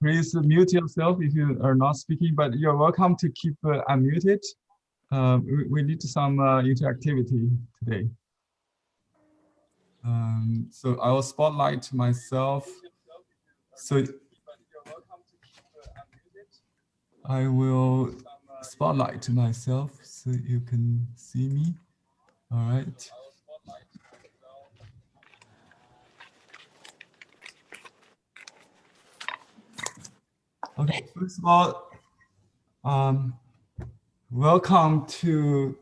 Please mute yourself if you are not speaking, but you're welcome to keep unmuted. We need some interactivity today. So I will spotlight myself. So I will spotlight myself so you can see me. All right. Okay, first of all, welcome to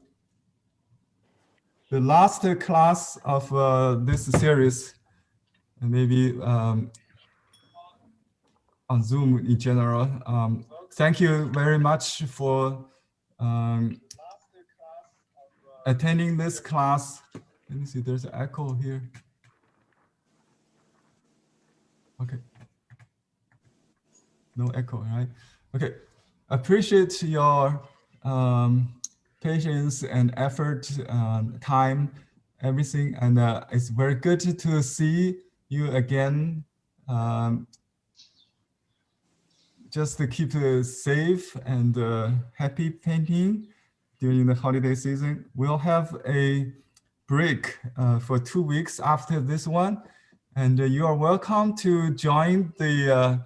the last class of this series, and maybe on Zoom in general. Thank you very much for attending this class. Let me see, there's an echo here. Okay. No echo, right? Okay. Appreciate your patience and effort, time, everything. And it's very good to see you again. Just to keep safe and happy painting during the holiday season. We'll have a break for 2 weeks after this one. And you are welcome to join the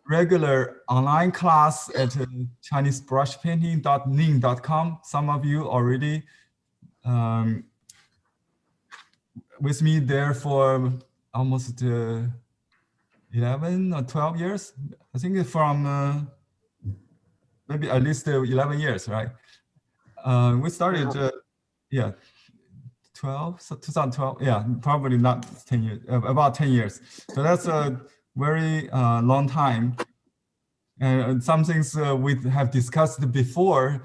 regular online class at ChineseBrushPainting.ning.com. Some of you already with me there for almost 11 or 12 years. I think from maybe at least 11 years, right? We started, yeah, 12, so 2012, yeah, probably not 10 years, about 10 years. So that's a very long time. And some things we have discussed before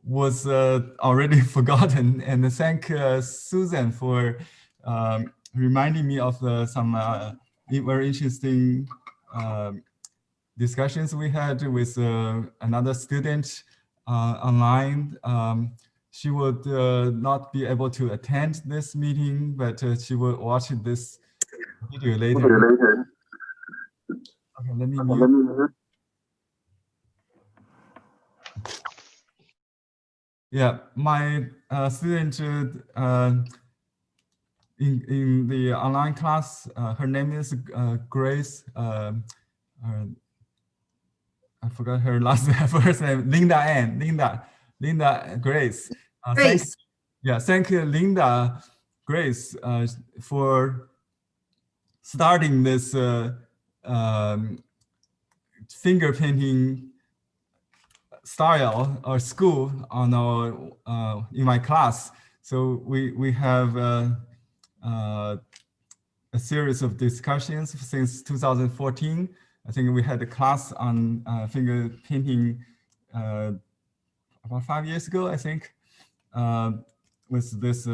was already forgotten. And thank Susan for reminding me of some very interesting discussions we had with another student online. She would not be able to attend this meeting, but she will watch this video later. Okay, let me mute. Yeah, my student in the online class, her name is Grace. I forgot her first name, Linda Grace. Grace. Thank you, Linda Grace, for starting this finger painting style or school on our in my class. So we have a series of discussions since 2014. I think we had a class on finger painting about 5 years ago, I think, with this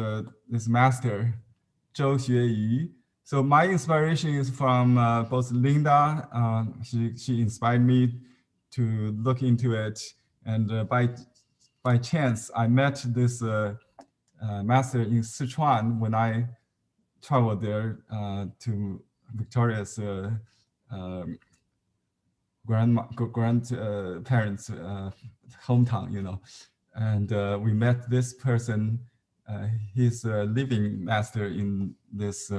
master, Zhou Xueyu. So my inspiration is from both Linda. She inspired me to look into it, and by chance I met this master in Sichuan when I traveled there to Victoria's grandparents' hometown, you know, and we met this person. He's a living master in this.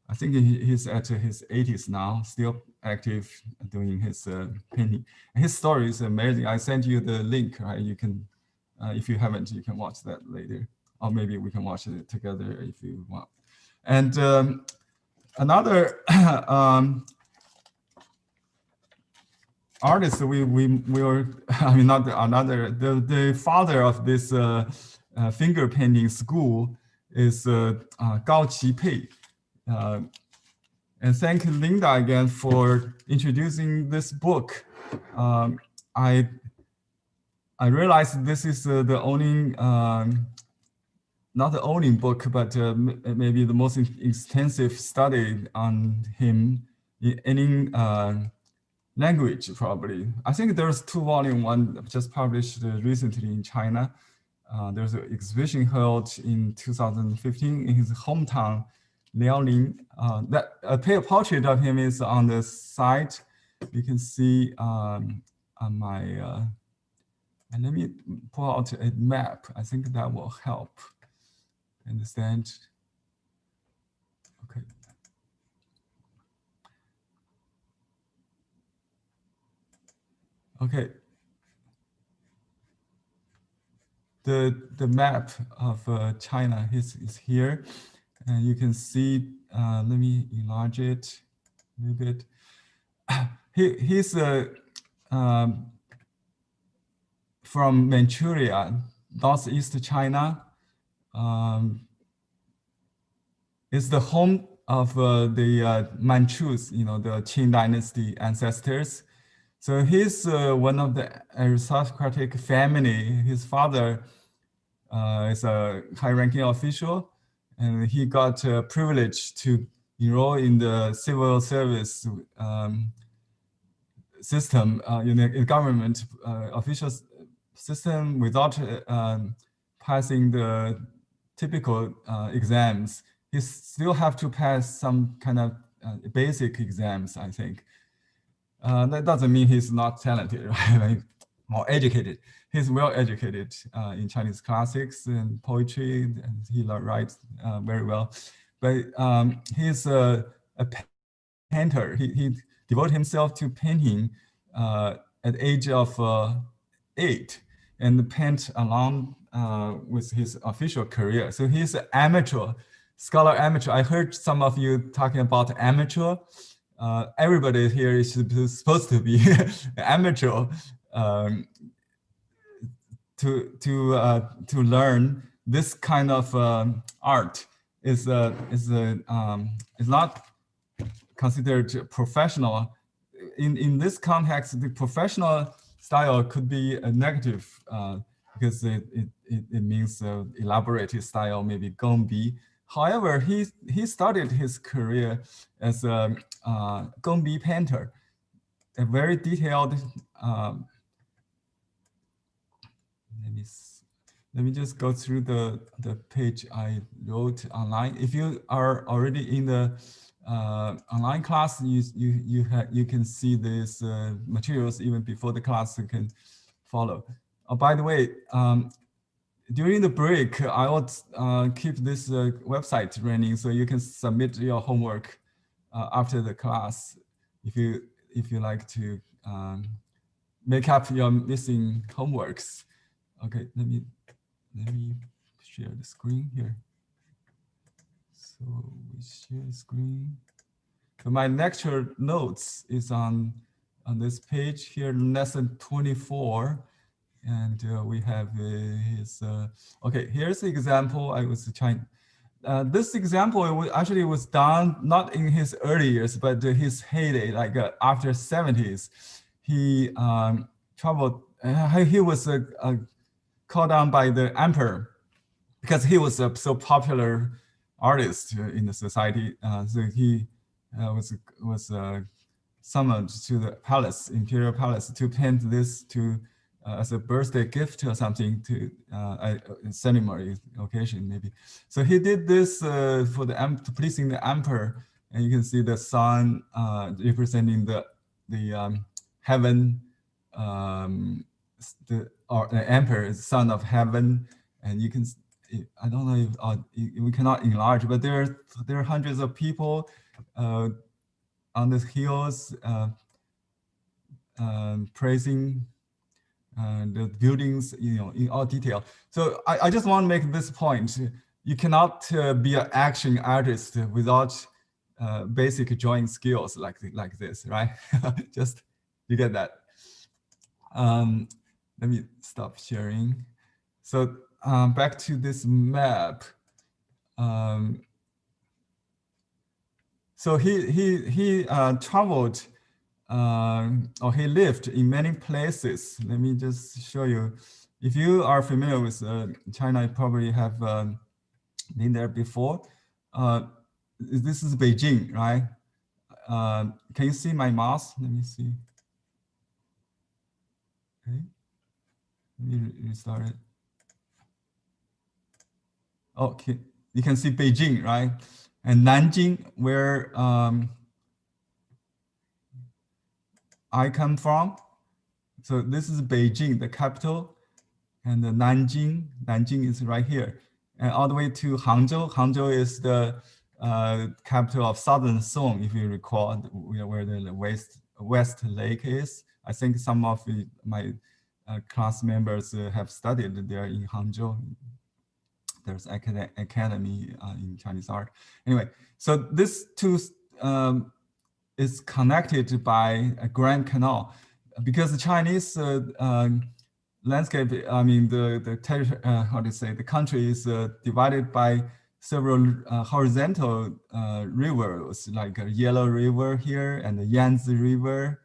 I think he's at his 80s now, still active doing his painting. His story is amazing. I sent you the link, right? You can, if you haven't, you can watch that later, or maybe we can watch it together if you want. And another artist we were, I mean, not another, the father of this finger painting school is Gao Qipei. And thank Linda again for introducing this book. I realized this is the only, not the only book, but maybe the most extensive study on him in any language, probably. I think there's 2 volumes, one just published recently in China. There's an exhibition held in 2015 in his hometown, Liaoning. That a portrait of him is on the site. you can see on my, and let me pull out a map. I think that will help understand. Okay. Okay. The map of China is here, and you can see. Let me enlarge it a little bit. He's from Manchuria, northeast China. It's the home of the Manchus, the Qin dynasty ancestors. So he's one of the aristocratic family. His father is a high-ranking official, and he got a privilege to enroll in the civil service system, in the government official system without passing the typical exams. He still have to pass some kind of basic exams, I think. That doesn't mean he's not talented, right? Like, more educated. He's well educated in Chinese classics and poetry, and he writes very well. But he's a painter. He devoted himself to painting at the age of 8 and paint along with his official career. So he's an amateur, scholar amateur. I heard some of you talking about amateur. Everybody here is supposed to be amateur to learn this kind of art is not considered professional. In this context, the professional style could be a negative because it means elaborate style, maybe gongbi. However, he started his career as a gongbi painter, a very detailed. Let me just go through the page I wrote online. If you are already in the online class, you can see these materials even before the class can follow. Oh, by the way, during the break, I will keep this website running so you can submit your homework after the class if you like to make up your missing homeworks. Okay, let me share the screen here. So we share the screen. So my lecture notes is on this page here, lesson 24. And we have his, okay, here's the example I was trying. This example actually was done not in his early years, but his heyday, like after 70s. He traveled, he was called on by the emperor because he was a so popular artist in the society. So he was summoned to the palace, imperial palace, to paint this as a birthday gift or something, to a ceremony occasion maybe. So he did this for to pleasing the emperor, and you can see the sun representing the heaven, the emperor is son of heaven, and you can. I don't know if we cannot enlarge, but there are hundreds of people on the hills praising the buildings, in all detail. So I just want to make this point. You cannot be an action artist without basic drawing skills like this, right? Just, you get that. Let me stop sharing. So back to this map. So he traveled, or he lived in many places. Let me just show you. If you are familiar with China, you probably have been there before. This is Beijing, right? Can you see my mouse? Let me see. Okay. Let me restart it. Okay, you can see Beijing, right? And Nanjing, where I come from. So this is Beijing, the capital, and Nanjing is right here, and all the way to Hangzhou. Hangzhou is the capital of Southern Song, if you recall, where the West Lake is. I think some of my class members have studied there in Hangzhou. There's academy in Chinese art. Anyway, so this two is connected by a Grand Canal, because the Chinese landscape, I mean, the territory, how to say, the country is divided by several horizontal rivers, like Yellow River here and the Yangtze River.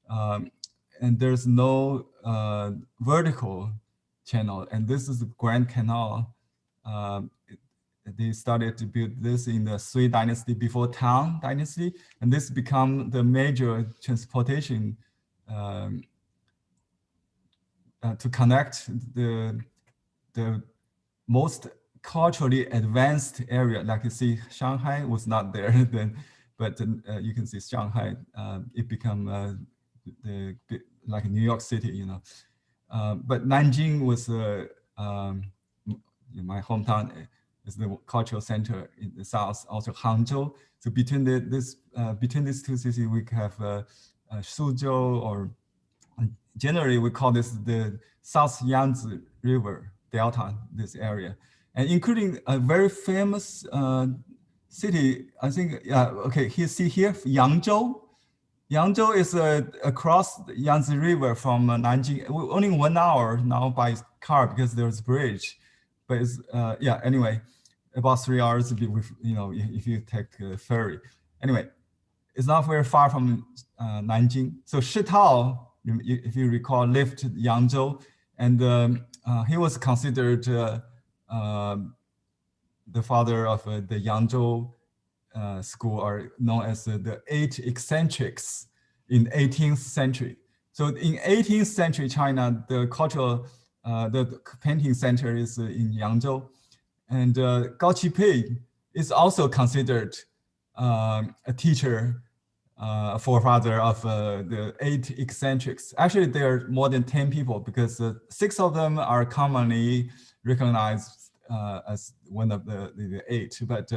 And there's no vertical channel. And this is the Grand Canal. They started to build this in the Sui dynasty, before Tang dynasty. And this become the major transportation to connect the most culturally advanced area. Like you see, Shanghai was not there then, but you can see Shanghai, it become like New York City, you know. But Nanjing was in my hometown, is the cultural center in the south, also Hangzhou. So between between these two cities, we have Suzhou, or generally we call this the South Yangtze River Delta, this area, and including a very famous city. I think, okay, you see here, Yangzhou. Yangzhou is across the Yangtze River from Nanjing, only 1 hour now by car because there's a bridge. But it's, anyway, about 3 hours if you take a ferry. Anyway, it's not very far from Nanjing. So Shitao, if you recall, lived in Yangzhou, and he was considered the father of the Yangzhou school, or known as the 8 eccentrics in 18th century. So in 18th century China, the cultural, the painting center is in Yangzhou, and Gao Qipei is also considered a teacher, forefather of the 8 eccentrics. Actually, there are more than 10 people, because 6 of them are commonly recognized as one of the 8, but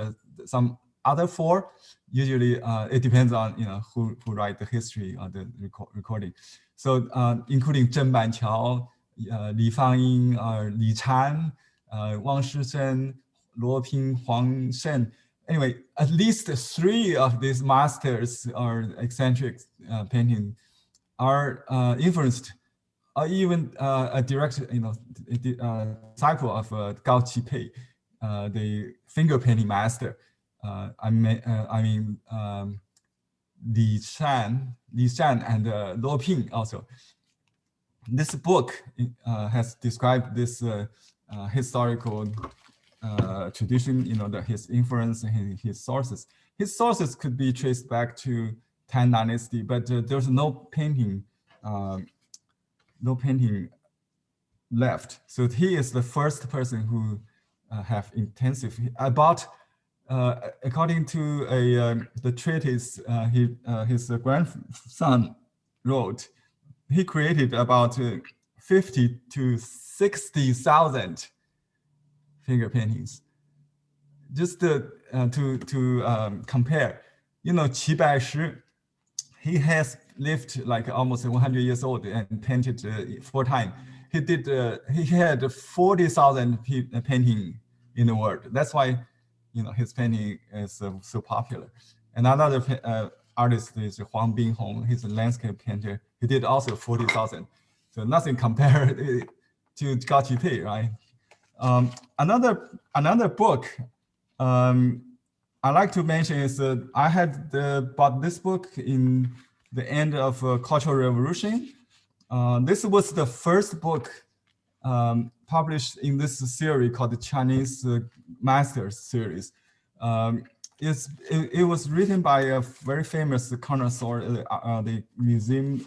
some other 4, usually it depends on who write the history of the recording. So including Zheng Banqiao, Li Fangying, Li Chan, Wang Shizhen, Luo Ping, Huang Shen. Anyway, at least 3 of these masters or eccentric painting are influenced, or even a direct disciple of Gao Qipei, the finger painting master. I mean Li Shan and Luo Ping also. This book has described this historical tradition, his influence and his sources. His sources could be traced back to Tang Dynasty, but there's no painting left. So he is the first person who have intensive about. According to the treatise his grandson wrote, he created about 50 to 60,000 finger paintings. Just to compare, Qipei Shi, he has lived like almost 100 years old and painted 4 times. He had 40,000 painting in the world. That's why his painting is so popular. And another artist is Huang Binghong. He's a landscape painter. He did also 40,000. So nothing compared to Gao Qipei, right? Another book I like to mention is I had bought this book in the end of Cultural Revolution. This was the first book published in this series called the Chinese Masters series. It was written by a very famous connoisseur, the museum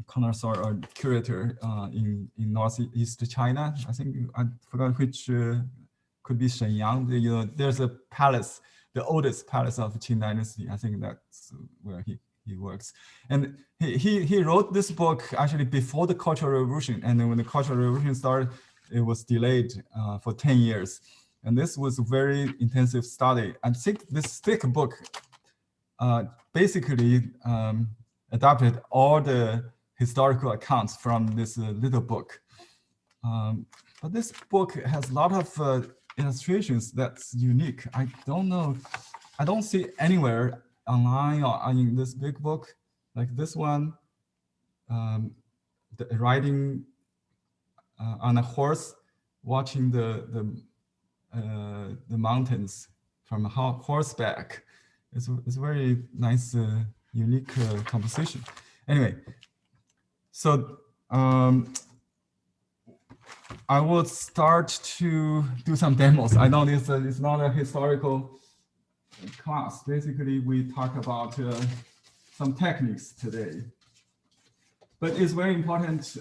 connoisseur or curator in northeast China. I think I forgot which could be Shenyang. There's a palace, the oldest palace of Qing Dynasty. I think that's where he he works. And he wrote this book actually before the Cultural Revolution. And then when the Cultural Revolution started, it was delayed for 10 years. And this was a very intensive study. I think this thick book basically adopted all the historical accounts from this little book. But this book has a lot of illustrations that's unique. I don't know, I don't see anywhere online or in this big book like this one, riding on a horse, watching the mountains from horseback. It's a very nice, unique composition. Anyway, so I will start to do some demos. I know this is not a historical class. Basically, we talk about some techniques today. But it's very important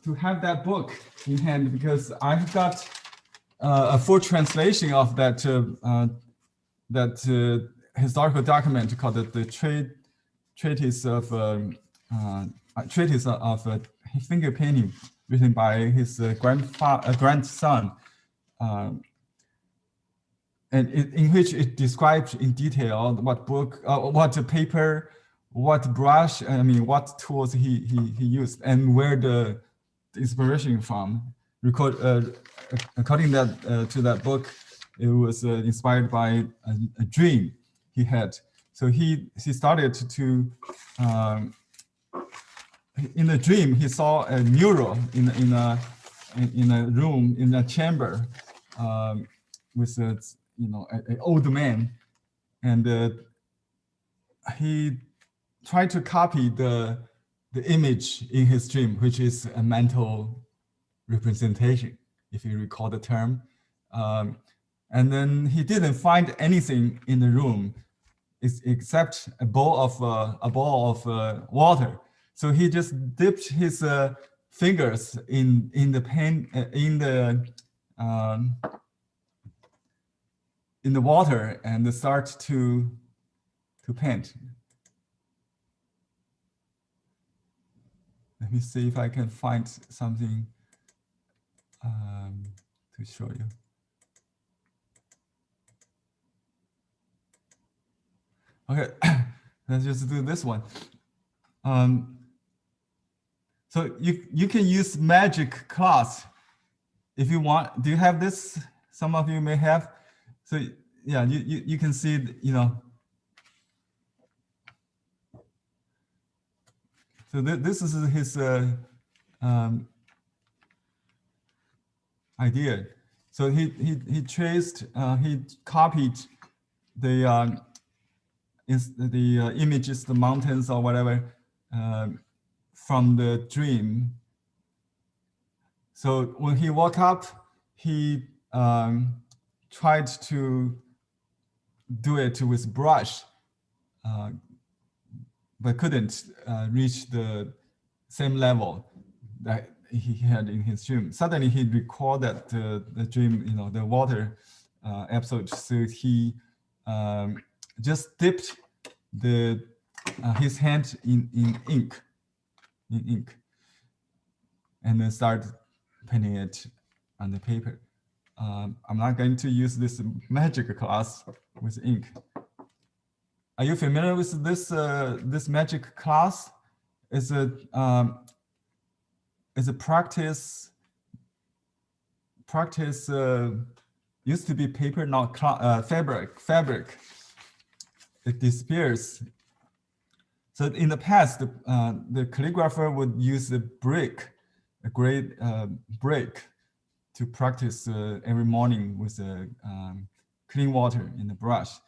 to have that book in hand because I've got a full translation of that historical document called the Treatise of Finger Painting, written by his grandson, and in which it describes in detail what book, what paper, what brush, I mean, what tools he used, and where the inspiration from. According to that book, it was inspired by a dream he had. So he started to in the dream he saw a mural in a room, in a chamber, with an old man, and he tried to copy the image in his dream, which is a mental representation, if you recall the term. And then he didn't find anything in the room except a bowl of water. So he just dipped his fingers in the pen in the water and start to paint. Let me see if I can find something to show you. Okay, let's just do this one. So you can use magic class if you want. Do you have this? Some of you may have. So yeah, you can see, So this is his idea. So he traced, he copied the images, the mountains or whatever, from the dream. So when he woke up, he tried to do it with brush, but couldn't reach the same level that he had in his dream. Suddenly he recalled that the dream, the water episode. So he just dipped his hand in ink, and then started painting it on the paper. I'm not going to use this magic class with ink. Are you familiar with this magic class? It's a practice. Used to be paper, now fabric. It disappears. So in the past, the calligrapher would use a great brick, to practice every morning with clean water in the brush.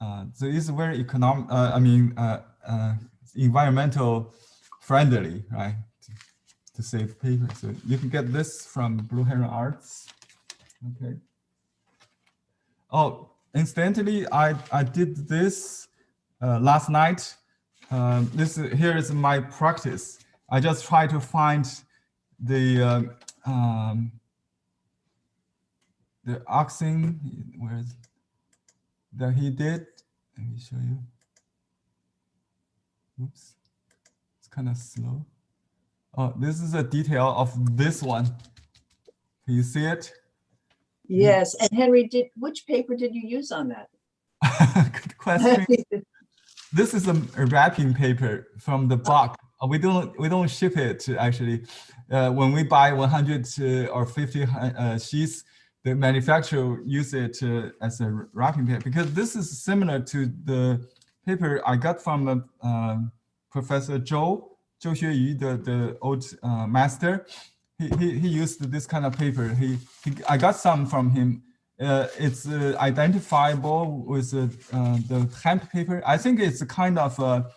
So it's very economic. Environmental friendly, right? To save paper. So you can get this from Blue Heron Arts. Okay. Oh, incidentally, I did this last night. Here is my practice. I just try to find the Oxen, that he did. Let me show you. Oops, it's kind of slow. Oh, this is a detail of this one. Can you see it? Yes. And Henry, which paper did you use on that? Good question. This is a wrapping paper from the box. We don't ship it actually. When we buy 100 or 50 sheets, the manufacturer use it as a wrapping paper because this is similar to the paper I got from Professor Zhou Xueyu, the old master. He used this kind of paper. I got some from him. It's identifiable with the hemp paper. I think it's a kind of a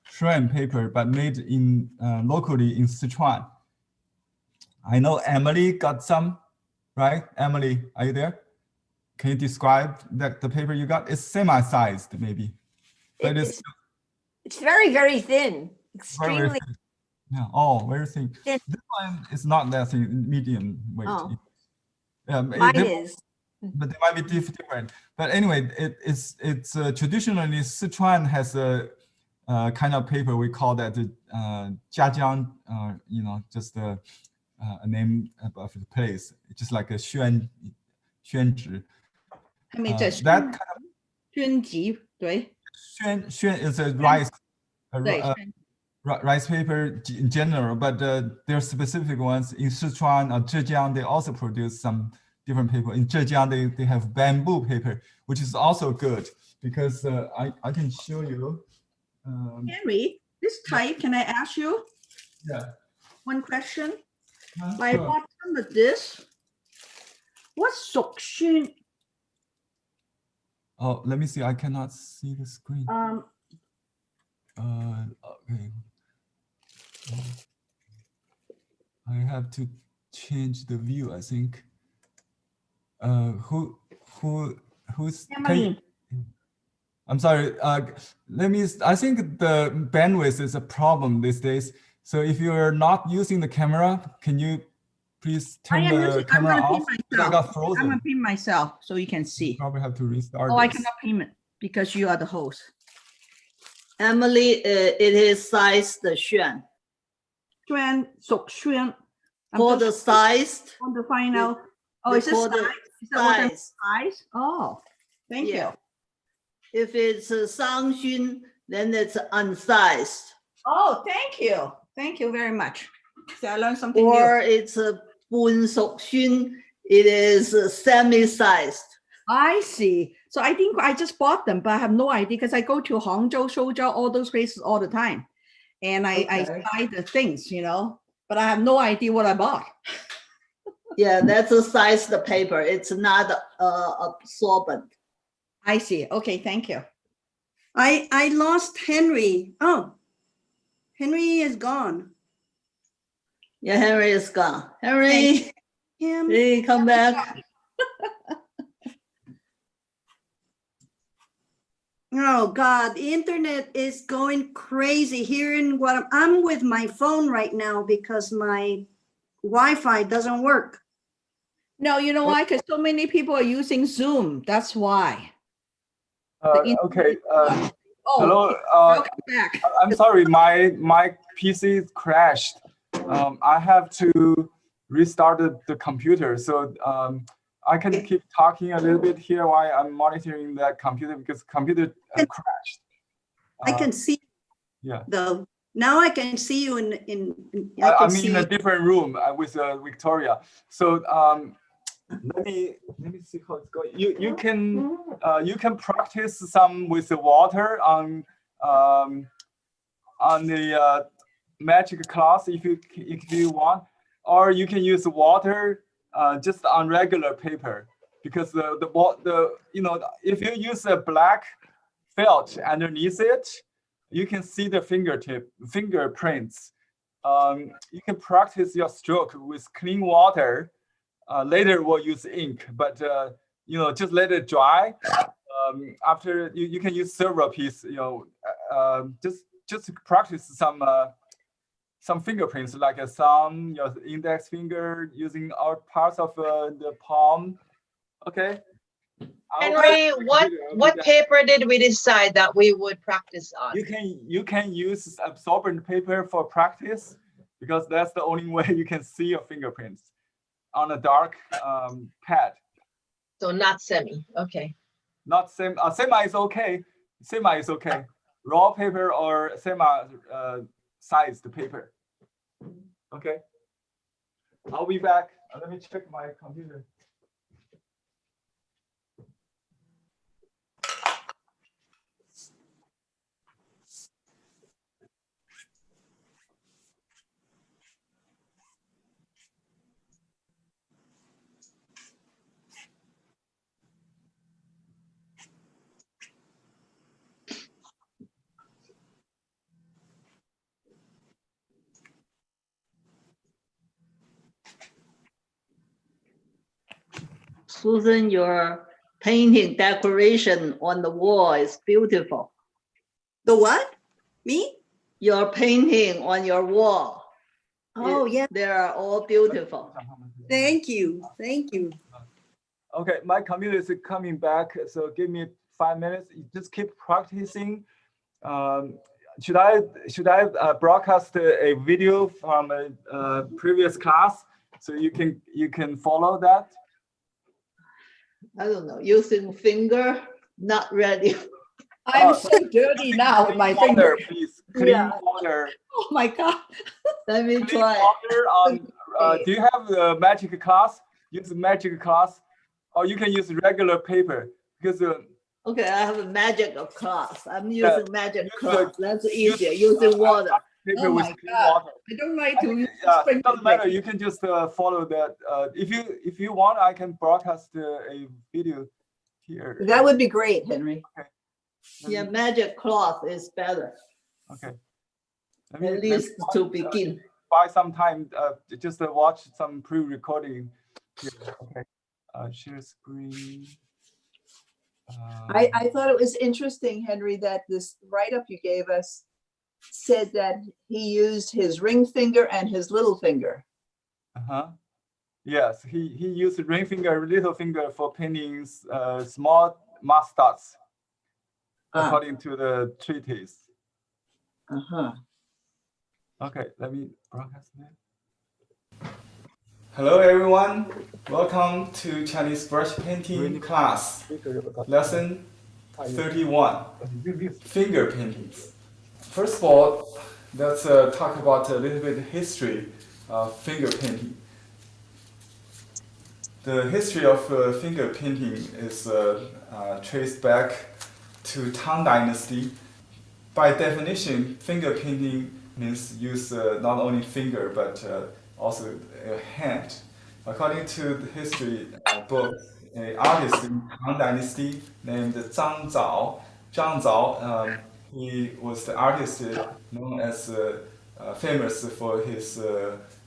shrimp paper, but made in locally in Sichuan. I know Emily got some, right? Emily, are you there? Can you describe the paper you got? It's semi-sized, maybe, but it's very, very thin, extremely very thin. Yeah. Oh, very thin. thin. This one is not that thin, medium weight. Oh. Yeah, Mine is. But they might be different. But anyway, it's traditionally Sichuan has a kind of paper we call that jiajiang. Just a name of the place. It's just like a xuanzhi. That kind of 宣集对 xuan is a rice paper in general, but there are specific ones in Sichuan or Zhejiang. They also produce some different paper. In Zhejiang, they have bamboo paper, which is also good because I can show you. Henry, this type, can I ask you one question? By Sure. bottom of this, what's Sokshun? Oh, let me see. I cannot see the screen. Okay. I have to change the view, I think. Who's I'm sorry. I think the bandwidth is a problem these days. So if you're not using the camera, can you please turn the camera off? I got frozen. I'm gonna pin myself so you can see. Probably have to restart. Oh, I this. cannot pin it because you are the host. Emily, it is size the xuan. Xuan, Sokshun. For the size, Want to find out. Oh, is it for the size? Is that what the size. size? Oh, thank Yeah. you. If it's Shangxun, then it's unsized. Oh, thank you. Thank you very much. So I learned something Or new. it's Bun Shokxun, it is semi-sized. I see. So I think I just bought them, but I have no idea because I go to Hangzhou, Shoujiao, all those places all the time. And I buy the things, but I have no idea what I bought. Yeah, that's a sized paper. It's not absorbent. I see. Okay, thank you. I lost Henry. Oh, Henry is gone. Yeah, Henry is gone. Henry, Him. hey, come back. Oh God, the internet is going crazy here in Guatemala. I'm with my phone right now because my Wi-Fi doesn't work. No, you know why? Because so many people are using Zoom. That's why. Okay. Oh, Hello. welcome back. I'm sorry. My PC crashed. I have to restart the computer. So I can keep talking a little bit here while I'm monitoring that computer because computer crashed. I can see. Yeah. Though now I can see you I'm in a different room with Victoria. So let me see how it's going. You can practice some with the water on the magic class if you want, or you can use water just on regular paper because the if you use a black felt underneath it, you can see the fingerprints. You can practice your stroke with clean water. Later we'll use ink, but just let it dry. After you can use several pieces. Just practice some fingerprints like a thumb, your index finger, using our parts of the palm. Okay, Henry, what paper did we decide that we would practice on? You can use absorbent paper for practice because that's the only way you can see your fingerprints on a dark pad. So not semi, okay. Not semi. Semi is okay. Semi is okay. Raw paper or semi sized paper. Okay. I'll be back. Let me check my computer. Susan, your painting decoration on the wall is beautiful. The what? Me? Your painting on your wall. Oh, yeah. They are all beautiful. Thank you. Thank you. Okay, my computer is coming back, so give me 5 minutes. You just keep practicing. Should I broadcast a video from a previous class so you can follow that? I don't know, using finger, not ready. I'm so dirty now with my Clean water, finger. please. Clean Yeah. water. Oh my God. Let me Clean try. water on. Do you have the magic cloth? Use the magic cloth, or you can use regular paper because Okay, I have a magic of cloth. I'm Yeah, using magic use the- cloth. That's use, easier, using water. paper Oh with my clean God. water. I don't like I to think, use it doesn't matter. You can just follow that. If you want, I can broadcast a video here. That would be great, Henry. Yeah, magic cloth is better, Okay. at least to begin. Buy some time. Just watch some pre-recording. Here. Okay. Share screen. I thought it was interesting, Henry, that this write-up you gave us said that he used his ring finger and his little finger. Yes, he used ring finger, little finger for painting small mass dots, according to the treatise. Okay, let me broadcast that. Hello, everyone. Welcome to Chinese brush painting class, lesson 31, finger paintings. First of all, let's talk about a little bit of history of finger painting. The history of finger painting is traced back to Tang Dynasty. By definition, finger painting means use not only finger but also a hand. According to the history book, an artist in Tang Dynasty named Zhang Zhao, he was the artist known as famous for his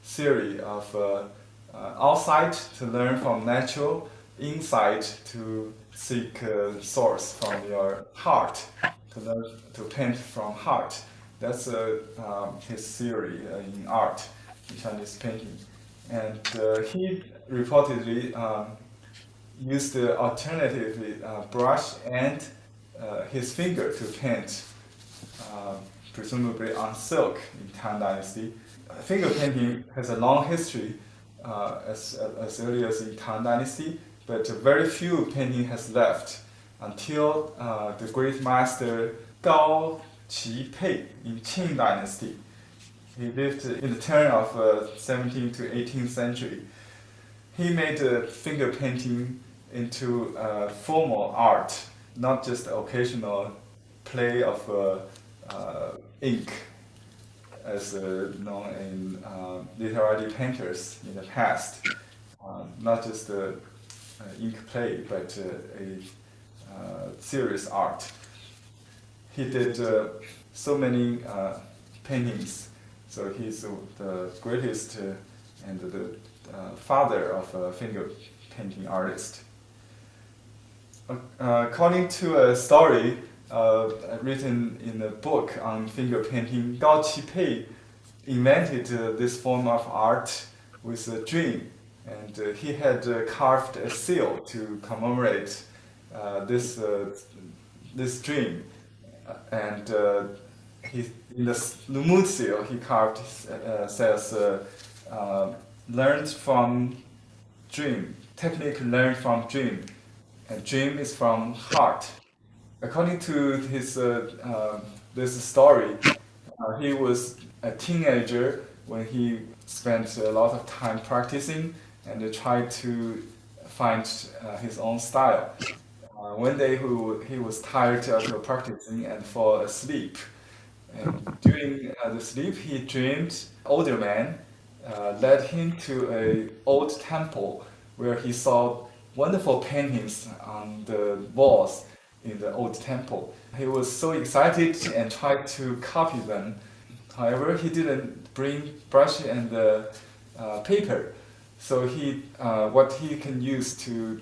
theory of outside to learn from natural, inside to seek source from your heart, to learn to paint from heart. That's his theory in art, in Chinese painting. And he reportedly used alternatively brush and his finger to paint, presumably on silk in Tang Dynasty. Finger painting has a long history as early as in Tang Dynasty, but very few painting has left until the great master Qipei in Qing Dynasty. He lived in the turn of 17th to 18th century. He made finger painting into formal art, not just occasional play of ink, as known in literary painters in the past. Not just ink play, but a serious art. He did so many paintings, so he's the greatest and the father of finger painting artist. According to a story written in a book on finger painting, Qipei invented this form of art with a dream, and he had carved a seal to commemorate this dream, and he in the moon seal he carved says learned from dream, technique learned from dream, and dream is from heart. According to his this story, he was a teenager when he spent a lot of time practicing and tried to find his own style. One day he was tired of practicing and fall asleep. And during the sleep, he dreamed older man led him to an old temple where he saw wonderful paintings on the walls in the old temple. He was so excited and tried to copy them. However, he didn't bring brush and paper. So what he can use to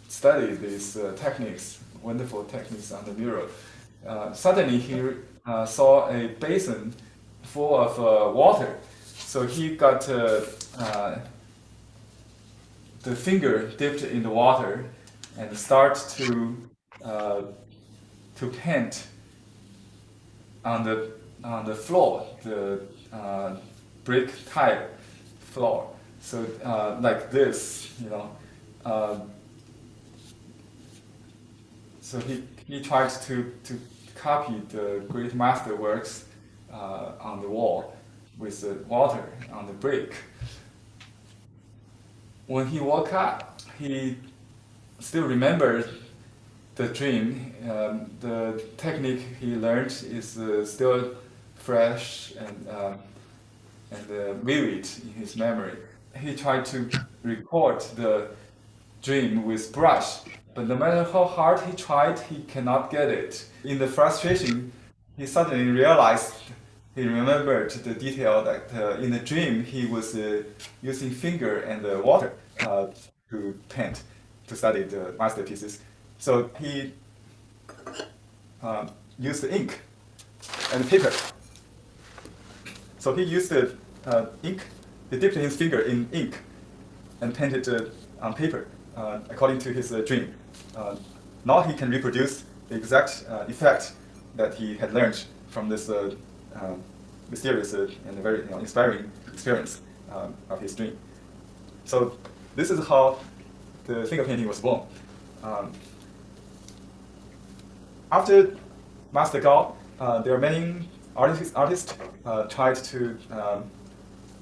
study these techniques, wonderful techniques on the mural. Suddenly he saw a basin full of water. So he got the finger dipped in the water and start to paint on the floor, the brick tile floor. So like this, you know. So he tried to copy the great master works on the wall with the water on the brick. When he woke up, he still remembered the dream. The technique he learned is still fresh and vivid in his memory. He tried to record the dream with brush, but no matter how hard he tried, he cannot get it. In the frustration, he suddenly realized, he remembered the detail that in the dream he was using finger and water to paint, to study the masterpieces. So he used the ink and paper. So he used the ink, he dipped his finger in ink and painted on paper according to his dream. Now he can reproduce the exact effect that he had learned from this mysterious and very inspiring experience of his dream. So this is how the finger painting was born. After Master Gao, there are many artists tried to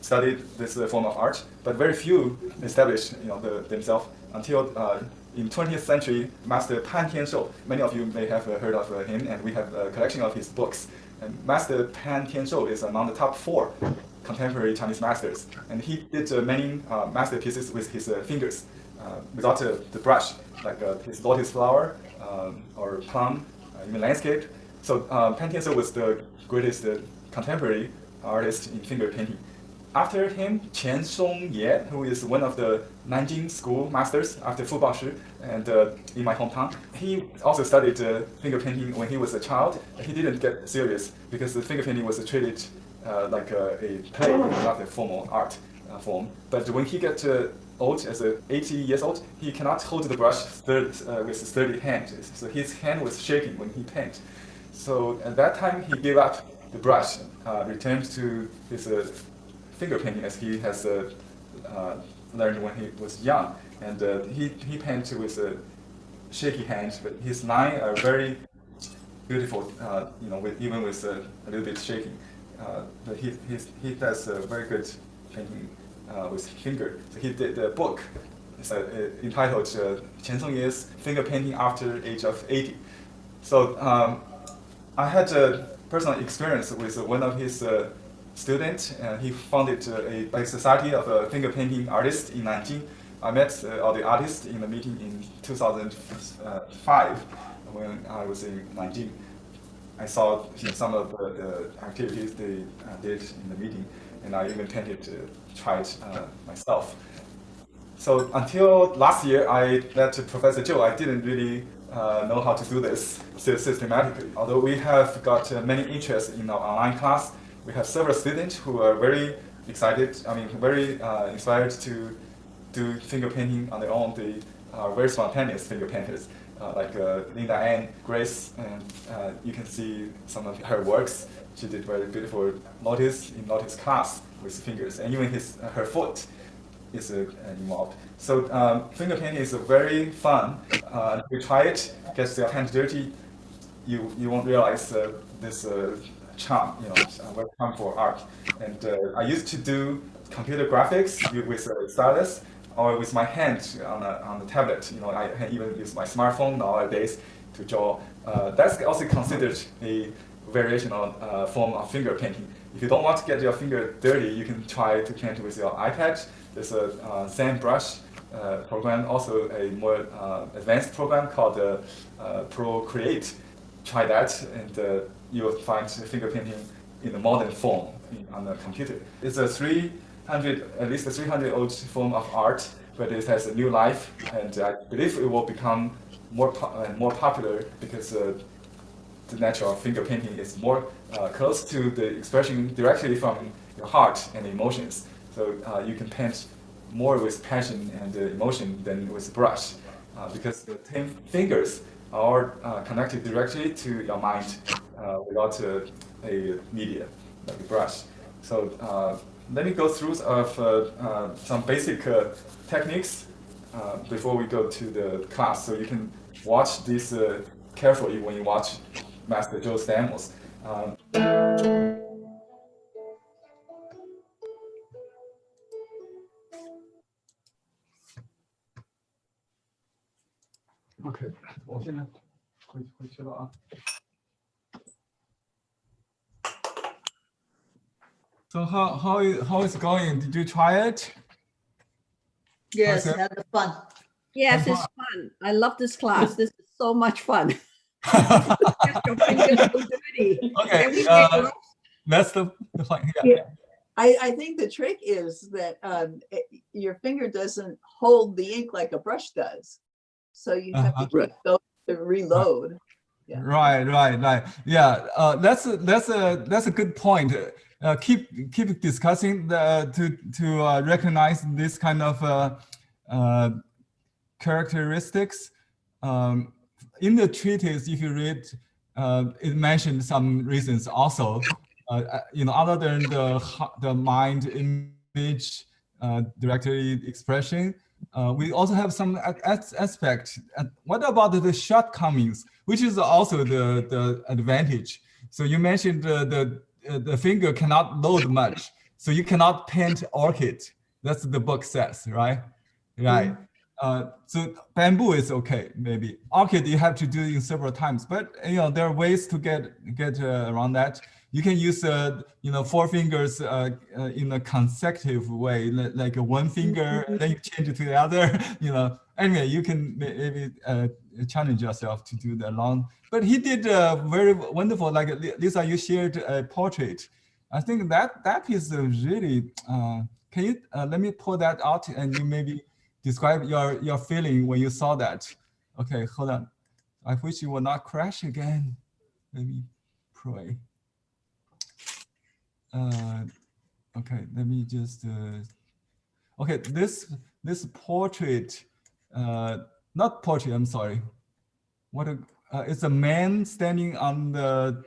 study this form of art, but very few established themselves until in 20th century, Master Pan Kenzo. Many of you may have heard of him, and we have a collection of his books. And Master Pan Kenzo is among the top 4 contemporary Chinese masters, and he did many masterpieces with his fingers, without the brush, like his lotus flower or plum, even landscape. So Pan Kenzo was the greatest contemporary artist in finger painting. After him, Qian Songye, who is one of the Nanjing school masters after Fu Baoshi and in my hometown, he also studied finger painting when he was a child. He didn't get serious because the finger painting was treated like a play, not a formal art form. But when he got old, as 80 years old, he cannot hold the brush with a sturdy hand. So his hand was shaking when he painted. So at that time, he gave up the brush, returned to his finger painting as he has learned when he was young, and he painted with a shaky hand, but his lines are very beautiful, even with a little bit shaking. But he does a very good painting with finger. So he did a book. It's entitled Qian Songye's Finger Painting After Age of 80. So I had a personal experience with one of his students. He founded a society of finger painting artists in Nanjing. I met all the artists in the meeting in 2005 when I was in Nanjing. I saw some of the activities they did in the meeting, and I even tried myself. So until last year, I met Professor Zhou. I didn't really know how to do this systematically. Although we have got many interests in our online class, we have several students who are very excited, very inspired to do finger painting on their own. They are very spontaneous finger painters. like Linda Ann Grace, and you can see some of her works. She did very beautiful lotus in lotus class with fingers, and even her foot is involved. So finger painting is very fun. If you try it, gets your hands dirty, you won't realize this charm, very charm for art. And I used to do computer graphics with a stylus or with my hand on the tablet. I can even use my smartphone nowadays to draw. That's also considered a variational form of finger painting. If you don't want to get your finger dirty, you can try to paint with your iPad. There's a sand brush program, also a more advanced program called Procreate. Try that, and you'll find finger painting in a modern form on the computer. It's a at least a 300-old form of art, but it has a new life, and I believe it will become more popular because the natural finger painting is more close to the expression directly from your heart and emotions. So you can paint more with passion and emotion than with brush, because the 10 fingers are connected directly to your mind without a media like a brush. So let me go through some basic techniques before we go to the class, so you can watch this carefully when you watch Master Joe's demos. Okay, 我现在回去了啊。So how is it going? Did you try it? Yes, Okay. had fun. Yes, Have it's fun. I love this class. This is so much fun. Get your fingers so dirty. Okay, Can we make gloves? that's the point. Yeah. Yeah. I think the trick is that your finger doesn't hold the ink like a brush does. So you have to keep going to reload. Yeah. Right. Yeah, that's a good point. Keep discussing to recognize this kind of characteristics. In the treatise, if you read, it mentioned some reasons also. Other than the mind image directory expression, we also have some aspect. What about the shortcomings, which is also the advantage? So you mentioned the finger cannot load much, so you cannot paint orchid. That's the book says, right? Right. So bamboo is okay, maybe. Orchid you have to do it in several times, but there are ways to get around that. You can use 4 fingers in a consecutive way, like one finger, and then you change it to the other. Anyway, you can maybe challenge yourself to do that long. But he did very wonderful. Like Lisa, you shared a portrait. I think that piece is really. Can you let me pull that out and you maybe describe your feeling when you saw that? Okay, hold on. I wish you will not crash again. Maybe pray. Okay, let me just. Okay, this portrait, not portrait. I'm sorry. It's a man standing on the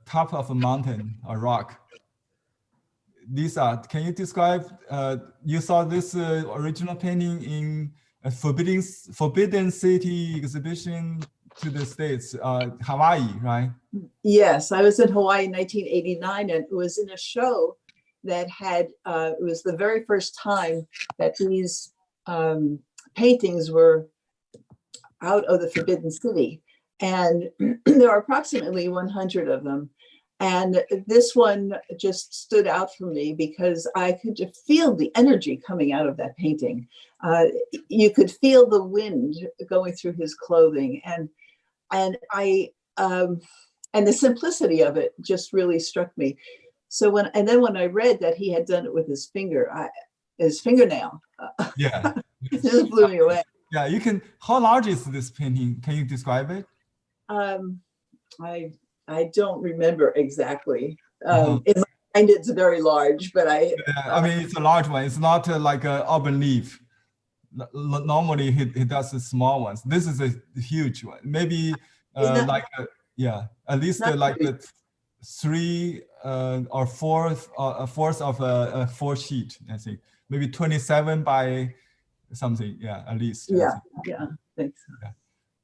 top of a mountain, a rock. Lisa, can you describe? You saw this original painting in a Forbidden City exhibition to the States, Hawaii, right? Yes, I was in Hawaii in 1989, and it was in a show that had, it was the very first time that these paintings were out of the Forbidden City. And there are approximately 100 of them. And this one just stood out for me because I could just feel the energy coming out of that painting. You could feel the wind going through his clothing, and the simplicity of it just really struck me. So when I read that he had done it with his finger, his fingernail, yeah, it just blew me away. Yeah, you can. How large is this painting? Can you describe it? I don't remember exactly. In my mind, it's very large, but I mean, it's a large one. It's not like an auburn leaf. normally he does the small ones. This is a huge one. Maybe not- at least not like huge. a 3 or 4th a fourth of a 4 sheet. I think maybe 27 by something. Yeah, at least. I Yeah, think. yeah, thanks.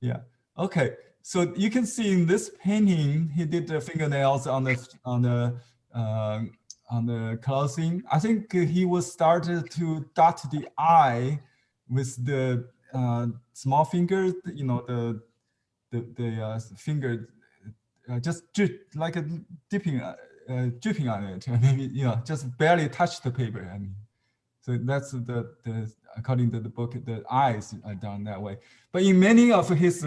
Yeah. Okay. So you can see in this painting, he did the fingernails on the clothing. I think he was started to dot the eye with the small finger. You know, the finger just like a dripping on it. Maybe just barely touch the paper. I mean. So that's the according to the book, the eyes are done that way. But in many of his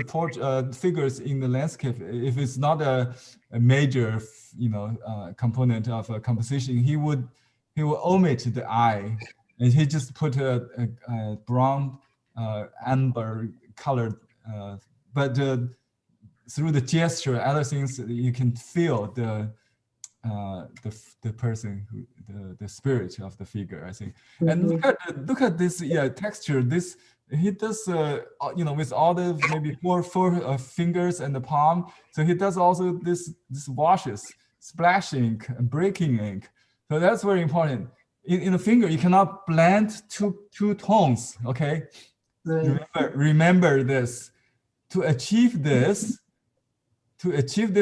figures in the landscape, if it's not a major, component of a composition, he will omit the eye, and he just put a brown, amber colored. But through the gesture, other things you can feel the person who the spirit of the figure, I think. And look at this texture. This he does with all the maybe four fingers and the palm. So he does also this washes, splash ink and breaking ink. So that's very important. In a finger, you cannot blend two tones. Okay, Right. remember this. To achieve this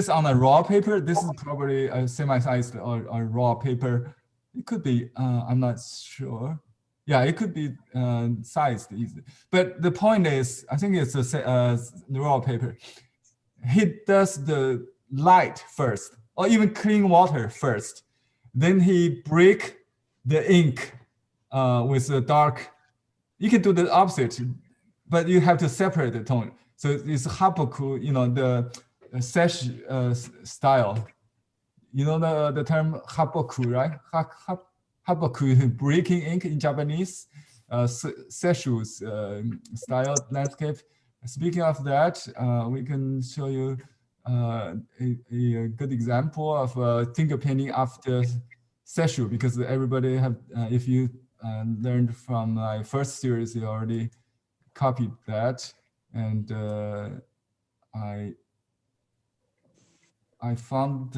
on a raw paper, this is probably a semi-sized or raw paper. It could be, I'm not sure. Yeah, it could be sized easily. But the point is, I think it's the raw paper. He does the light first, or even clean water first. Then he break the ink with the dark. You can do the opposite, but you have to separate the tone. So it's happoku, the sesh style. You know the term happoku, right? Happoku, breaking ink in Japanese, seshu style landscape. Speaking of that, we can show you a good example of finger painting after seshu, because everybody have, if you learned from my first series, you already copied that. And I found,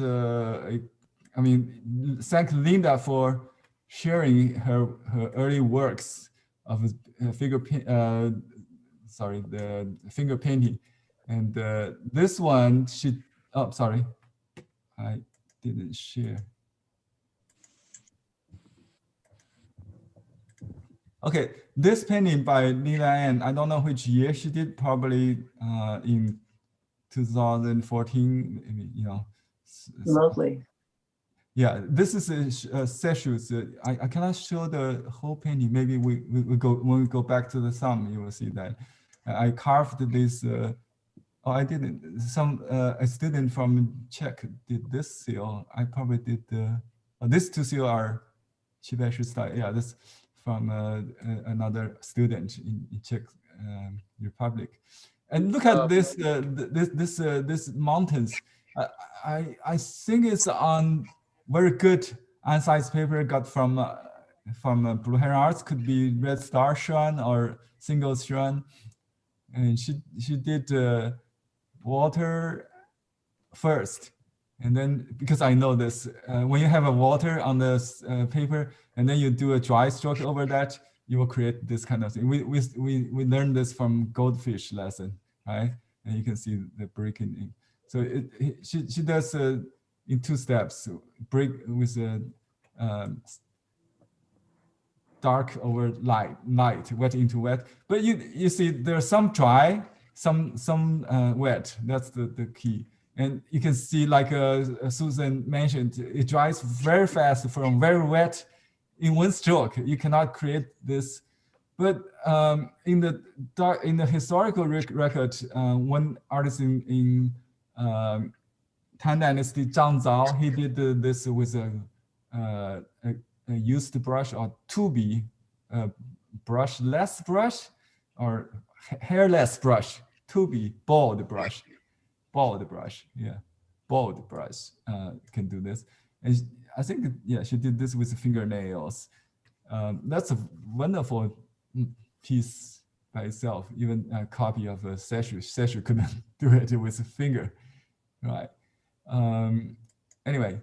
thank Linda for sharing her early works of the finger painting. And this one, I didn't share. Okay, this painting by Lila Ann, I don't know which year she did, probably in 2014, Lovely. Yeah, this is a sessions. I cannot show the whole painting. Maybe we go, when we go back to the thumb, you will see that. I carved this, I didn't, a student from Czech did this seal. I probably did these two seal are Qipei style. Yeah, this from another student in Czech Republic. And look at this this mountains. I think it's on very good unsized paper got from Blue Heron Arts. Could be Red Star Shrine or Single Shrine. And she did water first, and then, because I know this, when you have a water on the paper and then you do a dry stroke over that, you will create this kind of thing. We learned this from goldfish lesson, right? And you can see the breaking ink. So she does in 2 steps, break with a dark over light, wet into wet. But you see there's some dry, some wet. That's the key. And you can see, like Susan mentioned, it dries very fast from very wet in 1 stroke. You cannot create this. But in the historical record, one artist in Tang Dynasty, Zhang Zhao, he did this with a used brush, or tubi, brushless brush, or hairless brush, tubi, bald brush, yeah, bald brush can do this. And I think, yeah, she did this with fingernails. That's a wonderful piece by itself. Even a copy of a Seshu couldn't do it with a finger, right? Anyway,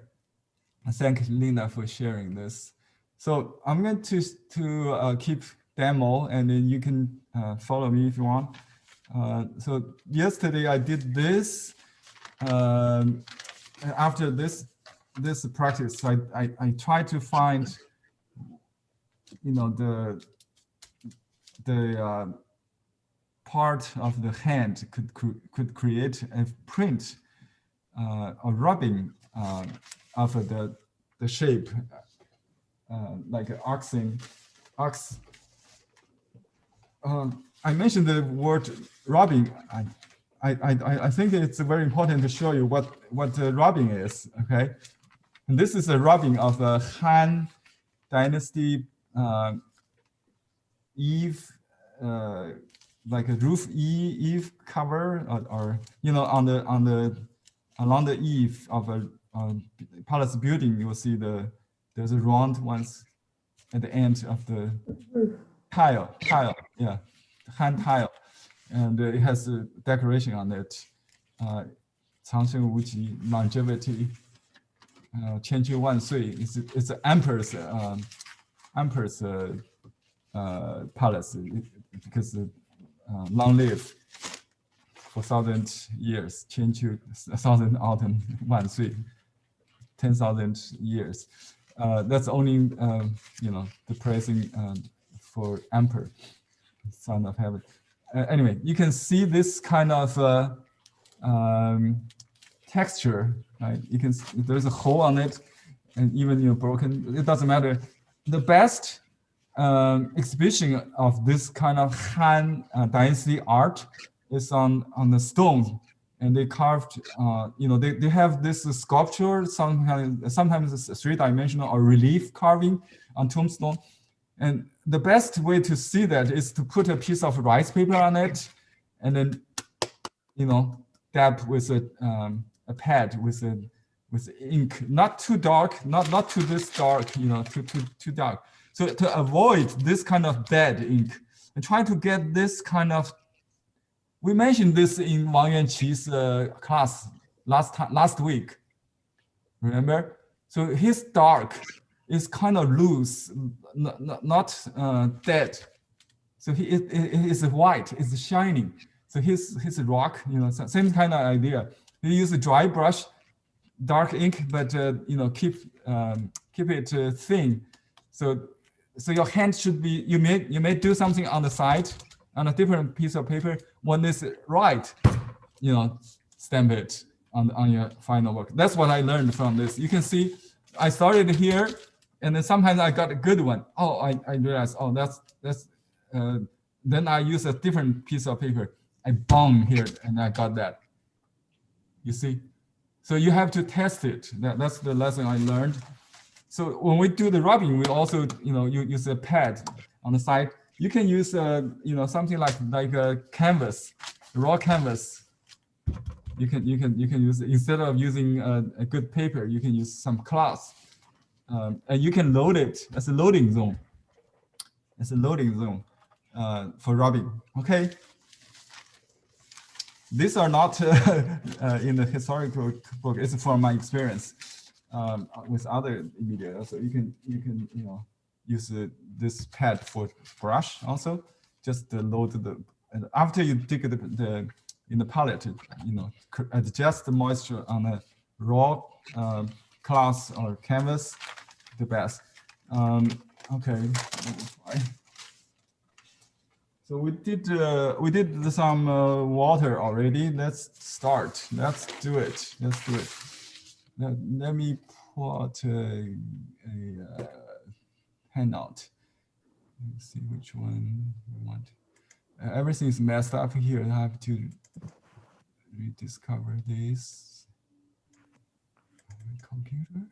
I thank Linda for sharing this. So I'm going to keep demo, and then you can follow me if you want. So yesterday I did this. After this practice, I tried to find, the part of the hand could create a print, a rubbing of the shape, like an oxen. I mentioned the word rubbing. I think it's very important to show you what rubbing is. Okay, and this is a rubbing of a Han Dynasty eave, like a roof eave cover, or along the eave of a palace building. You will see there's a round ones at the end of the tile, yeah, hand tile, and it has a decoration on it. 长生无极, longevity, 千秋万岁. It's an emperor's palace, because long live for 1,000 years. 千秋, 1,000 autumn, 万岁, 10,000 years. That's only the praising for emperor, son of heaven. Anyway, you can see this kind of texture, right? You can see there's a hole on it, and even broken. It doesn't matter. The best exhibition of this kind of Han Dynasty art is on the stone, and they carved. They have this sculpture. Sometimes it's three-dimensional or relief carving on tombstone. And the best way to see that is to put a piece of rice paper on it, and then, dab with a pad with ink, not too dark, not too this dark, too dark. So to avoid this kind of dead ink, and try to get this kind of. We mentioned this in Wang Yuanqi's class last week. Remember? So his dark is kind of loose, not dead. So it is white, it's shining. So his rock, same kind of idea. You use a dry brush, dark ink, but keep it thin. So your hand should be. You may do something on the side, on a different piece of paper. When it's right, stamp it on your final work. That's what I learned from this. You can see, I started here. And then sometimes I got a good one. Oh, I realized, that's. Then I use a different piece of paper. I boom here, and I got that. You see? So you have to test it. That's the lesson I learned. So when we do the rubbing, we also, you use a pad on the side. You can use, something like a canvas, raw canvas. You can use, instead of using a good paper, you can use some cloth. And you can load it as a loading zone. It's a loading zone for rubbing. Okay. These are not in the historical book. It's from my experience with other media. So you can use this pad for brush also. Just load and after you dig in the palette, adjust the moisture on a raw cloth or canvas, the best. Okay. So we did some water already. Let's start. Let's do it. Let me put a handout. Let's see which one we want. Everything is messed up here. I have to rediscover this. Computer.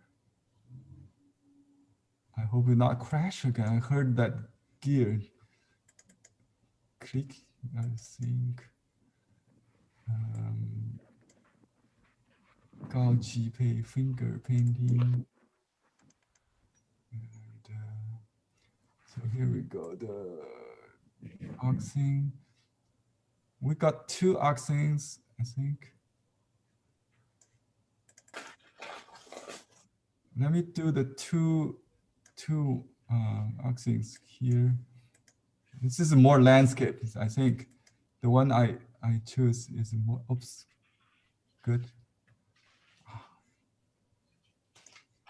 I hope it not crash again. I heard that gear click. I think. Qipei finger painting. And, so here we go. Oxen. We got 2 oxens, I think. Let me do the two oxens here. This is more landscape, I think. The one I choose is more, oops, good.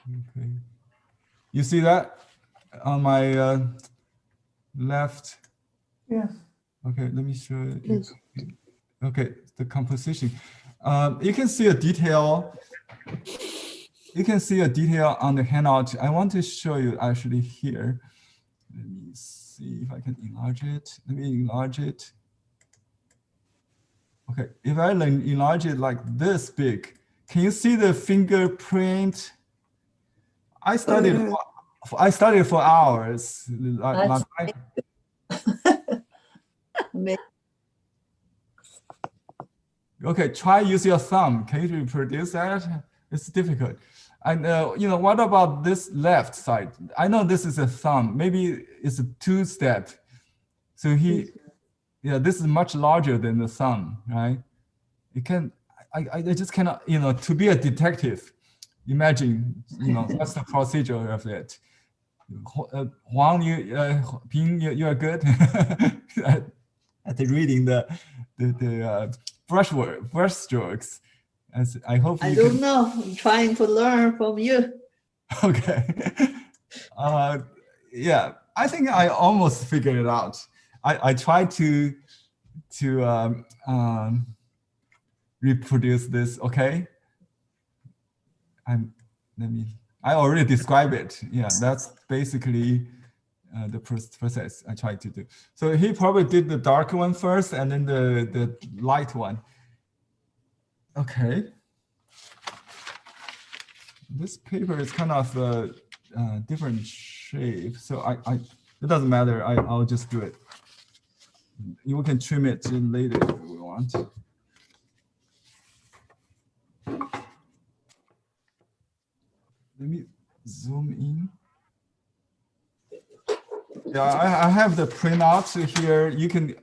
Okay. You see that on my left? Yes. Okay, let me show you. Please. Okay, the composition. You can see a detail. You can see a detail on the handout. I want to show you actually here. Let me see if I can enlarge it. Let me enlarge it. Okay, if I enlarge it like this big, can you see the fingerprint? I studied for hours. That's amazing. Okay, try use your thumb. Can you reproduce that? It's difficult. And you know, what about this left side? I know this is a thumb. Maybe it's a 2-step. So yeah, this is much larger than the thumb, right? You can, I just cannot, you know, to be a detective, imagine, you know, what's the procedure of it. Huang, Ping, you are good at reading the brush strokes. As I hope I you don't can. know. I'm trying to learn from you. Okay. Yeah, I think I almost figured it out. I tried to reproduce this. Okay. I already described it. Yeah, that's basically the process I tried to do. So he probably did the dark one first and then the light one. Okay. This paper is kind of a different shape, so it doesn't matter. I'll just do it. You can trim it later if we want. Let me zoom in. Yeah, I have the printout here. You can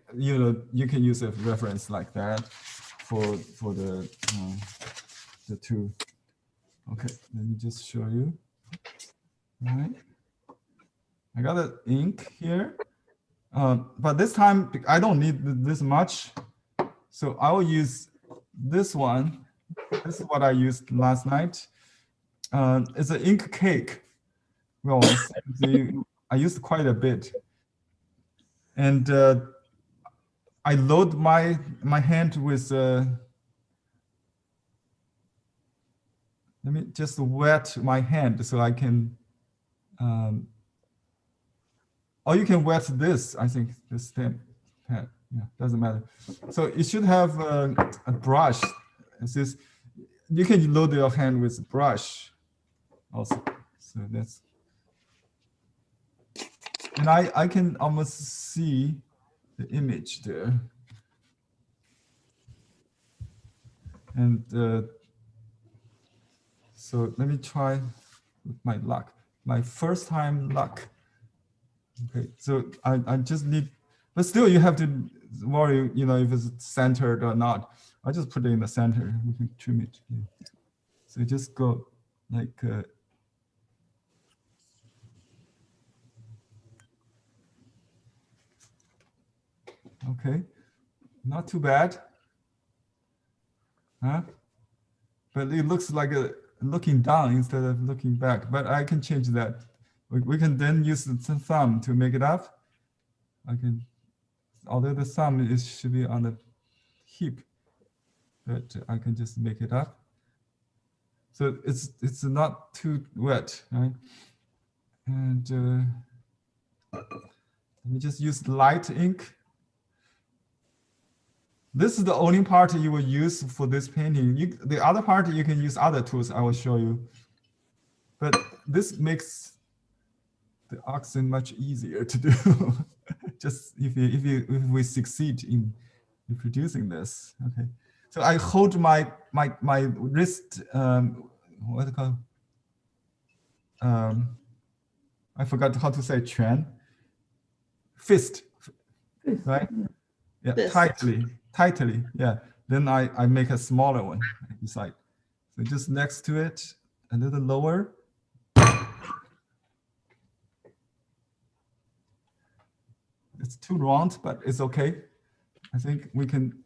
use a reference like that for the two. Okay, let me just show you. All right, I got the ink here, but this time I don't need this much, so I will use this one. This is what I used last night. It's an ink cake. Well, I used quite a bit, and I load my hand with. Let me just wet my hand so I can. Or you can wet this. I think this stamp pad. Yeah, doesn't matter. So it should have a brush. It's this. You can load your hand with a brush. Also, so that's. And I can almost see the image there. And so let me try with my luck. My first time luck. Okay, so I just need, but still you have to worry, you know, if it's centered or not. I just put it in the center. We can trim it. So just go like. Okay, not too bad. Huh? But it looks like looking down instead of looking back. But I can change that. We can then use the thumb to make it up. I can, although the thumb should be on the hip, but I can just make it up. So it's not too wet, right? And let me just use light ink. This is the only part you will use for this painting. The other part you can use other tools I will show you. But this makes the Oxen much easier to do. Just if we succeed in reproducing this. Okay. So I hold my wrist. What's it called? I forgot how to say 拳. Fist. right? Yeah, This. tightly. Yeah. Then I make a smaller one beside. So just next to it, a little lower. It's too round, but it's okay. I think we can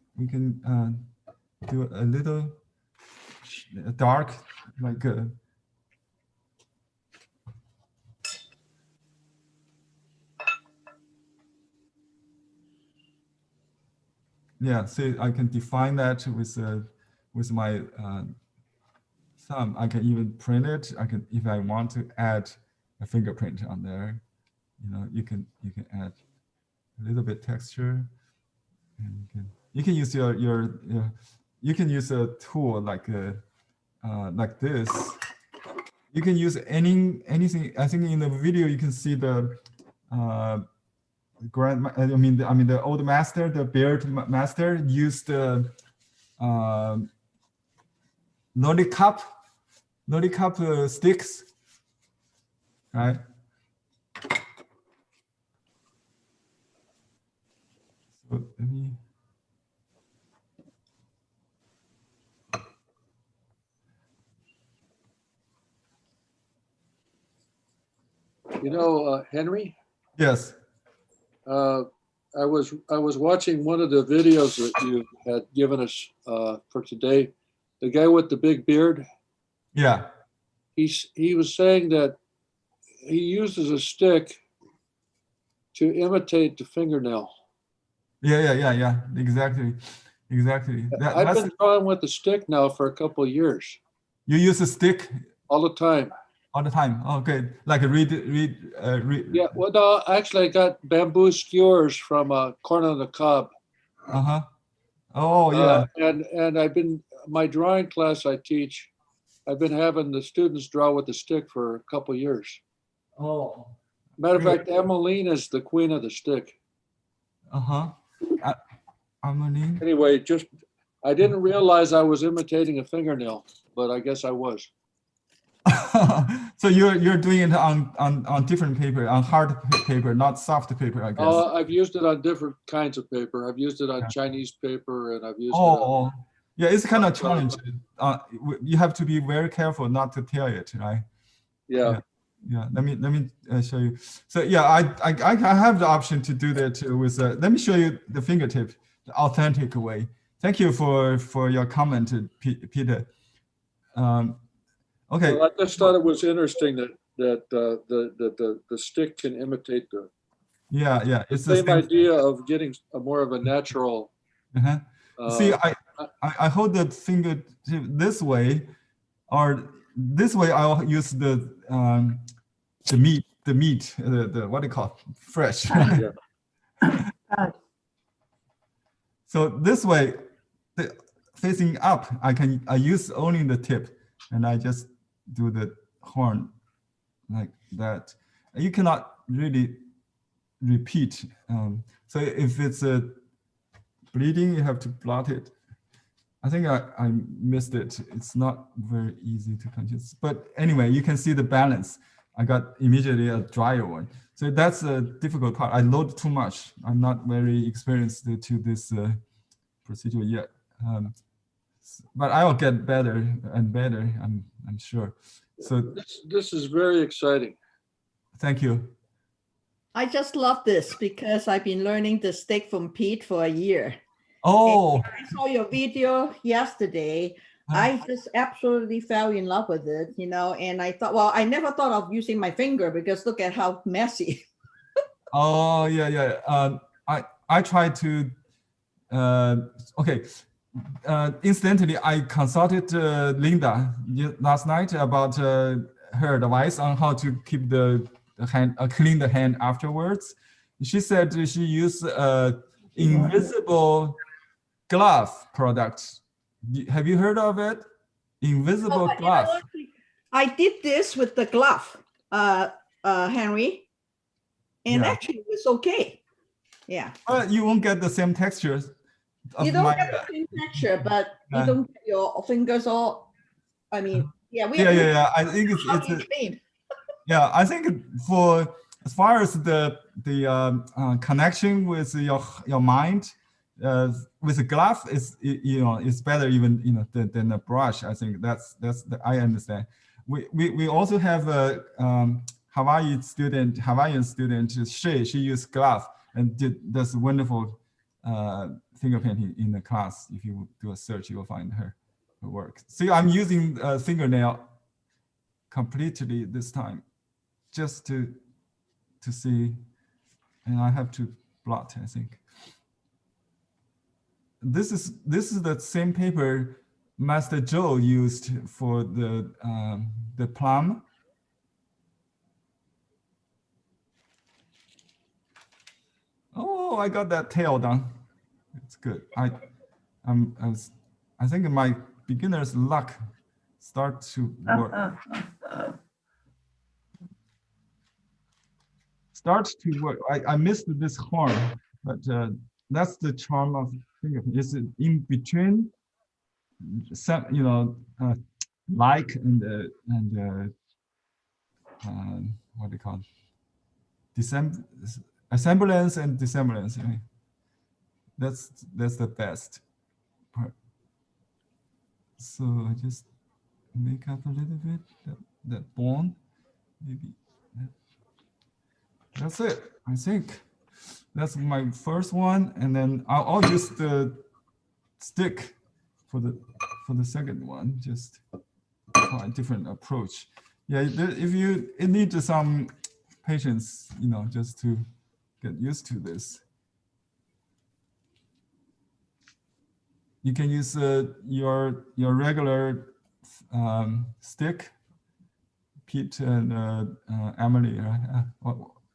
do a little dark, like yeah. See, I can define that with my thumb. I can even print it. I can, if I want to add a fingerprint on there, you know, you can add a little bit texture, and you can use your you can use a tool like this. You can use anything. I think in the video you can see the the old master, the beard master used nori cup sticks, right? So let me. You know, Henry, Yes. I was watching one of the videos that you had given us for today. The guy with the big beard. Yeah. He was saying that he uses a stick to imitate the fingernail. Yeah. Exactly. I've been drawing with a stick now for a couple of years. You use a stick All the time. all the time. Okay, like read. Yeah. Well, no, actually, I got bamboo skewers from Corn on the Cob. Oh yeah. And I've been my drawing class I teach. I've been having the students draw with the stick for a couple of years. Oh. Matter of Really? fact, Emmeline is the queen of the stick. Emmeline. Anyway, just I didn't realize I was imitating a fingernail, but I guess I was. So you're doing it on different paper, on hard paper, not soft paper, I guess. I've used it on different kinds of paper. I've used it on Chinese paper, and I've used it Oh, yeah, it's kind of challenging. You have to be very careful not to tear it, right? Yeah. Yeah. Let me show you. So yeah, I have the option to do that with. Let me show you the fingertip, the authentic way. Thank you for your comment, Peter. Okay. Well, I just thought it was interesting that the stick can imitate the It's same idea of getting more of a natural. See, I hold the finger this way, or this way. I'll use the meat, the what do you call it? Fresh. Yeah. So this way, facing up, I use only the tip, and I just do the horn like that. You cannot really repeat. So if it's bleeding, you have to blot it. I think I missed it. It's not very easy to continue. But anyway, you can see the balance. I got immediately a drier one. So that's a difficult part. I load too much. I'm not very experienced to this procedure yet. But I will get better and better, I'm sure. So this is very exciting. Thank you. I just love this because I've been learning the stick from Pete for a year. Oh, And I saw your video yesterday. I just absolutely fell in love with it, you know, and I thought, well, I never thought of using my finger because look at how messy. Oh, yeah. I tried to, okay. Incidentally, I consulted Linda last night about her advice on how to keep the hand, clean the hand afterwards. She said she used invisible glove product. Have you heard of it? Invisible glove. I did this with the glove, Henry, and actually it was okay. Yeah. You won't get the same textures. You don't get the same texture, but you don't get your fingers all. I mean, yeah. I think it's clean. yeah. I think for as far as the connection with your mind, with the glove is is better even than a brush. I think I understand. We also have a Hawaiian student, she used glove and does wonderful finger painting in the class. If you do a search, you will find her work. See, I'm using a fingernail completely this time, just to see, and I have to blot, I think. This is the same paper Master Joe used for the plum. Oh, I got that tail done. It's good. I think my beginner's luck start to work. I missed this horn, but that's the charm of fingerprint. It's in between, like and what do you call it? Assemblance and dissemblance. Right? That's the best part. So I just make up a little bit that bone, maybe. That's it. I think that's my first one, and then I'll just stick for the second one. Just try a different approach. Yeah, it needs some patience, just to get used to this. You can use your regular stick, Pete and Emily, right?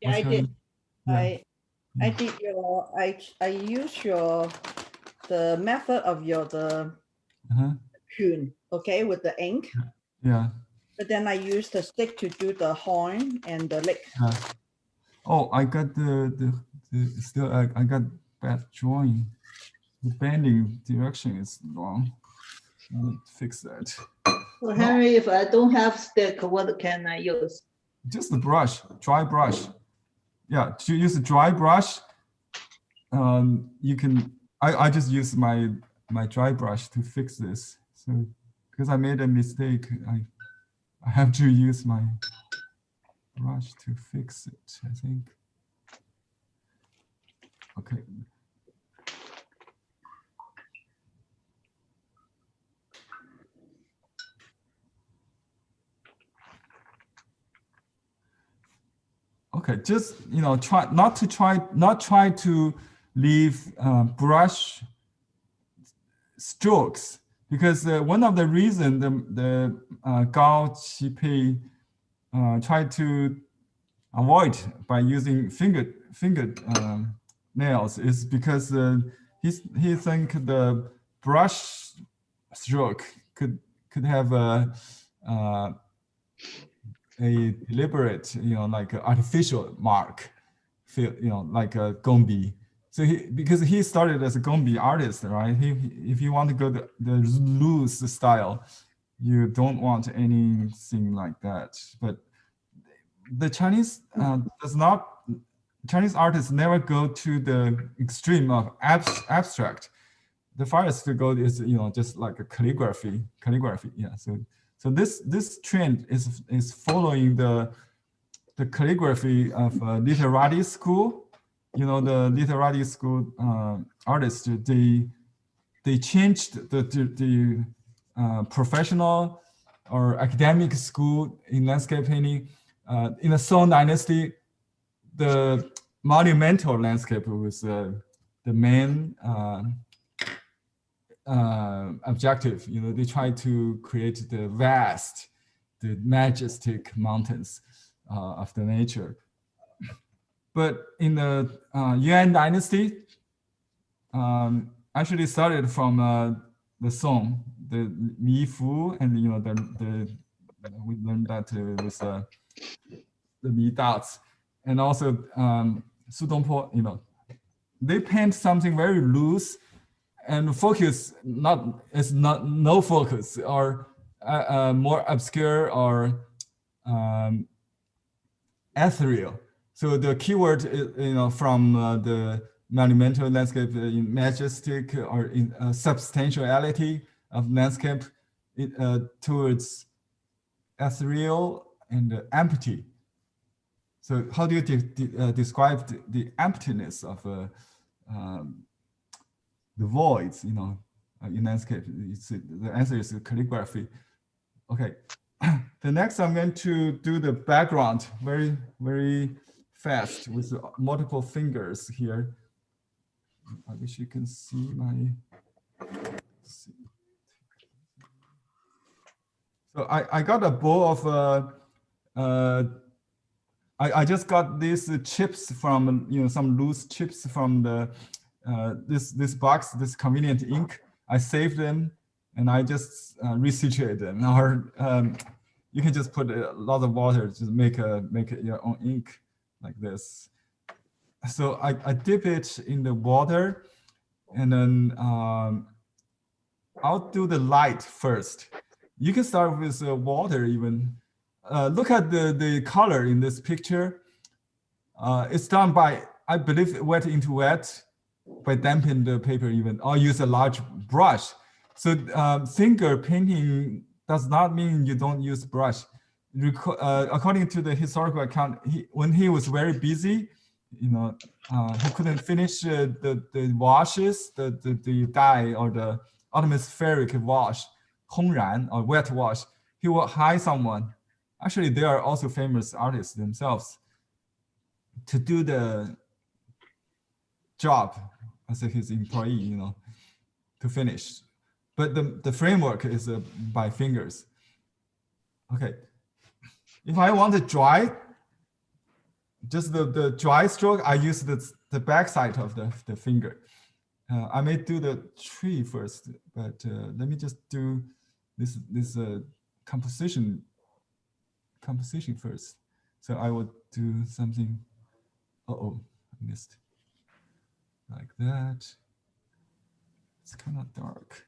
Yeah, I did. Yeah. I did I used the method of the tune, okay, with the ink. Yeah. But then I used the stick to do the horn and the leg. Oh, I got I got bad drawing. The bending direction is wrong. I need to fix that. So Henry, if I don't have stick, what can I use? Just the brush, dry brush. Yeah, to use a dry brush, you can. I just use my dry brush to fix this. So because I made a mistake, I have to use my brush to fix it, I think. Okay. Okay, just try to leave brush strokes, because one of the reasons the Gao Qipei tried to avoid by using finger nails is because he think the brush stroke could have a deliberate, like an artificial mark, like a gombi. So because he started as a gombi artist, right? If you want to go the loose style, you don't want anything like that. But the Chinese Chinese artists never go to the extreme of abstract. The farthest to go is just like a calligraphy. Yeah. So this trend is following the calligraphy of literati school. The literati school artists, they changed the professional or academic school in landscape painting. In the Song Dynasty, the monumental landscape was the main objective. They try to create the majestic mountains of the nature. But in the Yuan Dynasty, actually started from the Song, the Mi Fu, and we learned that with the Mi dots, and also Su Dongpo. They paint something very loose, and focus no focus, or more obscure or ethereal. So the keyword, from the monumental landscape in majestic or in substantiality of landscape towards ethereal and empty. So how do you describe the emptiness of the voids, in landscape? The answer is calligraphy. Okay. The next, I'm going to do the background very, very fast with multiple fingers here. I wish you can see my. So I got a bowl of. I just got these chips from some loose chips from the this box, this convenient ink. I saved them and I just resituate them. Or you can just put a lot of water to make your own ink like this. So I dip it in the water, and then I'll do the light first. You can start with water even. Look at the color in this picture. It's done by, I believe, wet into wet, by damping the paper even, or use a large brush. So finger painting does not mean you don't use brush. According to the historical account, when he was very busy, he couldn't finish the washes, the dye or the atmospheric wash, 烘染 or wet wash. He will hire someone. Actually, they are also famous artists themselves to do the job as his employee, to finish. But the framework is by fingers. Okay. If I want to dry, just the dry stroke, I use the back side of the finger. I may do the tree first, but let me just do this composition first. So I will do something. Uh-oh, I missed. Like that. It's kind of dark.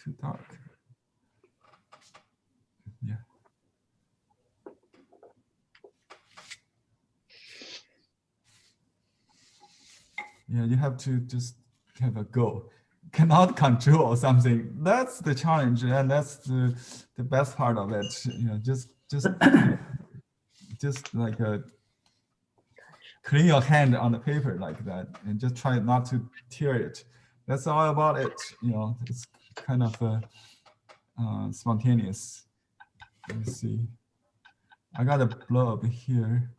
Too dark. Yeah. Yeah, you have to just have a go. Cannot control something. That's the challenge, and that's the best part of it. Just like clean your hand on the paper like that, and just try not to tear it. That's all about it. It's kind of spontaneous. Let me see. I got a blob here.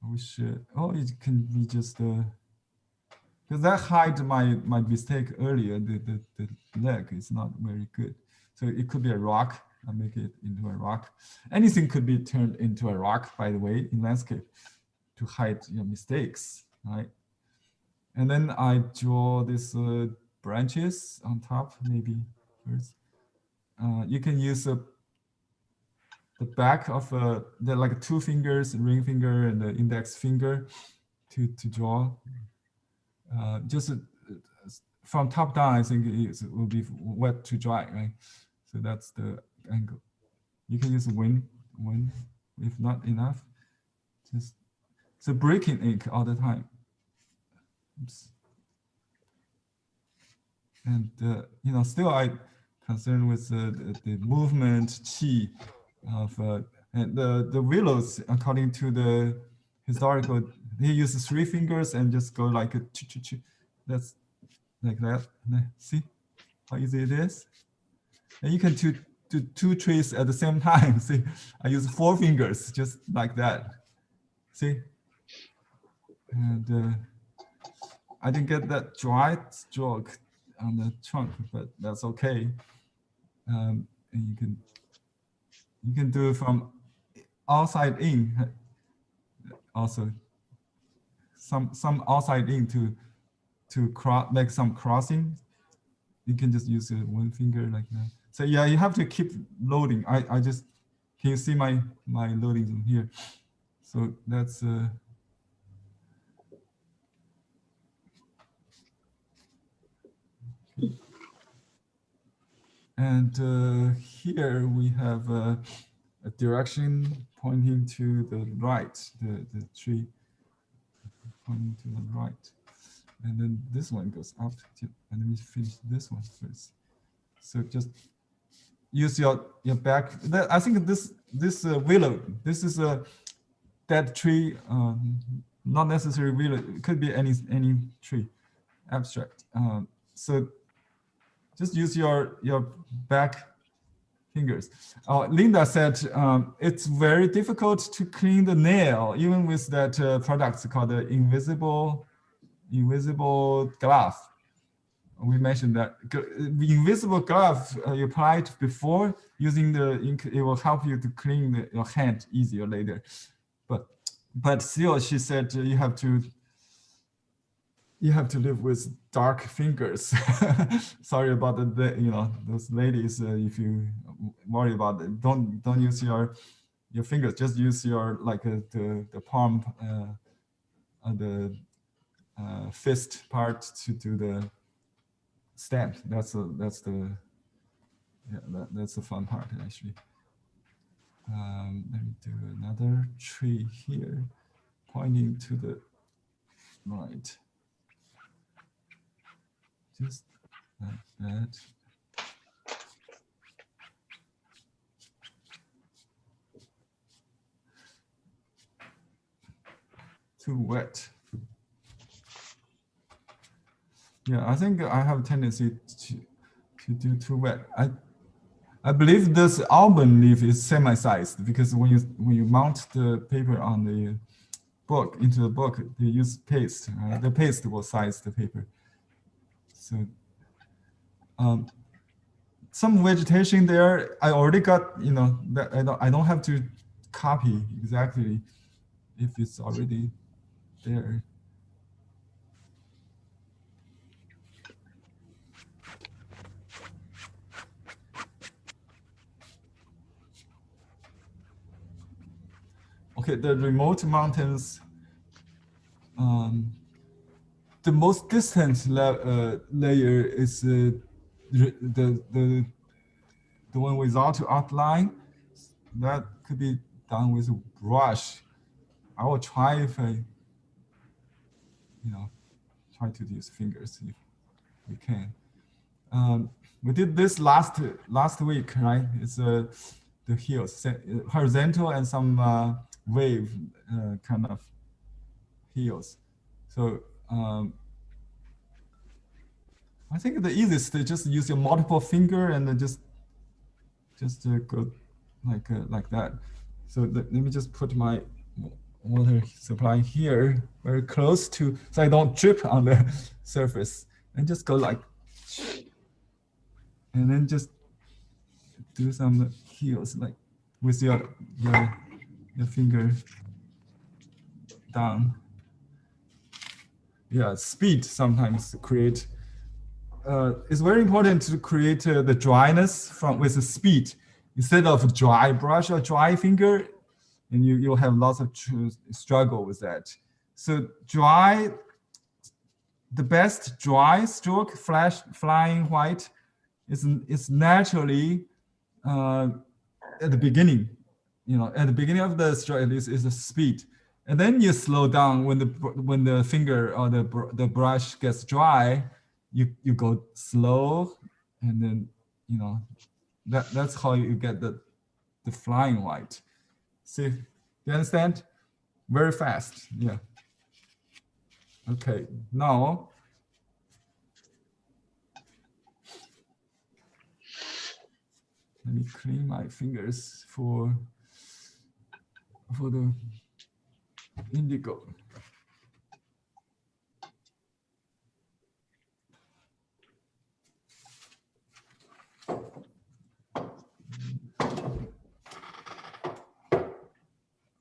We should. Oh, it can be just because that hide my mistake earlier. The leg is not very good, so it could be a rock. I make it into a rock. Anything could be turned into a rock, by the way, in landscape, to hide your mistakes, right? And then I draw these branches on top, maybe first. You can use the back of the like 2 fingers, ring finger and the index finger, to draw. Just from top down, I think it will be wet to dry, right? So that's the angle. You can use wind if not enough. Just so breaking ink all the time. Oops. And still I concerned with the movement qi of and the willows. According to the historical, he uses 3 fingers and just go like a ch. That's like that. See how easy it is. And you can do 2 trees at the same time. See, I use 4 fingers just like that. See, and I didn't get that dry stroke on the trunk, but that's okay. And you can do it from outside in. Also, some outside in to make some crossing. You can just use 1 finger like that. So yeah, you have to keep loading. I just, can you see my loading in here? So that's and here we have a direction pointing to the right, the tree pointing to the right. And then this one goes up, and let me finish this one first. So just use your back. I think this willow, this is a dead tree, not necessarily willow. It could be any tree, abstract. So just use your back fingers. Linda said it's very difficult to clean the nail, even with that product called the invisible glove. We mentioned that the invisible glove you applied before using the ink, it will help you to clean your hand easier later. But still, she said you have to live with dark fingers. Sorry about those ladies. If you worry about it, don't use your fingers. Just use your the palm, the fist part to do the stamp. That's the fun part actually. Let me do another tree here, pointing to the right. Just like that. Too wet. Yeah, I think I have a tendency to do too wet. I believe this almond leaf is semi-sized because when you mount the paper on the book into the book, they use paste. Right? The paste will size the paper. So some vegetation there, I already got, that I don't have to copy exactly if it's already there. Okay, the remote mountains, the most distant layer is the one without outline. That could be done with a brush. I will try if I, try to use fingers if we can. We did this last week, right? It's the hills, horizontal and some wave kind of hills. So I think the easiest is just use your multiple finger and then just go like that. So let me just put my water supply here, very close to, so I don't drip on the surface, and just go like, and then just do some heels like with your finger down. Yeah, speed sometimes create. It's very important to create the dryness with the speed instead of dry brush or dry finger, and you'll have lots of struggle with that. So the best dry stroke, flying white, is naturally at the beginning. At the beginning of the stroke is the speed, and then you slow down when the finger or the brush gets dry. You go slow, and then that's how you get the flying white. See, you understand? Very fast, yeah. Okay, now let me clean my fingers for the indigo.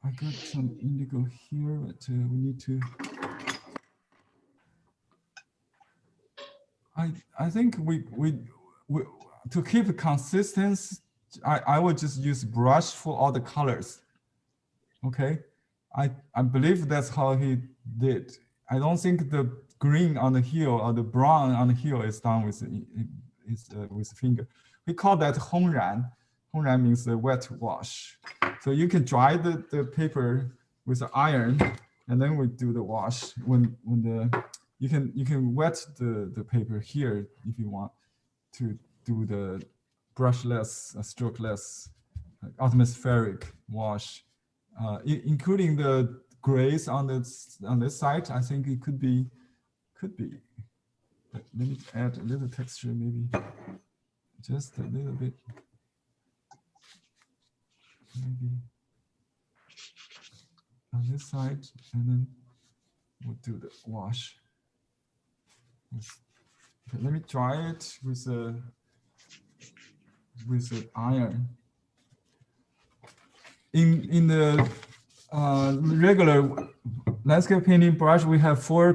I got some indigo here, but we need to. I think we to keep it consistent, I would just use brush for all the colors. Okay, I believe that's how he did. I don't think the green on the heel or the brown on the heel is done with finger. We call that 烘染. honran means the wet wash. So you can dry the paper with an iron, and then we do the wash. When you can wet the paper here if you want to do the brushless, strokeless, atmospheric wash, including the grays on this side. I think it could be. Let me add a little texture, maybe just a little bit. Maybe on this side, and then we'll do the wash. Okay, let me dry it with an iron. In the regular landscape painting brush, we have four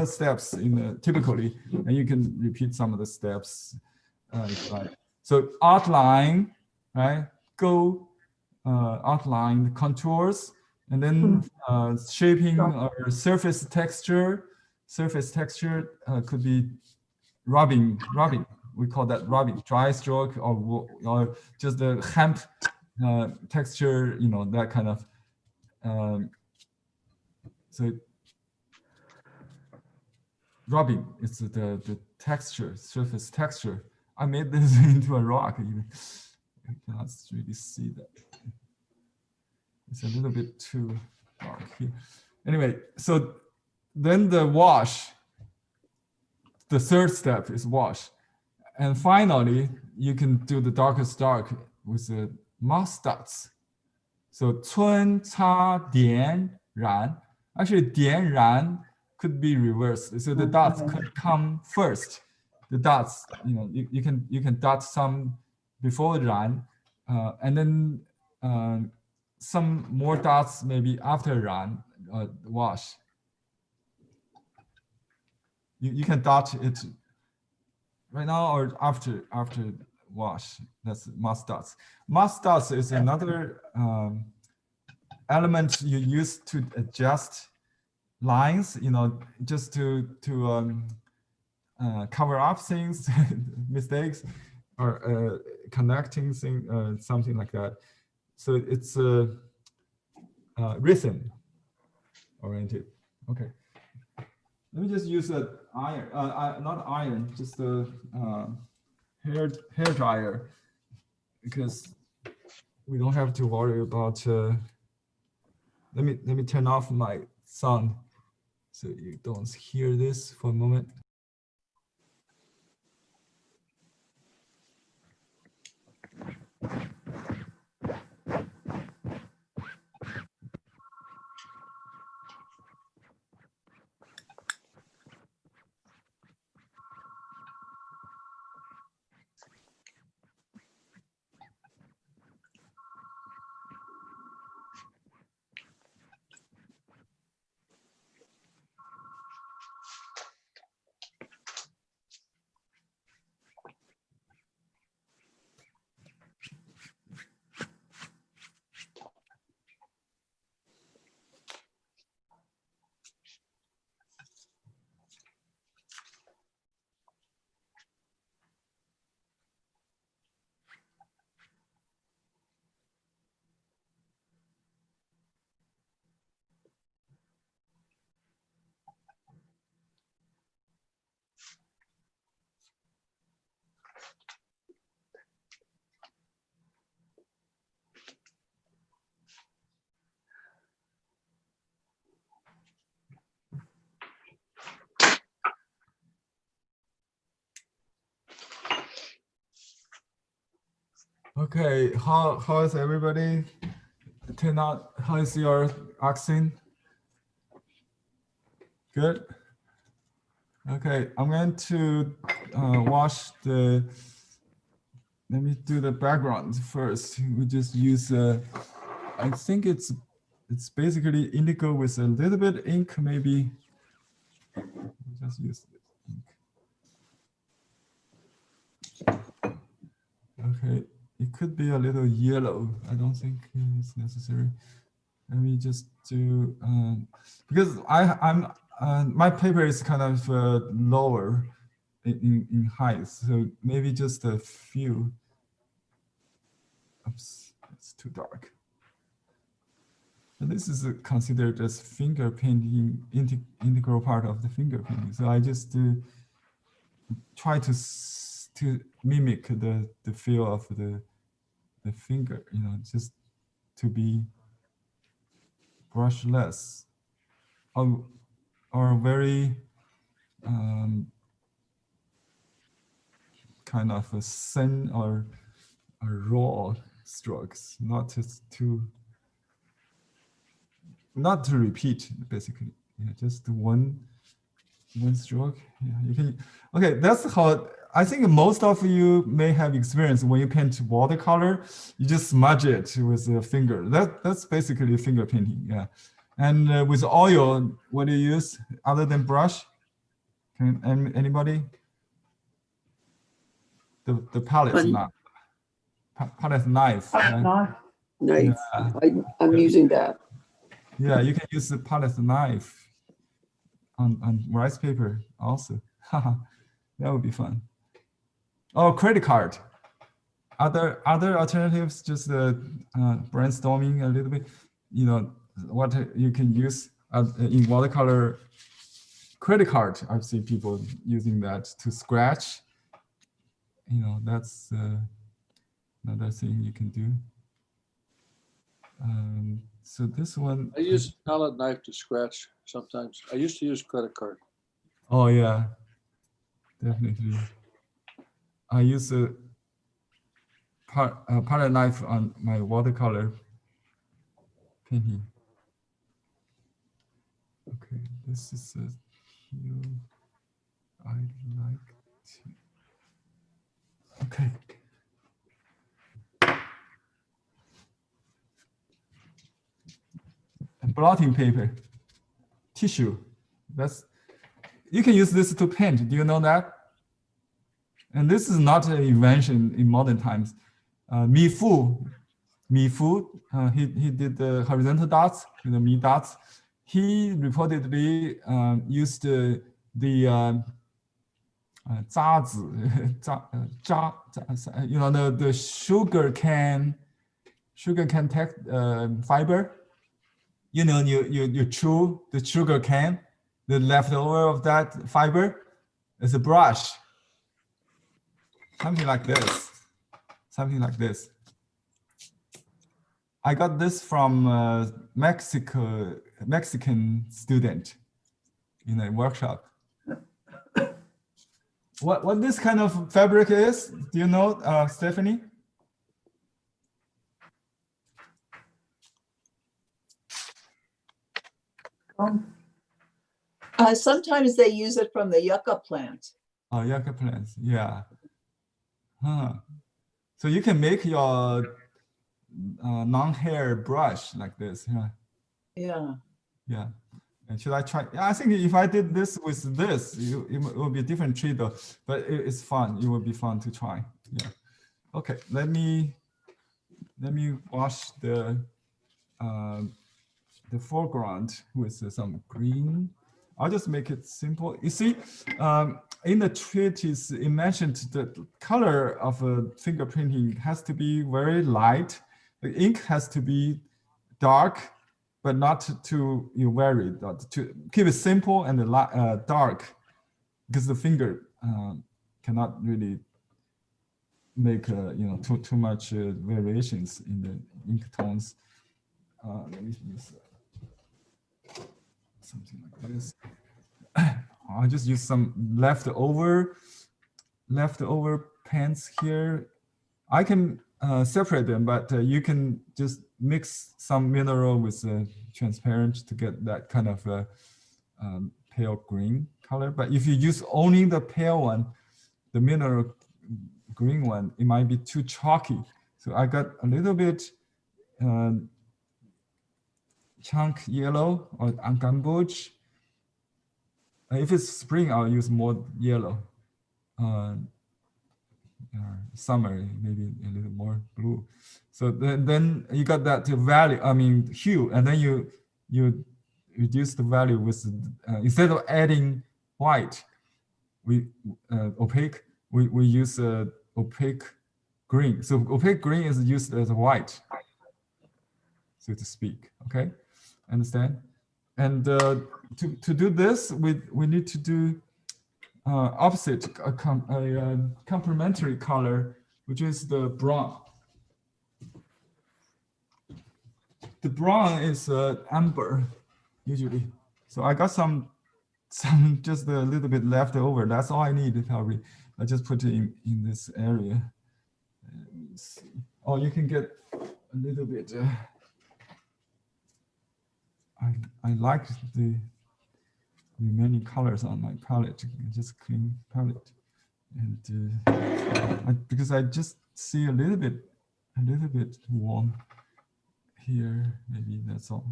steps typically, and you can repeat some of the steps. So outline, right? Go outline the contours, and then shaping or surface texture. Surface texture could be rubbing. We call that rubbing, dry stroke, or just the hemp texture, that kind of. So rubbing is the texture, surface texture. I made this into a rock even. You cannot really see that. It's a little bit too dark here. Anyway, so then the wash, the third step is wash. And finally, you can do the darkest dark with the mouse dots. So 春擦点染. Actually, 点染 could be reversed. So the dots could come first. The dots, you can dot some before ran, and then some more dots maybe after ran wash. You can dot it right now or after wash. That's mask dots. Mask dots is another element you use to adjust lines, just to cover up things, mistakes, or connecting things, something like that. So it's rhythm oriented. Okay. Let me just use an iron, not iron, just a hair dryer, because we don't have to worry about. Let me turn off my sound so you don't hear this for a moment. Okay, how is everybody turn out? How is your Oxen? Good. Okay, I'm going to wash the. Let me do the background first. We just use I think it's basically indigo with a little bit ink, maybe. Just use ink. Okay. It could be a little yellow. I don't think it's necessary. Let me just do because I'm my paper is kind of lower in height, so maybe just a few. oops, it's too dark. And this is considered as finger painting, integral part of the finger painting. So I just try to mimic the feel of the finger, you know, just to be brushless or very kind of a thin or raw strokes, not to repeat, basically. Yeah, just one stroke. Yeah, you can. Okay, that's how I think most of you may have experienced when you paint watercolor. You just smudge it with a finger. That's basically finger painting. Yeah, and with oil, what do you use other than brush? Can anybody? The palette knife. Palette knife. Right? Knife. Yeah. I'm using that. Yeah, you can use the palette knife on rice paper also. That would be fun. Oh, credit card. Other alternatives, just brainstorming a little bit. You know what you can use in watercolor. Credit card. I've seen people using that to scratch. You know, that's another thing you can do. So this one. I use palette knife to scratch sometimes. I used to use credit card. Oh yeah, definitely. I use a palette knife on my watercolor painting. Okay, this is a hue I like to. Okay. And blotting paper, tissue. You can use this to paint. Do you know that? And this is not an invention in modern times. Mi Fu, he did the horizontal dots, the Mi dots. He reportedly used the you know, the sugar cane fiber. You know, you chew the sugar cane, the leftover of that fiber is a brush. Something like this. Something like this. I got this from a Mexican student in a workshop. What this kind of fabric is? Do you know, Stephanie? Sometimes they use it from the yucca plant. Oh, yucca plants, yeah. Huh. So you can make your non-hair brush like this, yeah. Yeah. Yeah. And should I try? Yeah, I think if I did this with this, it will be a different treat though, but it's fun. It will be fun to try. Yeah. Okay, let me wash the foreground with some green. I'll just make it simple. You see, in the treatise, it mentioned the color of fingerprinting has to be very light. The ink has to be dark, but not too very to keep it simple and dark, because the finger cannot really make too much variations in the ink tones. Let me use something like this. I'll just use some leftover pens here. I can separate them, but you can just mix some mineral with transparent to get that kind of pale green color. But if you use only the pale one, the mineral green one, it might be too chalky. So I got a little bit chunk yellow or gambuge. If it's spring, I'll use more yellow. Summer, maybe a little more blue. So then you got that value, hue, and then you reduce the value with, instead of adding white, opaque, we use opaque green. So opaque green is used as a white, so to speak. Okay, understand? And to do this, we need to do opposite a complementary color, which is the brown. The brown is amber usually. So I got some just a little bit left over. That's all I need probably. I just put it in this area. Let me see. Oh, you can get a little bit. I like the many colors on my palette. Just clean palette, and because I just see a little bit warm here. Maybe that's all.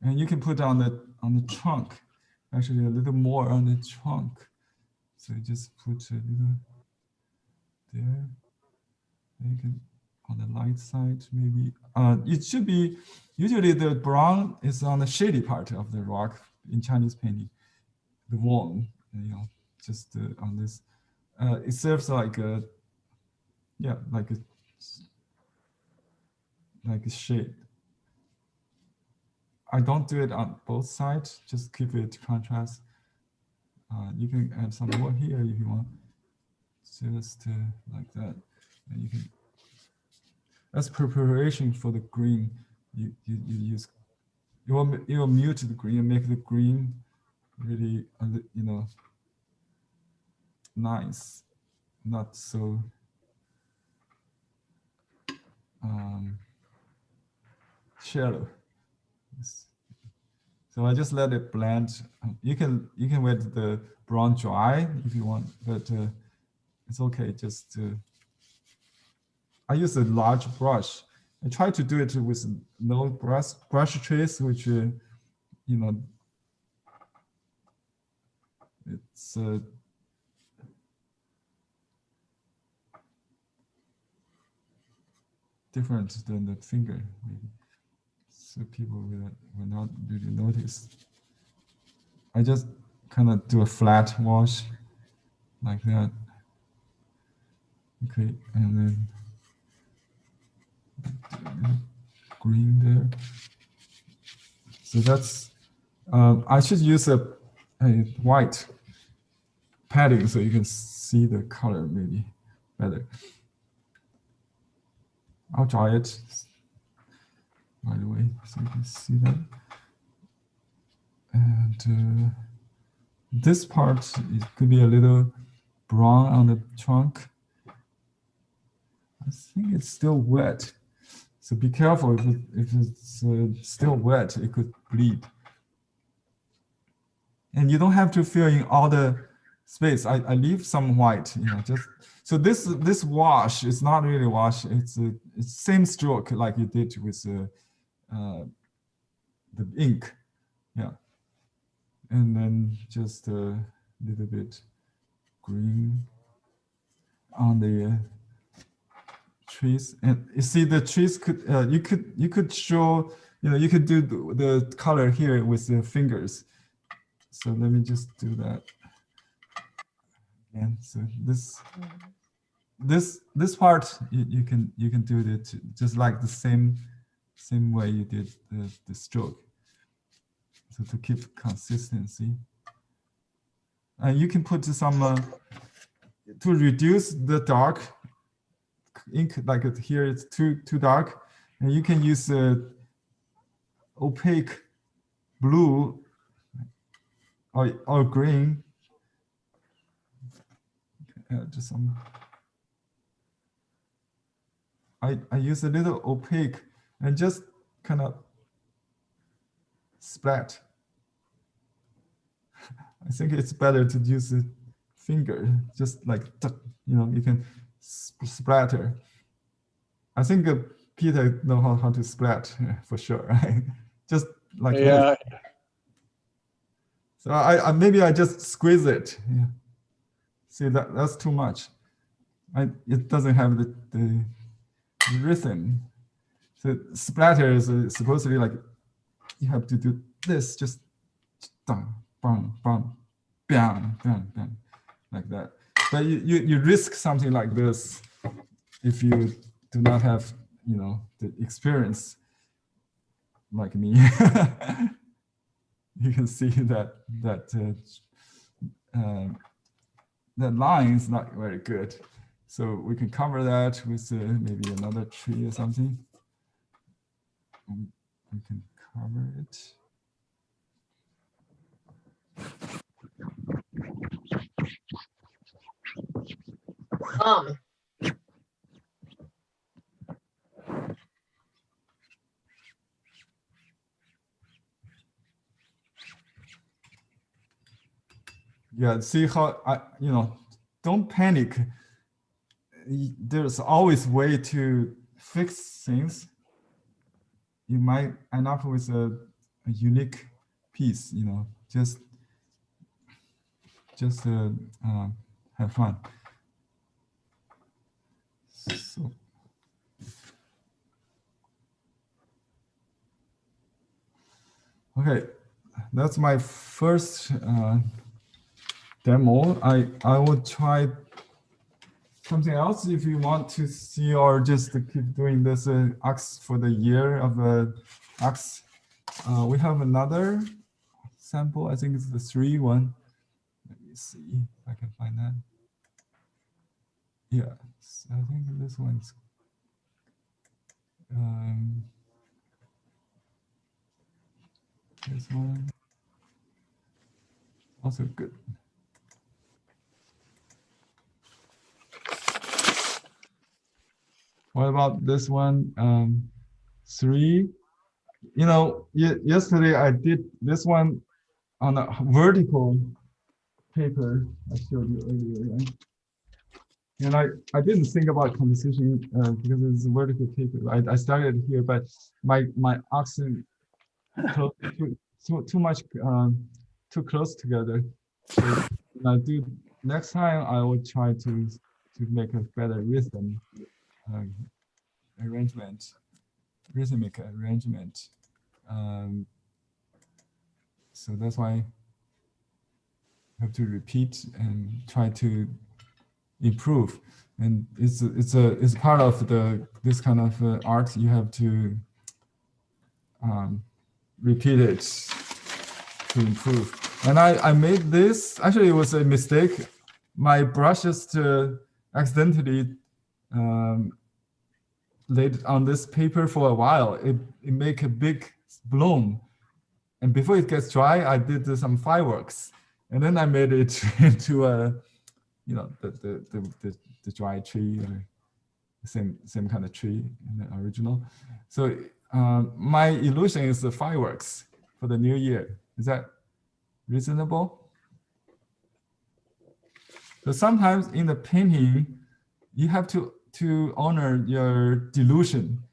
And you can put on the trunk, actually a little more on the trunk. So you just put a little there. You can on the light side maybe. It should be usually the brown is on the shady part of the rock in Chinese painting. The warm, just on this. It serves like a shade. I don't do it on both sides, just keep it contrast. You can add some more here if you want, just like that. And you can, as preparation for the green, you use, you will mute the green and make the green really, nice, not so shallow. So I just let it blend. You can let the brown dry if you want, but it's okay. Just I use a large brush. I try to do it with no brush trace, which it's different than the finger, maybe. So people will not really notice. I just kind of do a flat wash like that. Okay, and then green there. So that's, I should use a white padding so you can see the color maybe better. I'll dry it, by the way, so you can see that. And this part, it could be a little brown on the trunk. I think it's still wet. So be careful if it's still wet, it could bleed. And you don't have to fill in all the space. I leave some white, just, so this wash is not really wash, it's same stroke like you did with the ink, yeah. And then just a little bit green on the trees. And you see the trees could, you could show, you could do the color here with the fingers. So let me just do that. And so this part you can do it just like the same way you did the stroke. So to keep consistency, and you can put some to reduce the dark ink, like here it's too dark, and you can use opaque blue or green. Just some. I use a little opaque and just kind of splat. I think it's better to use a finger, just like, you can splatter. I think Peter knows how to splat for sure, right? Just like this. So maybe I just squeeze it. Yeah. See, that's too much. It doesn't have the rhythm. So splatter is supposed to be like, you have to do this, just bang, bang, bang, bang, bang, bang, like that. but you risk something like this if you do not have, you know, the experience like me. You can see that that line is not very good. So we can cover that with maybe another tree or something. We can cover it. Yeah, see how you know, don't panic. There's always way to fix things. You might end up with a unique piece, you know, just have fun. So, okay, that's my first demo. I will try something else if you want to see, or just to keep doing this Ox for the year of Ox. We have another sample. I think it's the 3 one. Let me see if I can find that. Yeah, I think this one's. This one also good. What about this one? 3. You know, yesterday I did this one on a vertical paper I showed you earlier, right? And I didn't think about composition because it's a vertical paper. I started here, but my Oxen too much too close together. So when I do next time, I will try to make a better rhythm arrangement, rhythmic arrangement. So that's why I have to repeat and try to improve. And it's part of this kind of art. You have to repeat it to improve. And I made this, actually it was a mistake. My brush just accidentally laid on this paper for a while. It make a big bloom. And before it gets dry, I did some fireworks. And then I made it into a, you know, the dry tree, or same kind of tree in the original. So my illusion is the fireworks for the new year. Is that reasonable? So sometimes in the painting, you have to honor your delusion,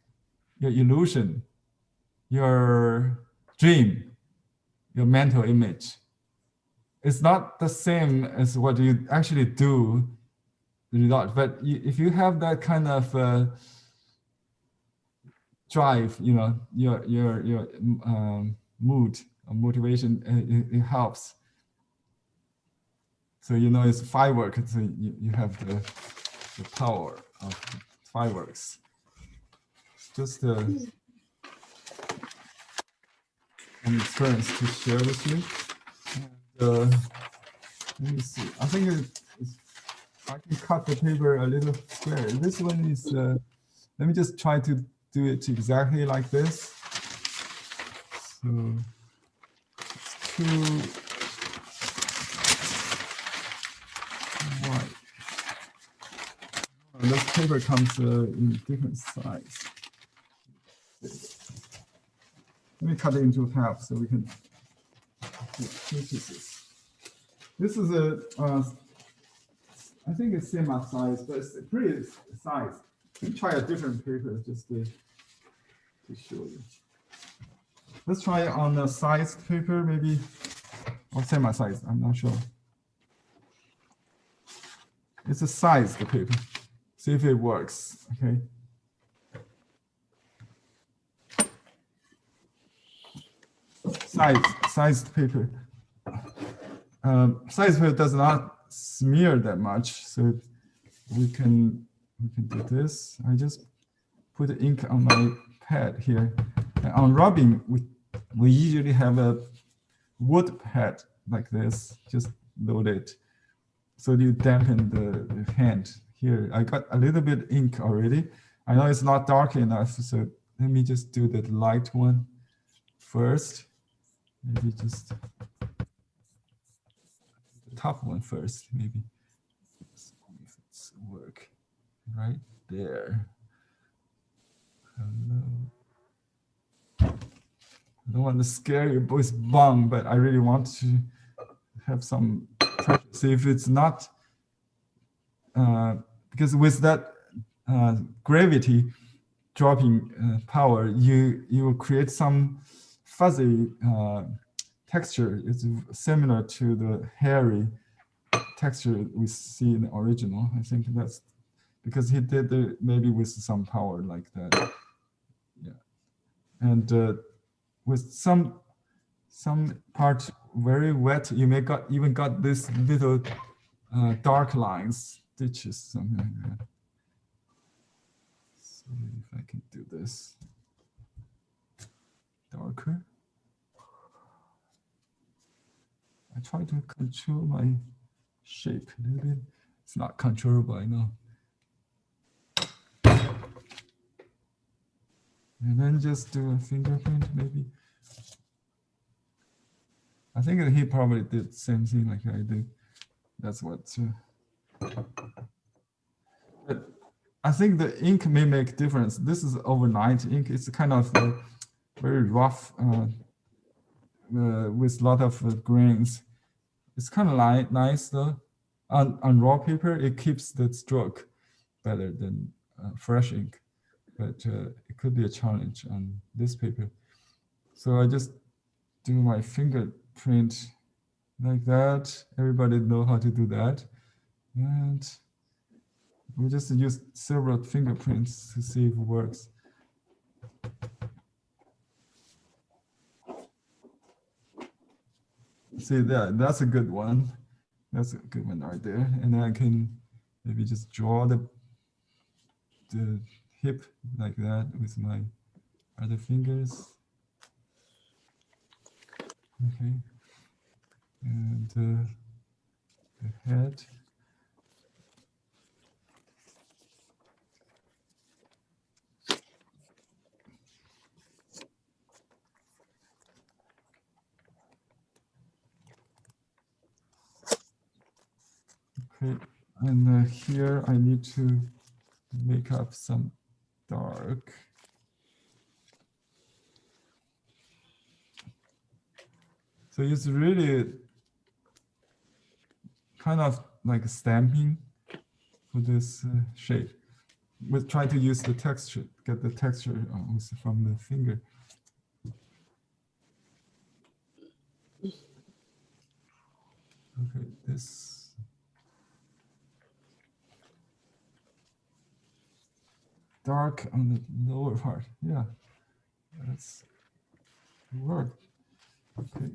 your illusion, your dream, your mental image. It's not the same as what you actually do, the result. But if you have that kind of drive, you know, your mood or motivation, it helps. So you know it's fireworks. So you have the power of fireworks. It's just an experience to share with you. And, let me see. I think I can cut the paper a little square. This one is. Let me just try to do it exactly like this. So it's too white. This paper comes in different size. Let me cut it into half so we can do 2 pieces. This is I think it's same size, but it's pretty size. Let me try a different paper just to show you. Let's try it on a sized paper, maybe, or semi size. I'm not sure. It's a sized paper. See if it works. Okay. Sized paper. Sized paper does not smear that much, so we can do this. I just put the ink on my pad here. And on rubbing, we usually have a wood pad like this, just load it. So you dampen the hand here. I got a little bit ink already. I know it's not dark enough, so let me just do the light one first. Maybe just the top one first, maybe. Let's see if it's work right there. Hello. I don't want to scare you with bomb, but I really want to have some pressure. See if it's not, because with that gravity dropping power, you will create some fuzzy texture. It's similar to the hairy texture we see in the original. I think that's because he did it maybe with some power like that. Yeah, and with some part very wet, you may even got this little dark lines, stitches, something like that. See if I can do this darker. I try to control my shape a little bit. It's not controllable, I know. And then just do a fingerprint, maybe. I think that he probably did the same thing like I did. That's what. But I think the ink may make difference. This is overnight ink. It's kind of very rough with a lot of grains. It's kind of nice though. On raw paper, it keeps the stroke better than fresh ink. But it could be a challenge on this paper. So I just do my fingerprint like that. Everybody know how to do that. And we just use several fingerprints to see if it works. See that, that's a good one. That's a good one right there. And then I can maybe just draw the hip like that with my other fingers. Okay. And the head. Okay, and here I need to make up some dark. So it's really kind of like stamping for this shape. We'll try to use the texture, get the texture from the finger. Okay, this. Dark on the lower part, yeah, that's work. Okay.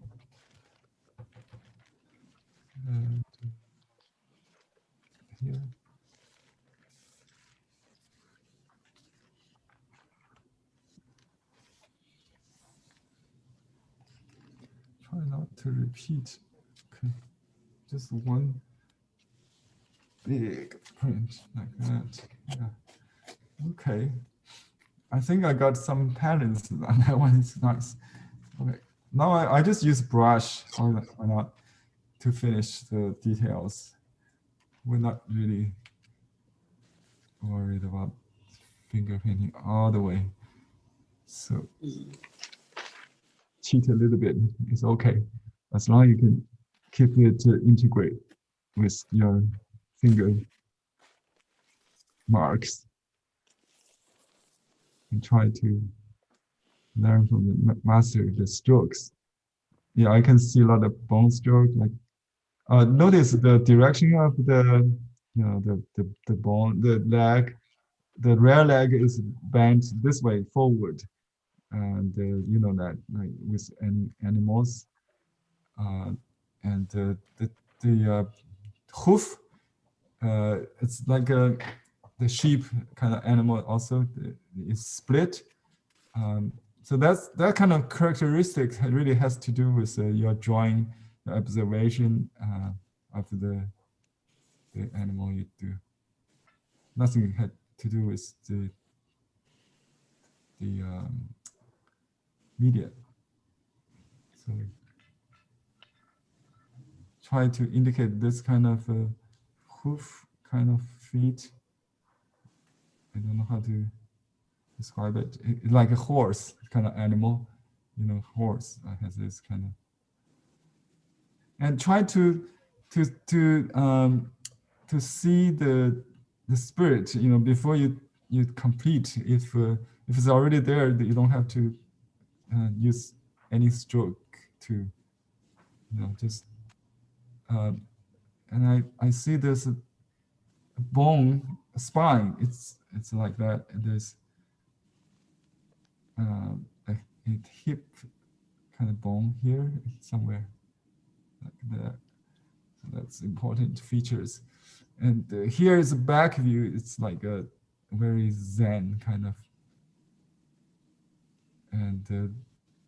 And here. Try not to repeat. Okay, just one big print like that. Yeah. Okay, I think I got some patterns on that one. It's nice. Okay, now I just use brush or not to finish the details. We're not really worried about finger painting all the way. So cheat a little bit, it's okay. As long as you can keep it to integrate with your finger marks. And try to learn from the master the strokes. Yeah, I can see a lot of bone stroke. Like, notice the direction of the, the bone, the leg. The rear leg is bent this way forward, and you know that like with any animals, and the hoof. It's like the sheep kind of animal also is split. So that kind of characteristic really has to do with your drawing, the observation of the animal you do. Nothing had to do with the media. So try to indicate this kind of hoof kind of feet. I don't know how to describe it. It's like a horse kind of animal, you know, horse has this kind of. And try to see the spirit, you know, before you complete. If it's already there, you don't have to use any stroke to, you know, just. And I see there's a bone, a spine. It's like that. And there's a hip kind of bone here somewhere, like that. So that's important features. And here is a back view. It's like a very Zen kind of. And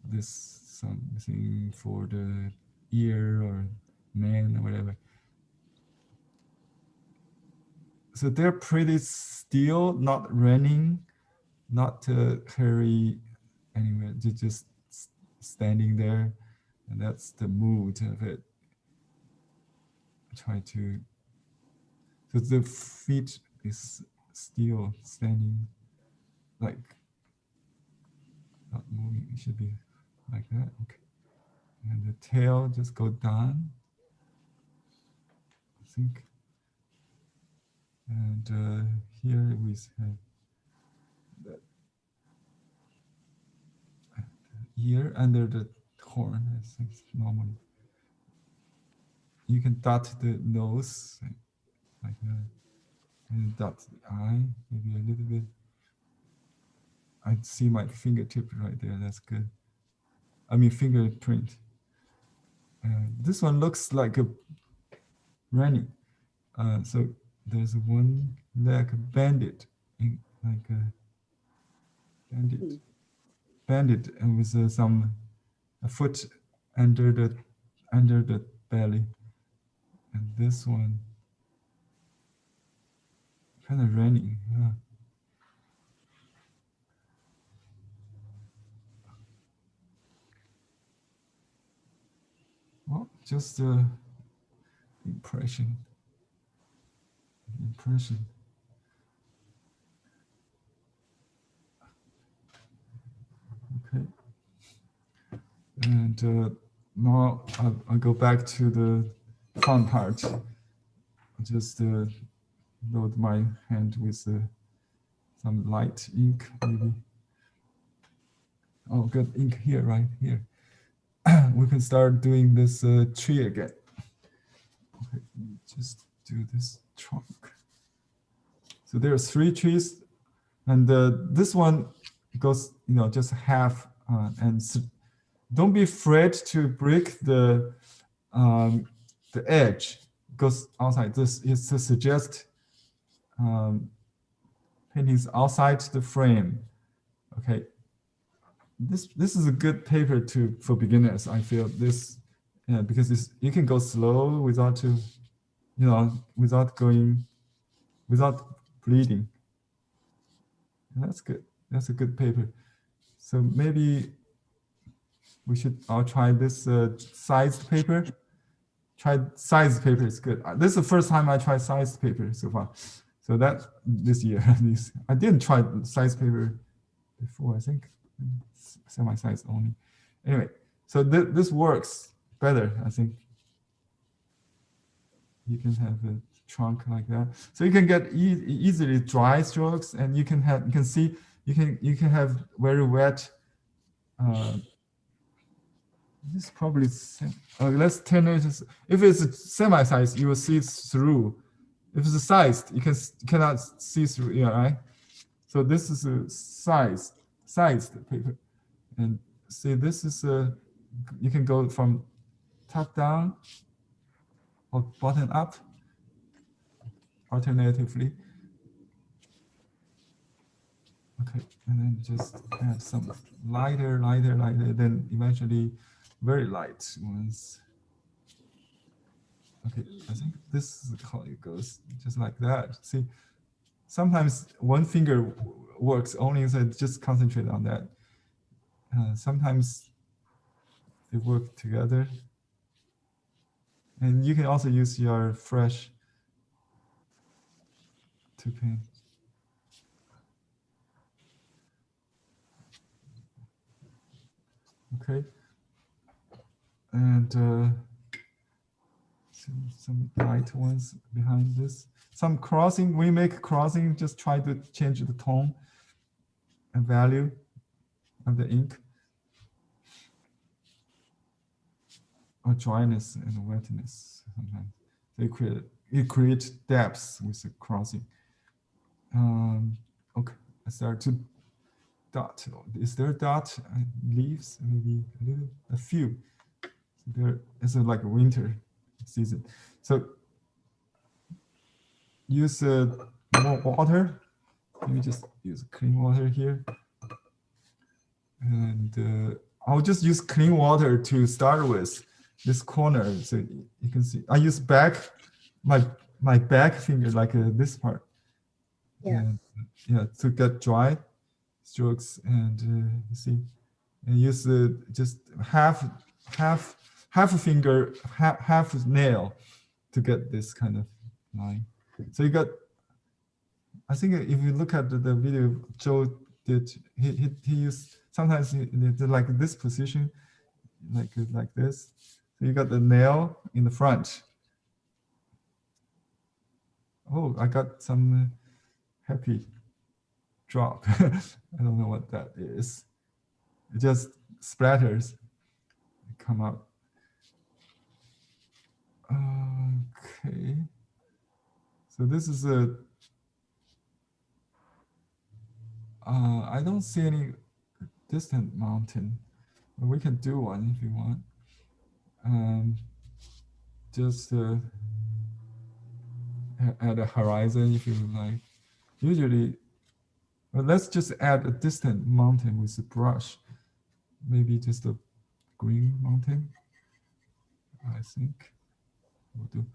this something for the ear or man or whatever. So they're pretty still, not running, not hurry anywhere. They're just standing there, and that's the mood of it. Try to. So the feet is still standing, like not moving. It should be like that. Okay. And the tail just go down, I think. And here we have the ear under the horn, I think normally. You can dot the nose like that, and dot the eye, maybe a little bit. I see my fingertip right there, that's good. I mean fingerprint. This one looks like a running. So there's one leg banded, like a banded, and with a foot under the belly, and this one kind of running. Well, just impression. Okay. And now I'll go back to the fun part. I'll just load my hand with some light ink, maybe. Oh, good ink here, right here. We can start doing this tree again. Okay, just do this trunk. So there are 3 trees, and this one goes, you know, just half. And don't be afraid to break the edge. Goes outside. This is to suggest paintings outside the frame. Okay. This is a good paper for beginners. I feel this, because you can go slow without without bleeding. And that's good. That's a good paper. So maybe I'll try this sized paper. Try sized paper is good. This is the first time I tried sized paper so far. So that this year at least. I didn't try sized paper before, I think. Semi-size only. Anyway, so this works better, I think. You can have a trunk like that, so you can get easily dry strokes, and you can have very wet. This is probably let's turn it. If it's semi-sized, you will see through. If it's sized, you cannot see through. Yeah, right. So this is a sized paper. And see, this is you can go from top down or bottom up. alternatively. Okay, and then just add some lighter, then eventually very light ones. Okay, I think this is how it goes, just like that. See, sometimes one finger works only, so just concentrate on that. Sometimes they work together. And you can also use your fresh to paint. Okay. And some light ones behind this. Some crossing, we make crossing, just try to change the tone and value of the ink. Or dryness and wetness sometimes. It creates depths with the crossing. Okay, I start to dot. Is there a dot? Leaves, maybe a few. There is like a winter season. So use more water. Maybe just use clean water here. And I'll just use clean water to start with this corner. So you can see, I use my back finger, like this part. Yeah. And, yeah, to get dry strokes and see, and use just half a finger, half a nail to get this kind of line. So you got, I think if you look at the video Joe did, he used, sometimes he did like this position, like this. So you got the nail in the front. Oh, I got some happy drop. I don't know what that is. It just splatters, come out. Okay. So this is a, I don't see any distant mountain, but we can do one if you want. Just add a horizon if you like. Usually, well, let's just add a distant mountain with a brush. Maybe just a green mountain, I think we'll do.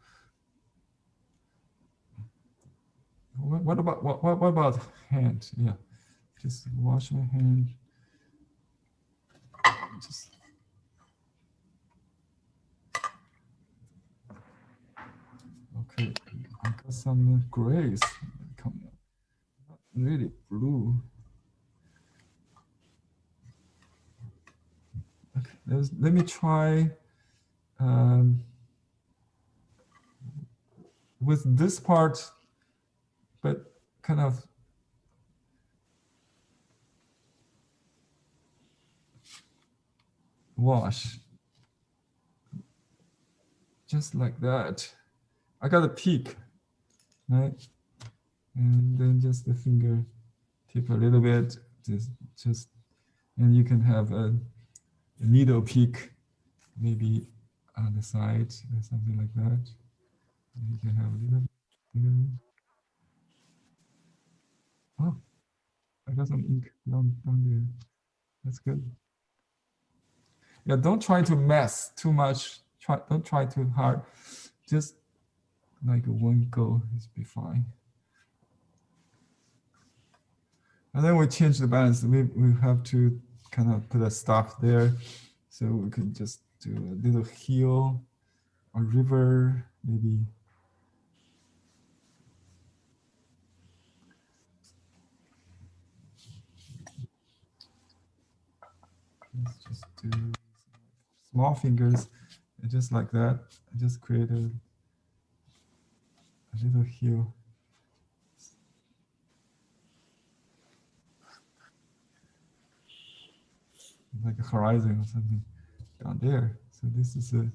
What about hand? Yeah, just wash my hand. Just okay. I got some grays coming up. Not really blue. Okay, let me try with this part, but kind of wash, just like that. I got a peak, right? And then just the finger tip a little bit, just, and you can have a needle peak, maybe on the side or something like that. And you can have a little. Oh, I got some ink down there. That's good. Yeah, don't try to mess too much. Don't try too hard. Just like one go is be fine. And then we change the balance. We have to kind of put a stop there. So we can just do a little hill or river, maybe. Let's just do small fingers, just like that. Just create a little hill. Like a horizon or something down there. So this is a,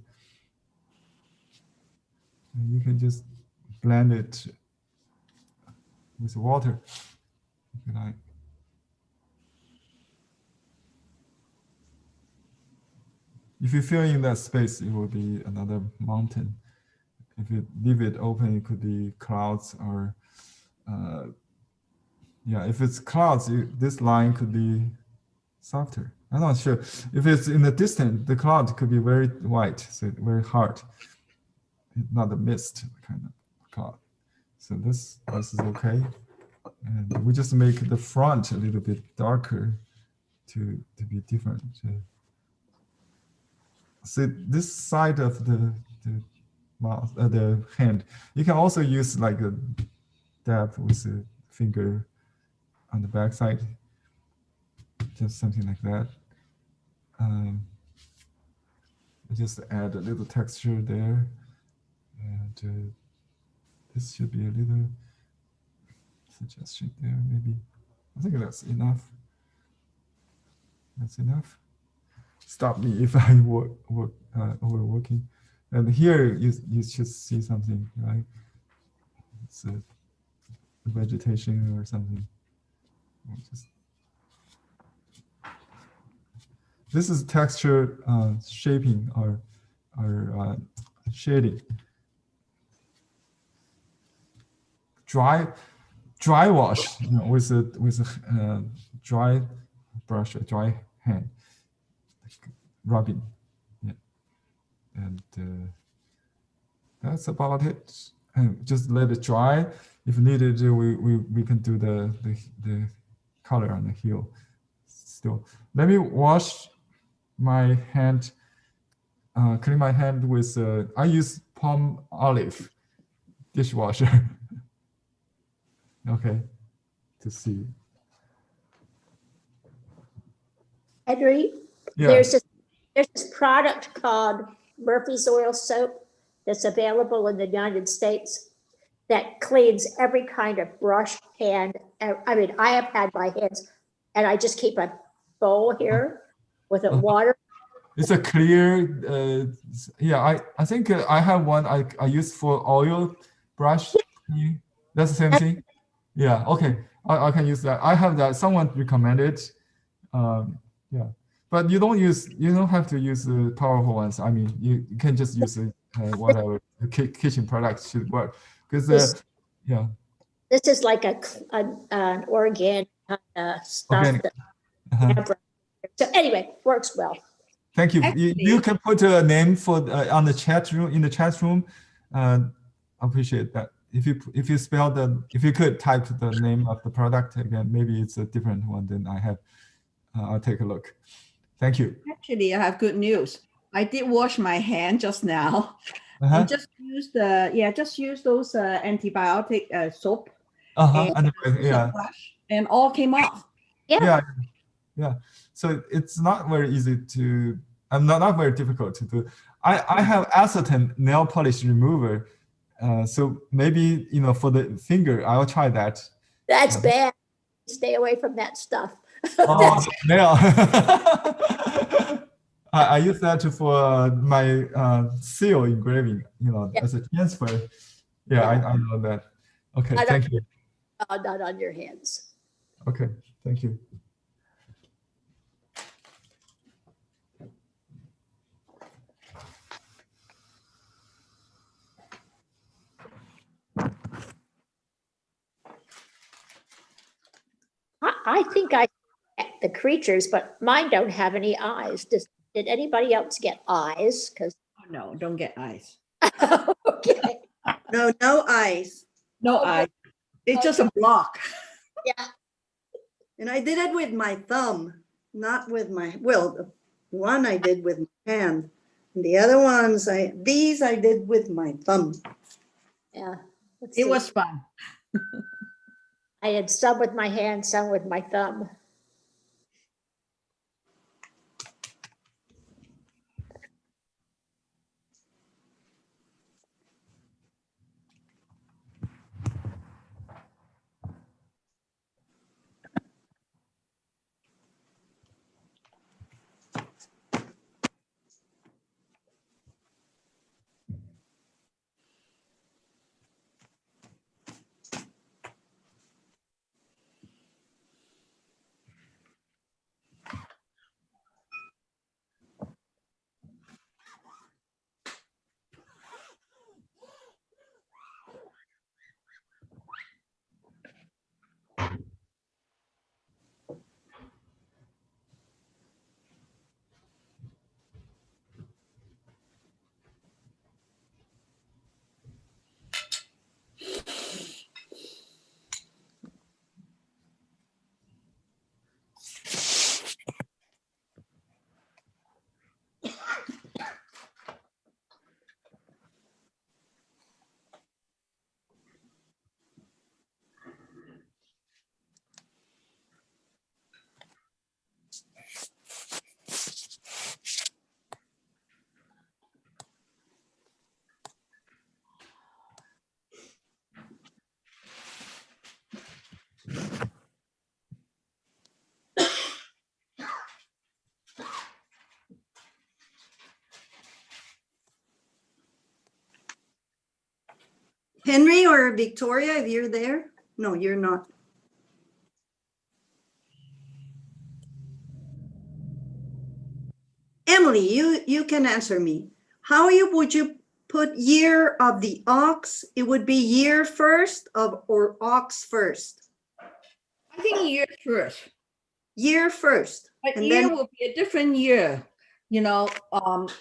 you can just blend it with water if you like. If you fill in that space, it will be another mountain. if you leave it open, it could be clouds or, yeah, if it's clouds, this line could be softer. I'm not sure. If it's in the distance, the cloud could be very white, so very hard. Not a mist kind of cloud. So this is okay. And we just make the front a little bit darker to be different. So this side of the mouth, the hand, you can also use like a dab with a finger on the back side, just something like that. Just add a little texture there, and this should be a little suggestion there, maybe. I think that's enough. That's enough. Stop me if I overworking. And here you should see something, right? It's a vegetation or something. This is texture shaping or shading. Dry wash, you know, with a dry brush, a dry hand, rubbing, yeah, and that's about it. And just let it dry. If needed, we can do the color on the heel. Still, let me wash my hand, clean my hand with. I use palm olive dishwasher. Okay, to see. Henry, Yeah. there's this product called Murphy's Oil Soap that's available in the United States that cleans every kind of brush, hand. I mean, I have had my hands, and I just keep a bowl here with it water. It's a clear, yeah, I think I have one I use for oil brush. That's the same thing? Yeah, okay, I can use that. I have that, someone recommended. Yeah, but you don't have to use the powerful ones. I mean, you can just use whatever kitchen products should work. Because, yeah. This is like an organic stuff. Organic. So anyway, works well. Thank you. You can put a name for on the chat room, in the chat room. I appreciate that. If you spell if you could type the name of the product again, maybe it's a different one than I have. I'll take a look. Thank you. Actually, I have good news. I did wash my hand just now. And just use those antibiotic soap. And yeah. And all came off. Yeah. Yeah. So it's not very easy to, not very difficult to do. I have acetone nail polish remover. So maybe, for the finger, I'll try that. That's bad. Stay away from that stuff. Oh, nail. I use that for my seal engraving, as a transfer. Yeah, I know that. Okay, thank you. Not on your hands. Okay, thank you. I think I get the creatures, but mine don't have any eyes. Did anybody else get eyes? Because no, don't get eyes. Okay. No eyes. No eyes. It's just a block. Yeah. And I did it with my thumb, not with my, well, one I did with my hand. And the other ones, these I did with my thumb. Yeah. It was fun. I had some with my hand, some with my thumb. Henry or Victoria, if you're there? No, you're not. Emily, you can answer me. How would you put year of the ox? It would be year first or ox first? I think year first. Year first. But And year then will be a different year. You know,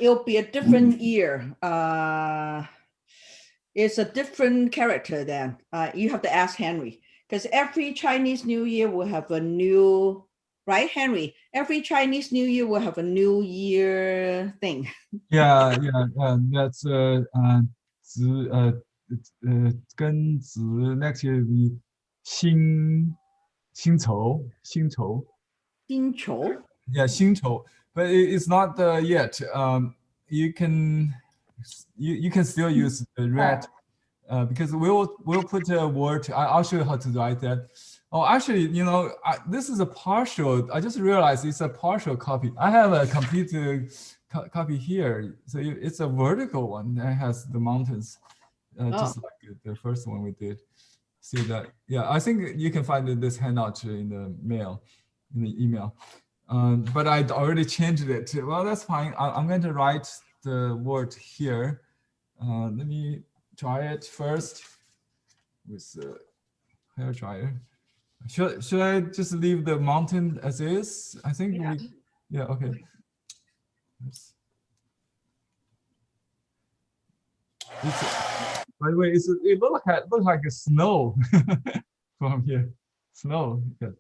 it'll be a different year. It's a different character then. You have to ask Henry, because every Chinese New Year will have a new, right, Henry? Every Chinese New Year will have a New Year thing. Yeah, that's 子庚子 next year will be 辛丑 Jinchou. yeah 辛丑 but it's not yet you can still use the red because we'll put a word. I'll show you how to write that. Oh, actually, you know, this is a partial. I just realized it's a partial copy. I have a complete copy here. So it's a vertical one that has the mountains, just like the first one we did. See that? Yeah, I think you can find this handout in the mail, in the email. But I already changed it. Well, that's fine. I'm going to write the word here. Let me try it first with the hair dryer. Should I just leave the mountain as is? I think yeah, okay. By the way, it looks like a snow from here. Snow. Yeah.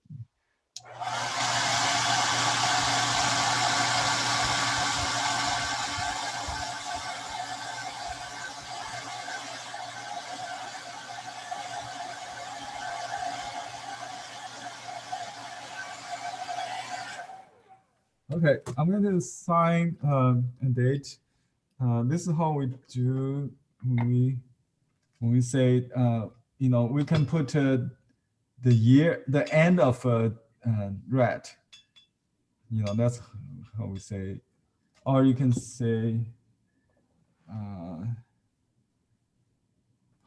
Okay, I'm going to sign a date. This is how we do when we say, you know, we can put the year, the end of red. You know, that's how we say. Or you can say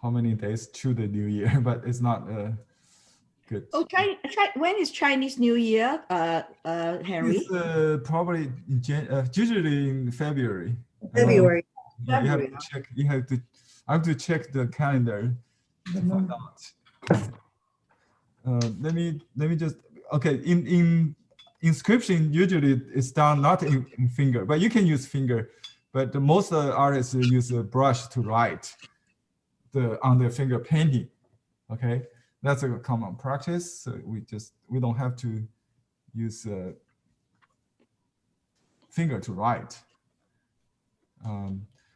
how many days to the new year, but it's not good. Oh, when is Chinese New Year, Henry? It's probably usually in February. February. Yeah, you have to check. I have to check the calendar to find out. Let me just. Okay, in inscription usually it's done not in finger, but you can use finger. But most artists use a brush to write on the finger painting. Okay, that's a common practice. So we don't have to use finger to write.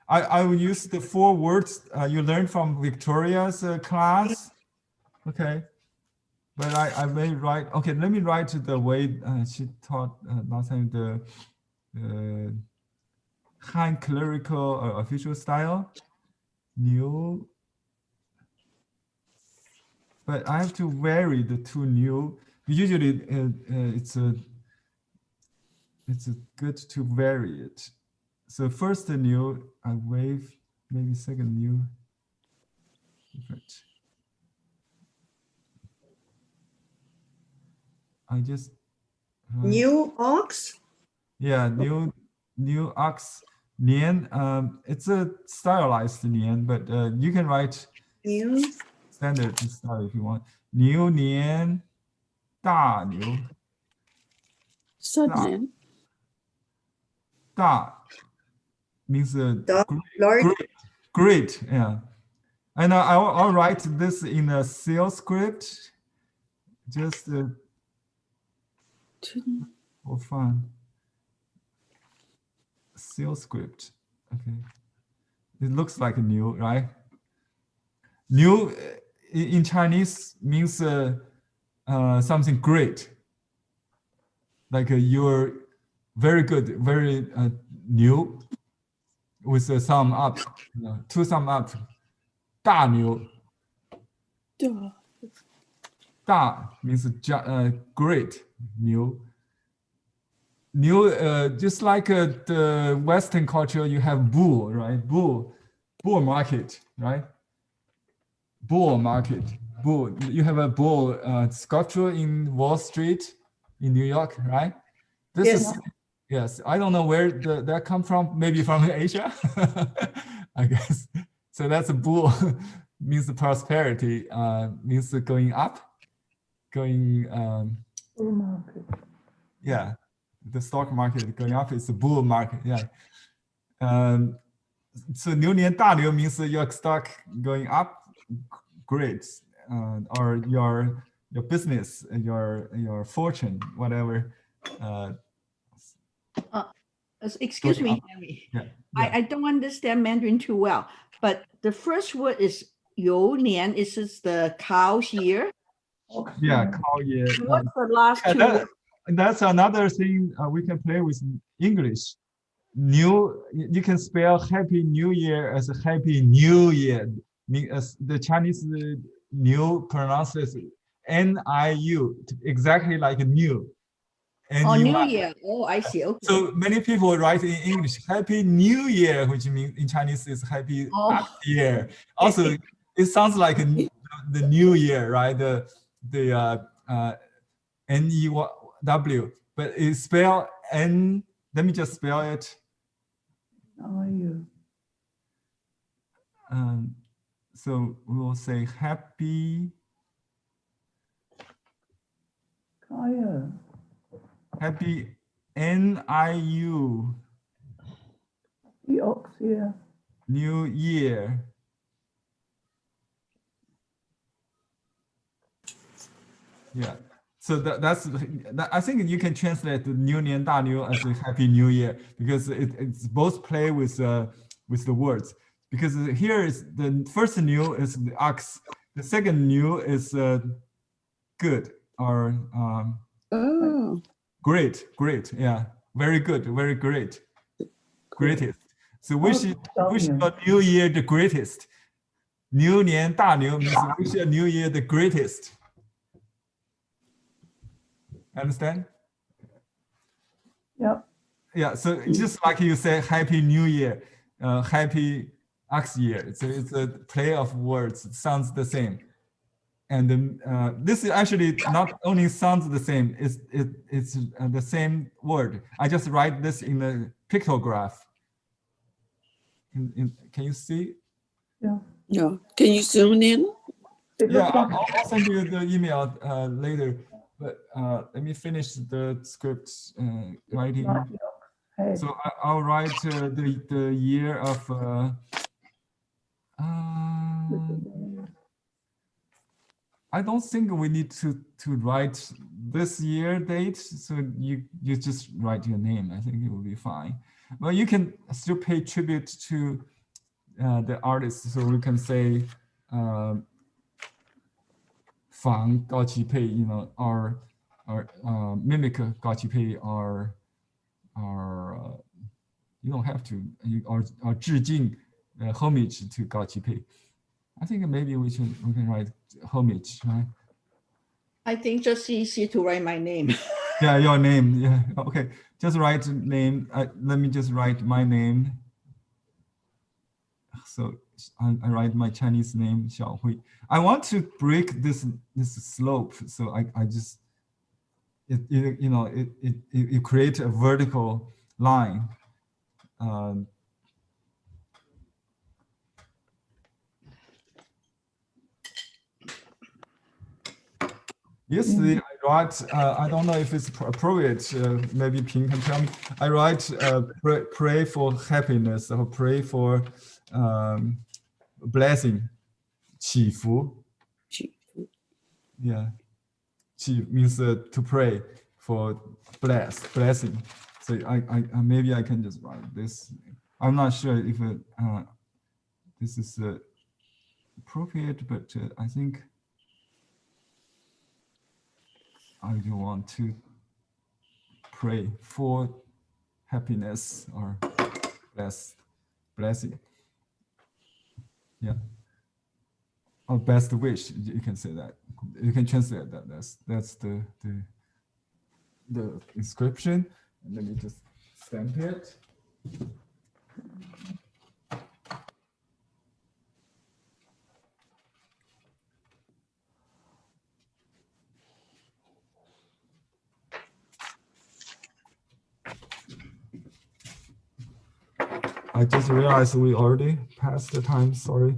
I will use the 4 words you learned from Victoria's class. Okay, but I may write. Okay, let me write the way she taught last time, the Han clerical or official style. New. But I have to vary the 2 new. Usually it's good to vary it. So first the new, I wave, maybe second new. Different. I just New ox? Yeah, new ox nian. It's a stylized nian, but you can write New. standard style if you want. 牛年大牛 Sudden. 大 means Lord. great, yeah. And I'll write this in a sales script, just for fun. Sales script, okay. It looks like new, right? New in Chinese means something great. Like you're very good, very new, with a thumb up, 2 thumb up. 大牛. 大 means great, new. New, just like the Western culture, you have bull, right? Bull market, right? bull market. Bull. You have a bull sculpture in Wall Street in New York, right? This Yes. is yes. I don't know where that come from. Maybe from Asia, I guess. So that's a bull means prosperity. Means going up, going. Bull market. Yeah, the stock market going up is a bull market. Yeah. So 牛年大牛 means your stock going up, great, or your business, your fortune, whatever. Excuse Going me, up. Henry. Yeah, I don't understand Mandarin too well, but the first word is 牛年. Is this the cow's year? yeah, 考业. And what's the last two words? That's another thing we can play with English. You can spell Happy New Year as Happy New Year. As the Chinese new pronounces N-I-U, exactly like new. Oh, New N-U-I. Year. Oh, I see. Okay. So many people write in English Happy New Year, which means in Chinese is Happy Oh. Year. Also, it sounds like the New Year, right? The N-E-W, but it's spelled N. Let me just spell it. So we will say happy N-I-U New Year. Yeah. So that's I think you can translate the 牛年大牛 as a Happy New Year because it's both play with the words. Because here is the first new is the ox, the second new is good or great, yeah, very good, very great, greatest. So wish your new year the greatest. 牛年大牛 means wish your new year the greatest. Understand? Yep. Yeah, so just like you say, Happy New Year, Happy Ox Year. So it's a play of words. It sounds the same. And this is actually not only sounds the same, it's the same word. I just write this in a pictograph. Can you see? Yeah. No. Can you zoom in? Yeah, I'll send you the email later. But let me finish the script writing. So I'll write the year of. I don't think we need to write this year date. So you just write your name. I think it will be fine. Well, you can still pay tribute to the artist. So we can say. 仿高齐佩, you know, or mimic 高齐佩, or you don't have to, or 致敬 homage to 高齐佩. I think maybe we can write homage, right? I think just easy to write my name. Yeah, your name. Yeah, okay. Just write name. Let me just write my name. So I write my Chinese name, Xiaohui. I want to break this slope. So I just, you know, it create a vertical line. Yesterday I write, I don't know if it's appropriate, maybe Ping can tell me. I write pray for happiness or pray for blessing, 祈福. Yeah, 祈 means to pray for blessing. So I maybe I can just write this. I'm not sure if this is appropriate, but I think I do want to pray for happiness or blessing. Yeah. Or best wish, you can say that. You can translate that. That's the inscription. Let me just stamp it. I just realized we already passed the time. Sorry.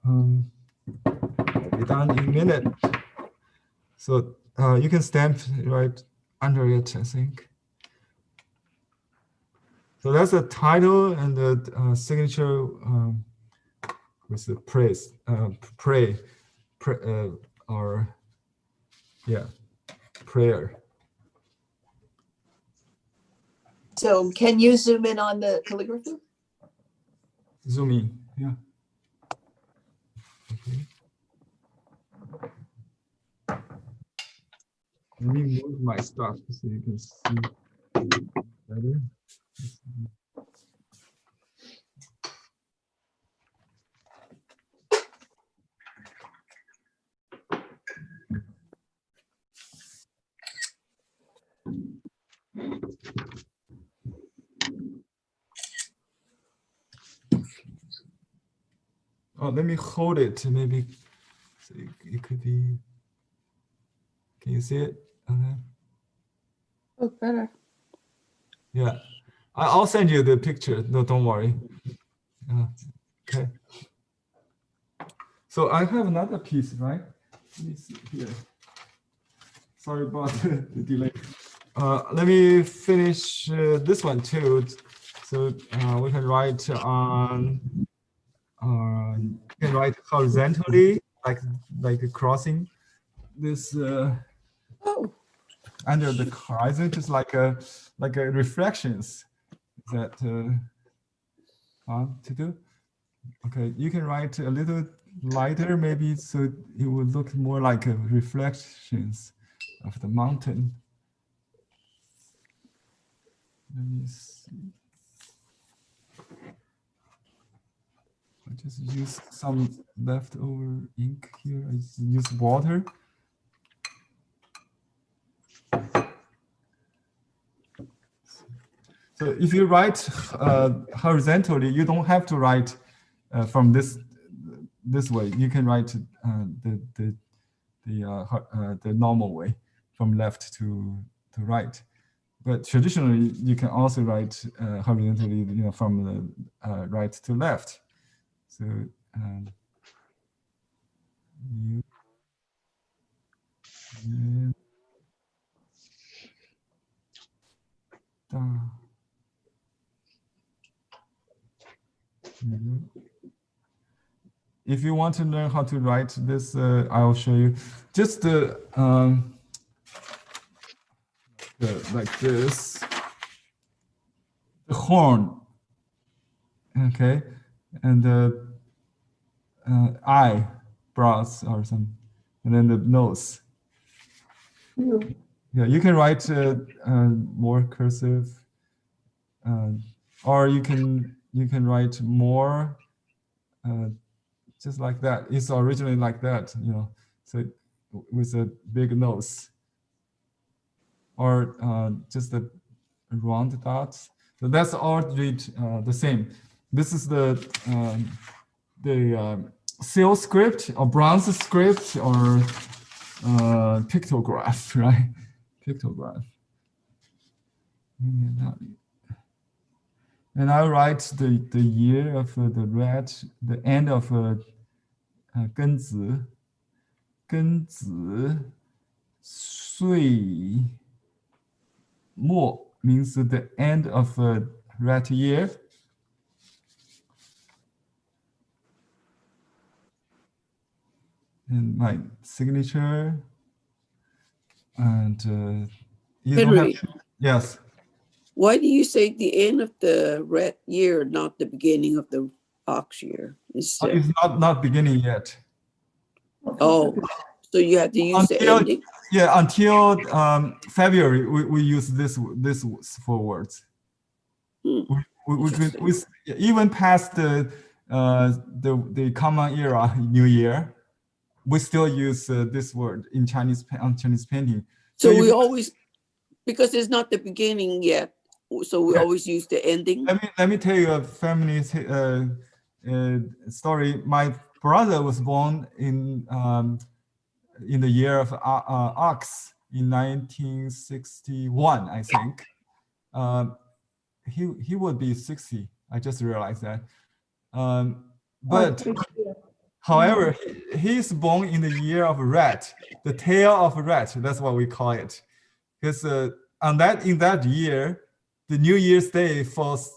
Be done in a minute. So you can stamp right under it, I think. So that's the title and the signature with the praise, or yeah, prayer. So can you zoom in on the calligraphy? Zoom in, yeah. Okay. Let me move my stuff so you can see better. Oh, let me hold it. Maybe so it could be. Can you see it? Okay. Oh, better. Yeah, I'll send you the picture. No, don't worry. Okay. So I have another piece, right? Let me see here. Sorry about the delay. Let me finish this one too. So we can write on. You can write horizontally, like a crossing. This Oh, under the horizon, just like a reflections that to do. Okay, you can write a little lighter, maybe, so it will look more like a reflections of the mountain. Let me see. I just use some leftover ink here. I just use water. So if you write horizontally, you don't have to write from this way. You can write the normal way, from left to right. But traditionally, you can also write horizontally, from the right to left. So if you want to learn how to write this, I'll show you. Just like this, the horn, okay, and the eyebrows or something, and then the nose. Yeah, you can write more cursive, or you can write more just like that. It's originally like that, so with a big nose, or just a round dots. So that's all read the same. This is the seal script or bronze script or pictograph, right? Pictograph. And I write the year of the red, the end of Genzi, Sui Mo means the end of red year. And my signature, and you Henry, don't have to, yes. why do you say the end of the red year, not the beginning of the ox year? It's not beginning yet. Oh, so you have to use the ending? Yeah, until February, we use this for words. We even past the common era, New Year, we still use this word in Chinese painting. So we always, because it's not the beginning yet, so we always use the ending. Let me tell you a family story. My brother was born in the year of Ox in 1961, I think. He would be 60 I just realized that. But however, he's born in the year of rat, the tail of a rat. That's what we call it. Because in that year, the New Year's Day falls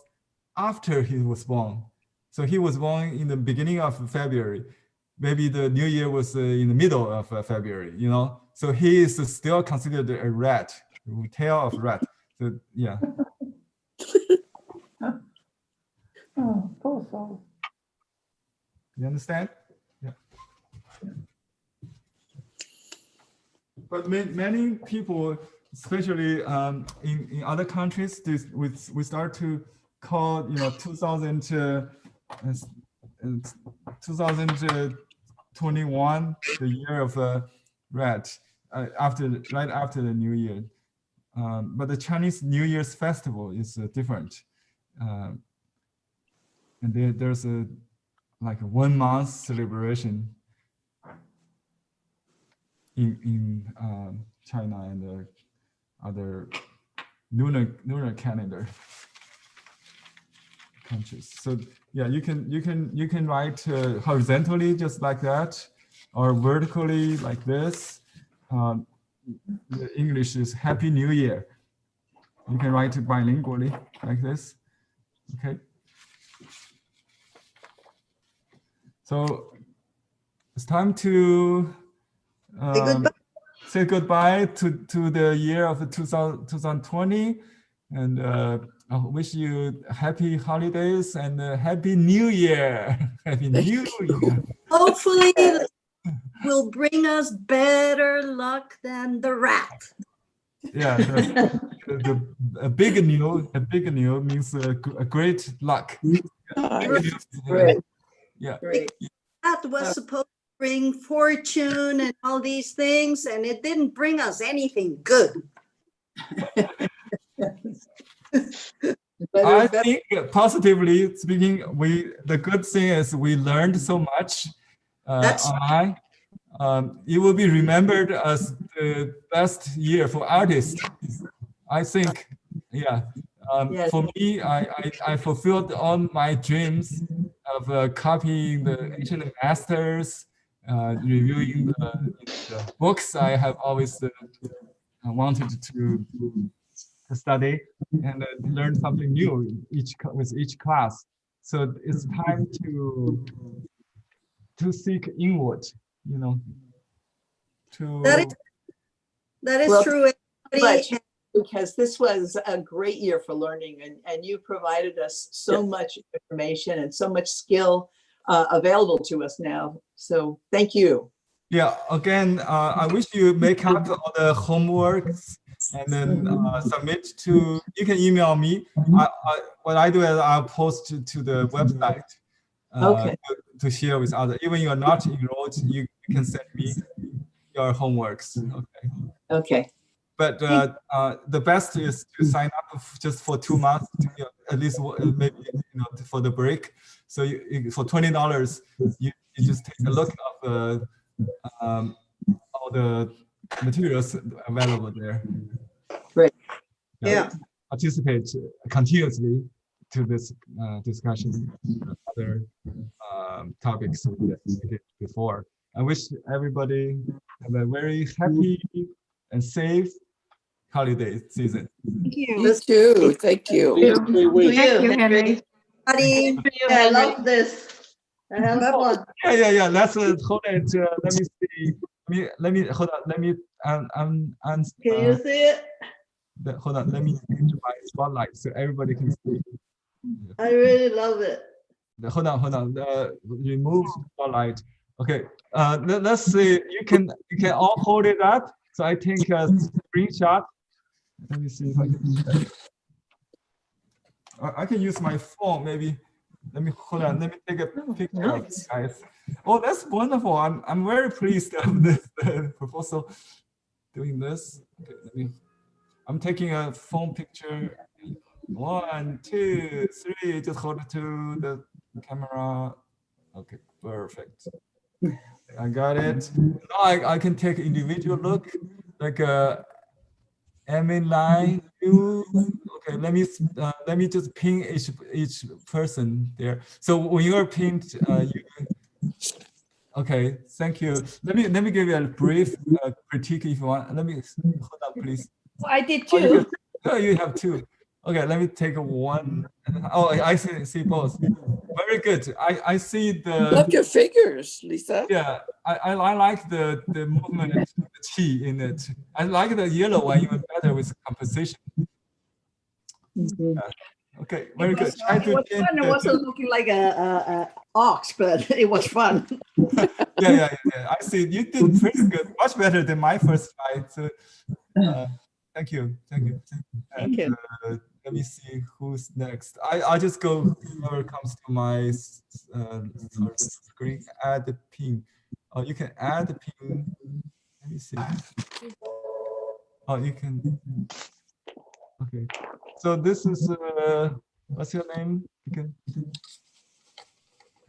after he was born. So he was born in the beginning of February. Maybe the New Year was in the middle of February, you know? So he is still considered a rat, tail of rat. So yeah. Oh, poor soul. You understand? Yeah. But many people, especially in other countries, we start to call 2021 the year of rat right after the New Year. But the Chinese New Year's festival is different, and there's like a 1 month celebration in China and other lunar calendar countries. So yeah, you can write horizontally just like that, or vertically like this. The English is Happy New Year. You can write it bilingually like this. Okay. So it's time to say goodbye to the year of 2020, and I wish you happy holidays and happy New Year. Happy New Year. Hopefully it will bring us better luck than the rat. Yeah, a big new means a great luck. Great. Yeah. Great. That was supposed to bring fortune and all these things, and it didn't bring us anything good. I think positively speaking, the good thing is we learned so much online. It will be remembered as the best year for artists. I think, yeah. Yes. For me, I fulfilled all my dreams of copying the ancient masters, reviewing the books I have always wanted to study, and learn something new with each class. So it's time to seek inward, you know. That is Well, true. because this was a great year for learning, and you provided us so much information and so much skill available to us now. So thank you. Yeah, again, I wish you make up all the homeworks and then submit to, you can email me. What I do is I'll post to the website Okay. to share with others. Even you're not enrolled, you can send me your homeworks. Okay. Okay. But the best is to sign up just for 2 months, at least maybe for the break. So for $20, you just take a look of all the materials available there. Great. Yeah. Participate continuously to this discussion, other topics we did before. I wish everybody have a very happy and safe holiday season. Thank you. You too. Thank you. Thank you, Henry. Buddy. Yeah, I love this. I have fun. Yeah. Let's hold it. Let me see. Let me hold on. Let me Can you see it? hold on. Let me change my spotlight so everybody can see. I really love it. Hold on. Remove spotlight. Okay. Let's see. You can all hold it up. So I take a screenshot. Let me see if I can do that. I can use my phone maybe. Let me hold on. Let me take a picture of this, guys. Oh, that's wonderful. I'm very pleased of this proposal. Doing this. Okay, I'm taking a phone picture. 1, 2, 3. Just hold it to the camera. Okay, perfect. I got it. Now I can take individual look, like MA line view. Okay, let me just ping each person there. So when you're pinged, okay, thank you. Let me give you a brief critique if you want. Let me hold on, please. Well, I did Oh, too. you have two. Okay, let me take one. Oh, I see both. Very good. I see the. Love your figures, Lisa. Yeah, I like the movement, the chi in it. I like the yellow one even better with composition. Okay, very good. Try It to was change fun. It the- wasn't looking like a ox, but it was fun. yeah. I see you did pretty good, much better than my first try. So, thank you. Thank you. And, let me see who's next. I just go whoever comes to my screen. Add the pin. Oh, you can add the pin. Let me see. Oh, you can. Okay. So this is what's your name? Can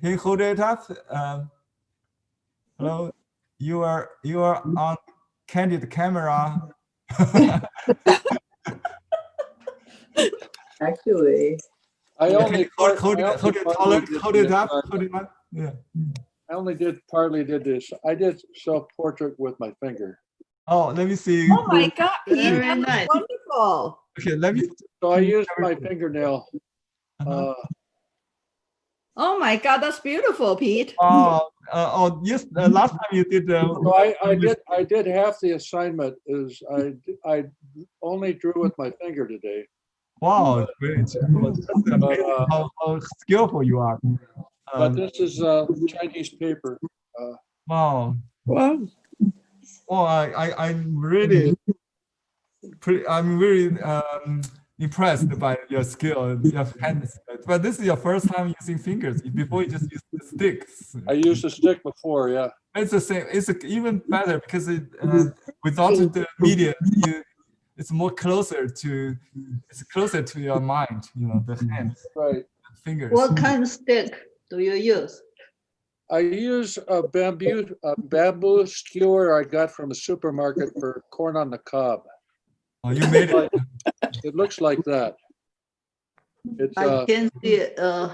you hold it up? Hello. You are on candid camera. Actually, I only hold it up. Yeah. I only partly did this. I did self-portrait with my finger. Oh, let me see. Oh my God, Pete, Very that was nice. wonderful. Okay, let me. So I used my fingernail. Oh my God, that's beautiful, Pete. Yes. Last time you did. So I did half the assignment. Is I only drew with my finger today. Wow, great! That's amazing how skillful you are. But this is Chinese paper. Wow. Wow. Well, I'm really impressed by your skill, your hands. But this is your first time using fingers. Before you just used the sticks. I used a stick before, yeah. It's the same. It's even better because it without the media, it's closer to your mind. You know, the hands, Right. fingers. What kind of stick do you use? I use a bamboo skewer I got from a supermarket for corn on the cob. Oh, you made it. It looks like that. It's I can see it. Oh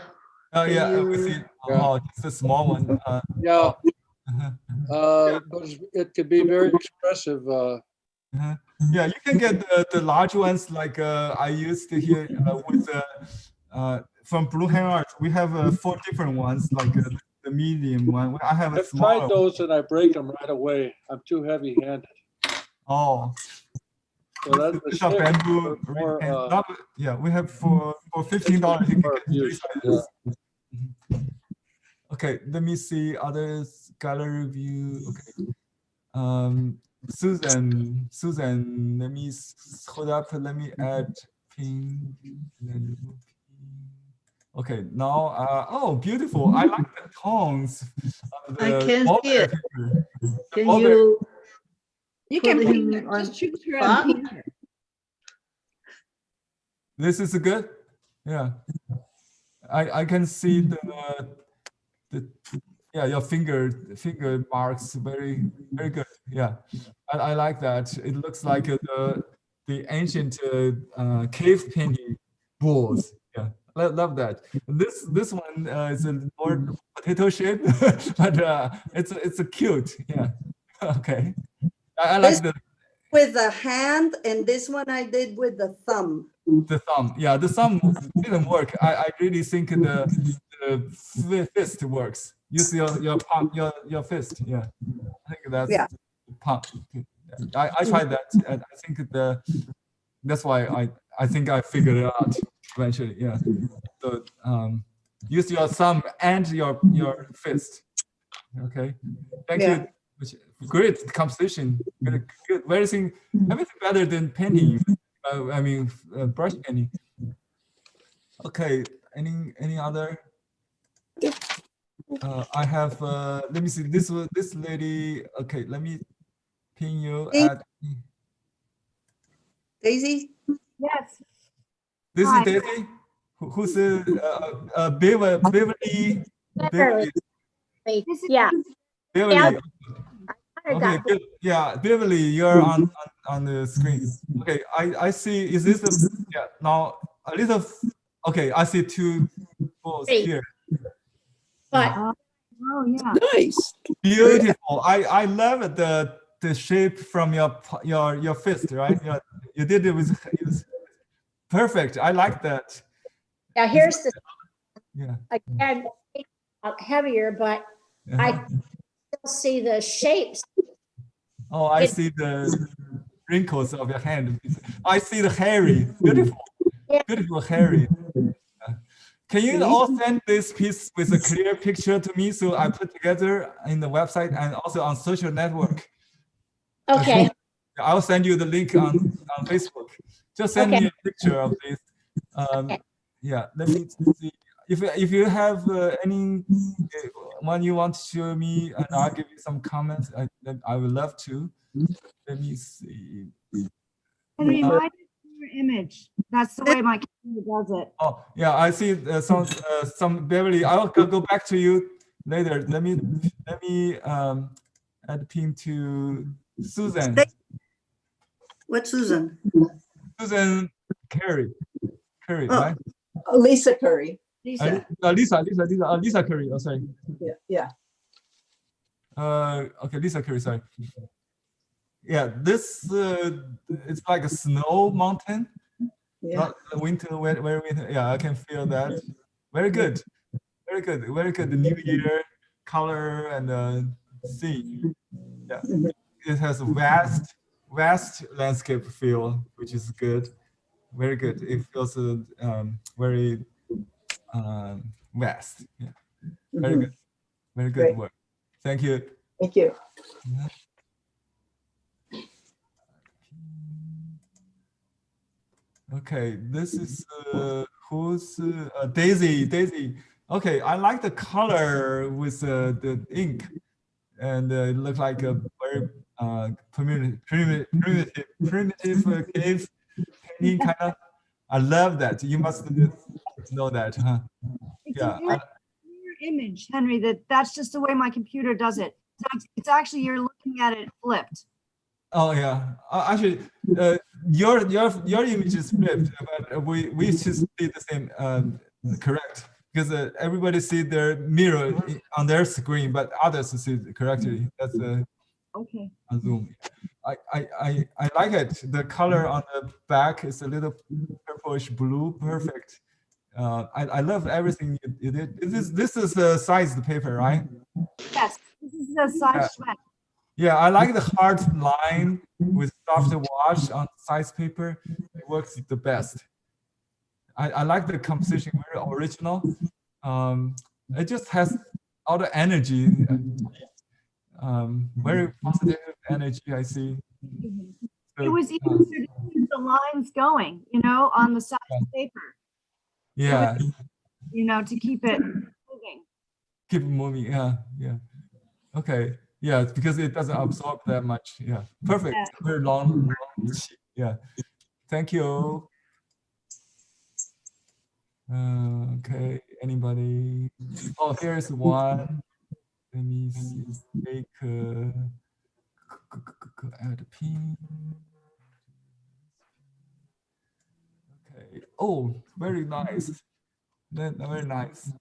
yeah, we see. Yeah. Oh, it's a small one. yeah. But it could be very expressive. Yeah, you can get the large ones like I used to hear with from Blue Hand Art. We have 4 different ones, like the medium one. I have a I've smaller tried those and I break them right away. I'm too heavy-handed. Oh, So that's the these are stick. bamboo. More, Yeah, we have for $15. You can get 3 use, sizes. Okay, let me see others. Gallery view. Okay. Susan, let me hold up. Let me add pin. Okay, now, oh, beautiful. I like the tones of the I can see it. paper. Can you You can put pin him her. on Just choose her spot? and pin her. This is good. Yeah, I can see the yeah, your finger marks very good. Yeah, I like that. It looks like the ancient cave painting balls. Yeah, love that. This one is a more potato shape, but it's a cute. Yeah. Okay. I like This with the hand, and this one I did with the thumb. the thumb. Yeah, the thumb didn't work. I really think the fist works. Use your palm, your fist. Yeah, I think that's Yeah. palm. I tried that, and I think that's why I think I figured it out eventually. Yeah. So use your thumb and your fist. Okay. Thank Yeah. you. Great composition. Good. Everything better than painting. I mean, brush painting. Okay. Any other? I have. Let me see. This lady. Okay. Let me pin you Hey. at. Daisy? Yes. This Hi. is Daisy. Who's Beverly? Beverly. Yeah. Beverly. I Okay, got good. Yeah, Beverly, you're on the screen. Okay, I see. Is this a yeah? Now a little. Okay, I see two balls Three. here. but Oh, yeah. Nice. Beautiful. I love the shape from your fist, right? You did it with it's perfect. I like that. now here's the, Yeah. again, heavier, but I still see the shapes. Oh, I see the wrinkles of your hand. I see the hairy. Beautiful. Yeah. Beautiful hairy. Can you all send this piece with a clear picture to me so I put together in the website and also on social network? Okay, I'll send you the link on Facebook. Just send me a picture of this. Okay. Yeah, let me see. If you have any one you want to show me, and I'll give you some comments. I would love to. Let me see. Henry, mine is your image. That's the way my computer does it. Oh, yeah, I see some Beverly. I'll go back to you later. Let me add pin to Susan. What, Susan? Susan Curry, Oh. right? Lisa Curry. Lisa Curry. Oh, sorry. Yeah. Okay, Lisa Curry. Sorry. Yeah, this it's like a snow mountain. Yeah. Not the winter, very winter. Yeah, I can feel that. Very good. Very good. Very good. The New Year color and scene. Yeah, it has a vast landscape feel, which is good. Very good. It feels very vast. Yeah. Very good. Very good Great. work. Thank you. Thank you. Okay, this is who's Daisy. Okay, I like the color with the ink, and it looks like a very primitive cave painting kind of. I love that. You must know that, huh? It's Yeah. a mirror image, Henry, that's just the way my computer does it. It's actually, you're looking at it flipped. Oh yeah. Actually, your image is flipped, but we should see the same. Correct, because everybody see their mirror on their screen, but others see it correctly. That's Okay. on Zoom. I like it. The color on the back is a little purplish blue. Perfect. I love everything you did. This is a sized paper, right? Yes, this is the size sweat. Yeah, I like the hard line with soft wash on size paper. It works the best. I like the composition, very original. It just has all the energy. Very positive energy, I see. So, It was easier to keep the lines going, on the size of paper, yeah, to keep it moving. keep moving. Yeah. Okay. Yeah, because it doesn't absorb that much. Yeah, perfect. Yeah. Very long sheet. Yeah. Thank you. Okay. Anybody? Oh, here's one. Let me see. Take add a pin. Okay. Oh, very nice. Very nice.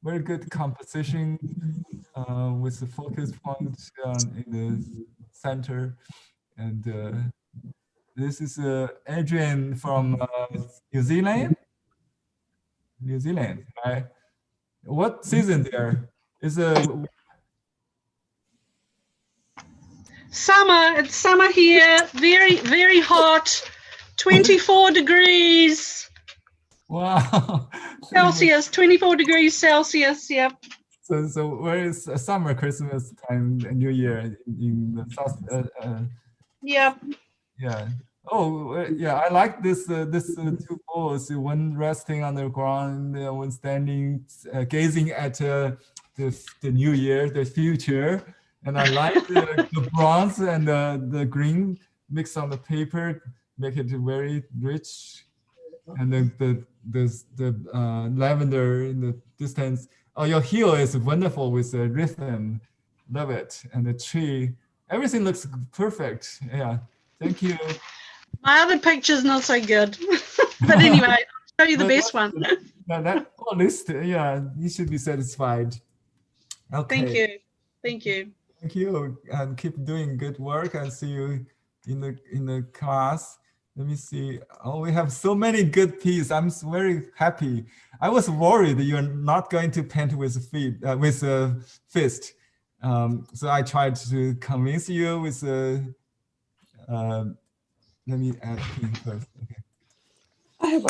Very good composition with the focus point in the center. And this is Adrian from New Zealand. New Zealand, right? What season there? Is Summer, it's summer here, very, very hot, 24 degrees wow. Celsius, 24 degrees Celsius, yep. So where is summer, Christmas time, and New Year in the south? Yep. Yeah. Oh, yeah. I like this. Two balls. One resting on the ground, one standing, gazing at the New Year, the future. And I like the bronze and the green mixed on the paper, make it very rich. And then the lavender in the distance. Oh, your heel is wonderful with the rhythm. love it. And the tree, everything looks perfect. Yeah, thank you. My other picture's not so good. But anyway, I'll show you the But best one. Yeah, that at least, yeah, you should be satisfied. Okay. Thank you. Thank you. Thank you, and keep doing good work. And see you in the class. Let me see. Oh, we have so many good pieces. I'm very happy. I was worried you're not going to paint with feet, with a fist. So I tried to convince you with let me add pin first. Okay. I have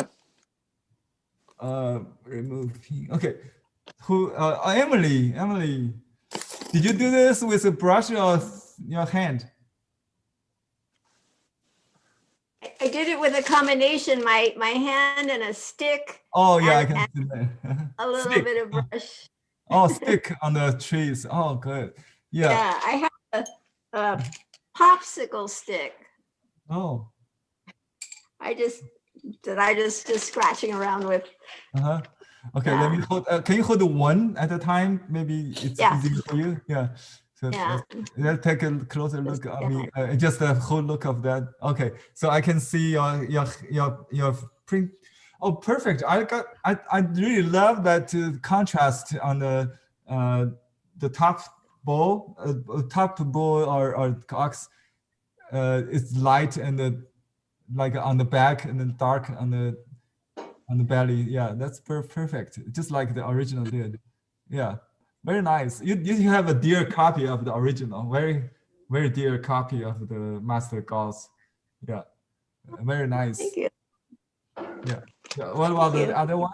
a Remove pin. Okay. Who? Emily. Emily, did you do this with a brush or your hand? I did it with a combination, my hand and a stick. Oh yeah, I and- can see that. A little Stick. bit of brush. Oh, stick on the trees. Oh, good. Yeah. Yeah, I have a popsicle stick. Oh. I just scratching around with. Uh-huh. Okay, let me hold. Can you hold one at a time? Maybe it's Yeah. easier for you. Yeah. So Yeah. let's take a closer look. I mean, just a whole look of that. Okay, so I can see your print. Oh, perfect. I really love that contrast on the top bow, or ox. It's light and like on the back and then dark on the belly. Yeah, that's perfect. Just like the original did. Yeah, very nice. You have a dear copy of the original. Very dear copy of the Master Gauss. Yeah, very nice. Thank you. Yeah. What about the other one?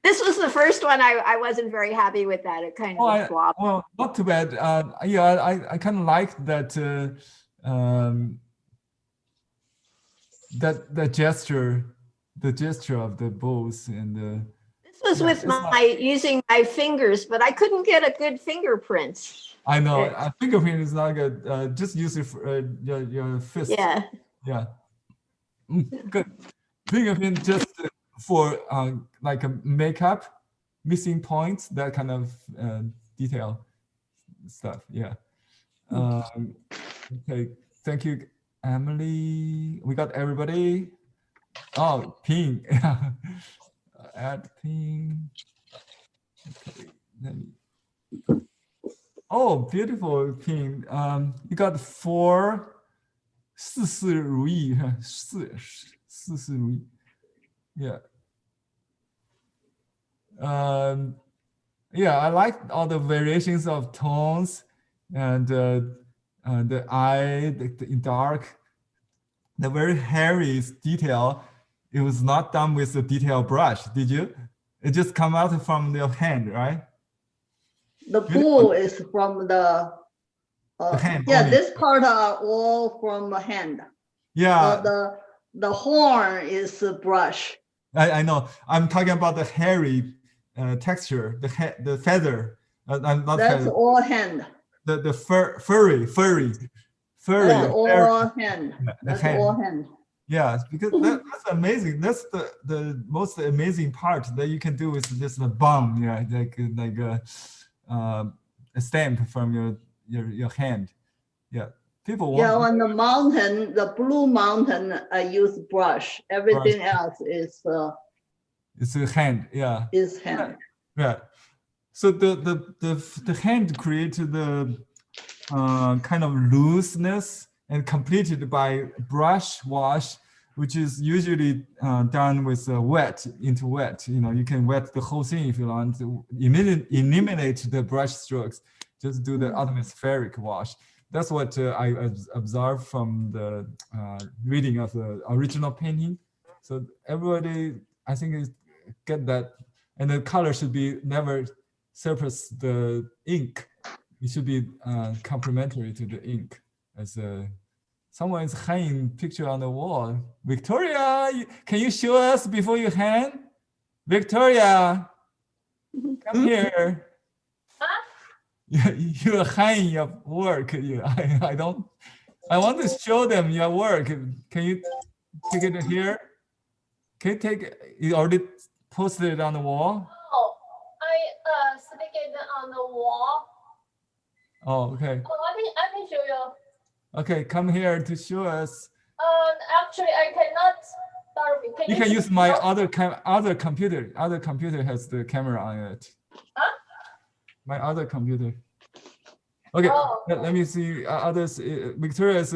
This was the first one. I wasn't very happy with that. It kind of flopped. Well, not too bad. Yeah, I kind of like that. That gesture, the gesture of the bows and the. This was with using my fingers, but I couldn't get a good fingerprint. I know a fingerprint is not good. Just use it for your fist. Yeah. Yeah. Good. Fingerprint just for like a makeup, missing points, that kind of detail stuff. Yeah. Okay. Thank you, Emily. We got everybody. Oh, pink. Add pink. Okay. Let me. Oh, beautiful pink. You got 4. 事事如意，事事如意。Yeah. Yeah, I like all the variations of tones and the eye, in dark, the very hairy detail. It was not done with the detail brush, did you? It just come out from your hand, right? The pool is from the hand. Yeah, only. this part are all from the hand. Yeah. The horn is a brush. I know. I'm talking about the hairy texture, the feather. I'm not. That's feather. all hand. The furry. That's all hand. That's hand. all hand. Yeah, because that's amazing. That's the most amazing part that you can do with just a bum. Yeah, like a stamp from your hand. Yeah, people want. Yeah, on the mountain, the blue mountain, I use brush. Everything else is. It's a hand. Yeah. Is hand. Yeah. So the hand created the kind of looseness and completed by brush wash, which is usually done with wet. You know, you can wet the whole thing if you want to eliminate the brush strokes. Just do the atmospheric wash. That's what I observed from the reading of the original painting. So everybody, I think, get that. And the color should be never surpass the ink. It should be complementary to the ink. As someone is hanging picture on the wall. Victoria, can you show us before you hang? Victoria, come here. You're hanging your work. I want to show them your work. Can you take it here? Can you take it? You already posted it on the wall? Oh, I stick it on the wall. Oh, okay. Oh, I can show you. Okay, come here to show us. Actually, I cannot. Sorry. You can use my other computer. Other computer has the camera on it. Huh? My other computer. Okay, Oh. let me see others. Victoria is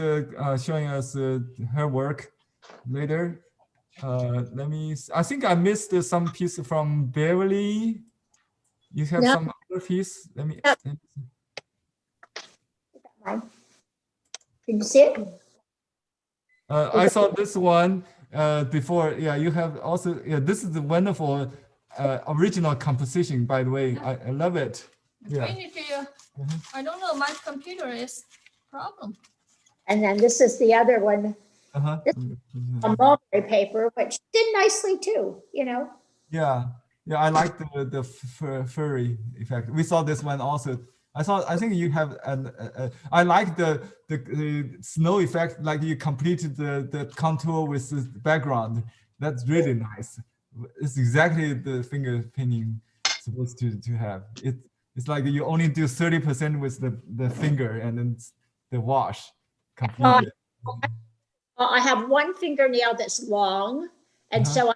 showing us her work later. Let me. I think I missed some piece from Beverly. You have No. some other piece. Let me. No. Let me see. Can you see it? I saw this one before. Yeah, you have also. Yeah, this is a wonderful original composition. By the way, I love it. Yeah. I don't know. My computer is problem. And then this is the other one, this a mulberry paper, which did nicely too, you know. Yeah, yeah, I like the furry effect. We saw this one also. I think you have I like the snow effect, like you completed the contour with the background. That's really nice. It's exactly the finger painting supposed to have. It's like you only do 30% with the finger and then the wash completely. I have one fingernail that's long, and so I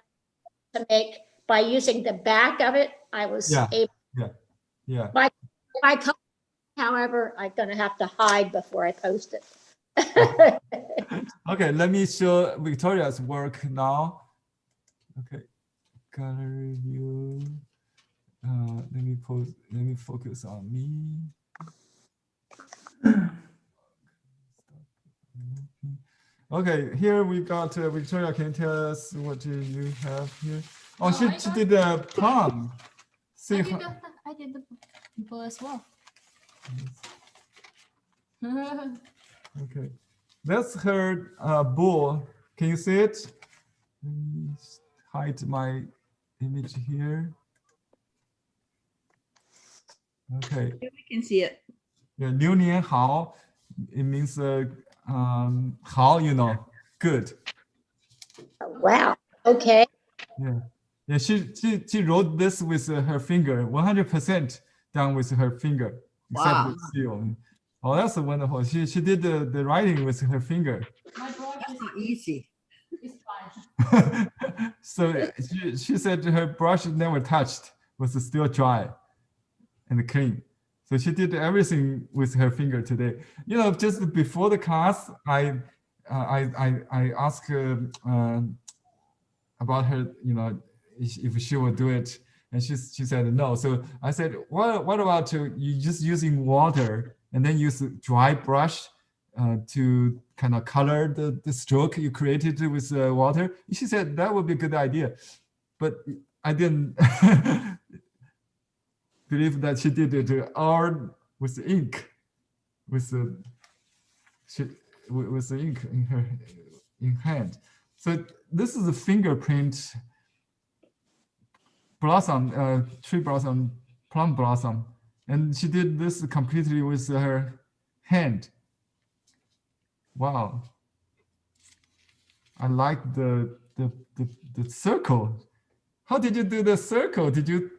to make by using the back of it. I was able. Yeah. My color, however, I'm gonna have to hide before I post it. Okay, let me show Victoria's work now. Okay, gallery view. Let me focus on me. Okay, here we got Victoria. Can you tell us what you have here? Oh, she did a plum. See, I did the bow as well. Okay, that's her bull. Can you see it? Let me hide my image here. Okay. We can see it. Yeah, 流年好. It means好, you know, good. Wow. Okay. Yeah. She wrote this with her finger, 100% done with her finger, except Wow. the seal. Oh, that's wonderful. She did the writing with her finger. That's not easy. It's fine. So she said her brush never touched, was still dry and clean. So she did everything with her finger today. You know, just before the class, I asked her about her, you know, if she would do it, and she said no. So I said, what about you just using water and then use a dry brush to kind of color the stroke you created with water? She said that would be a good idea, but I didn't believe that she did it all with ink, with the ink in her hand. So this is a fingerprint blossom, tree blossom, plum blossom, and she did this completely with her hand. Wow, I like the circle. How did you do the circle? Did you?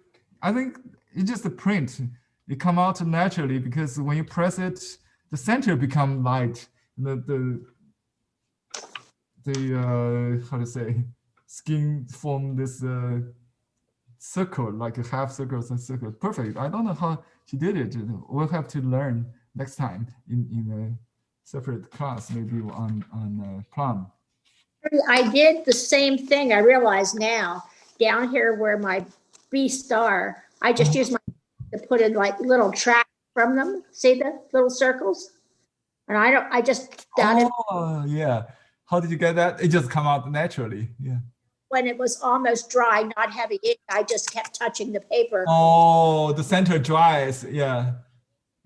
I think it's just a print. It come out naturally because when you press it, the center become light. The how to say, skin form this circle, like a half circle and circle. Perfect. I don't know how she did it. We'll have to learn next time in a separate class, maybe on plum. I did the same thing. I realize now down here where my B star, I just use my to put in like little tracks from them. See the little circles? And I just done it. Oh yeah. How did you get that? It just come out naturally. Yeah. When it was almost dry, not heavy ink, I just kept touching the paper. Oh, the center dries. Yeah.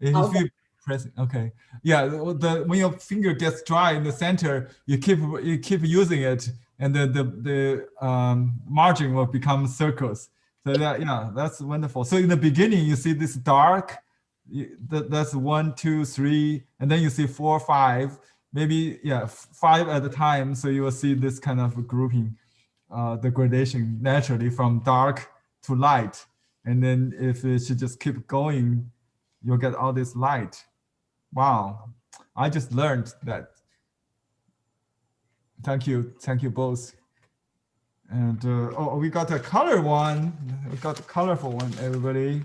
If Okay. you press it, okay. Yeah. When your finger gets dry in the center, you keep using it, and the margin will become circles. So that's wonderful. So in the beginning, you see this dark. That's 1, 2, 3, and then you see 4, 5. Maybe 5 at a time. So you will see this kind of grouping, the gradation naturally from dark to light. And then if it should just keep going, you'll get all this light. Wow, I just learned that. Thank you both. And oh, we got a color one. We got the colorful one, everybody.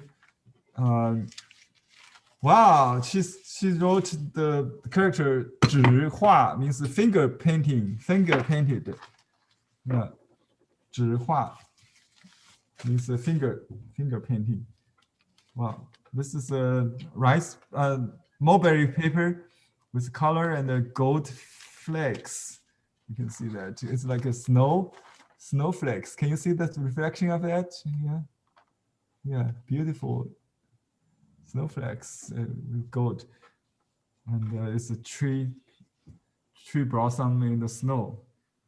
Wow, she wrote the character 纸画 means finger painting, finger painted. Yeah, 纸画 means finger painting. Wow, this is a rice mulberry paper with color and gold flakes. You can see that it's like a snowflakes. Can you see the reflection of that? Yeah, beautiful snowflakes with gold, and it's a tree blossom in the snow.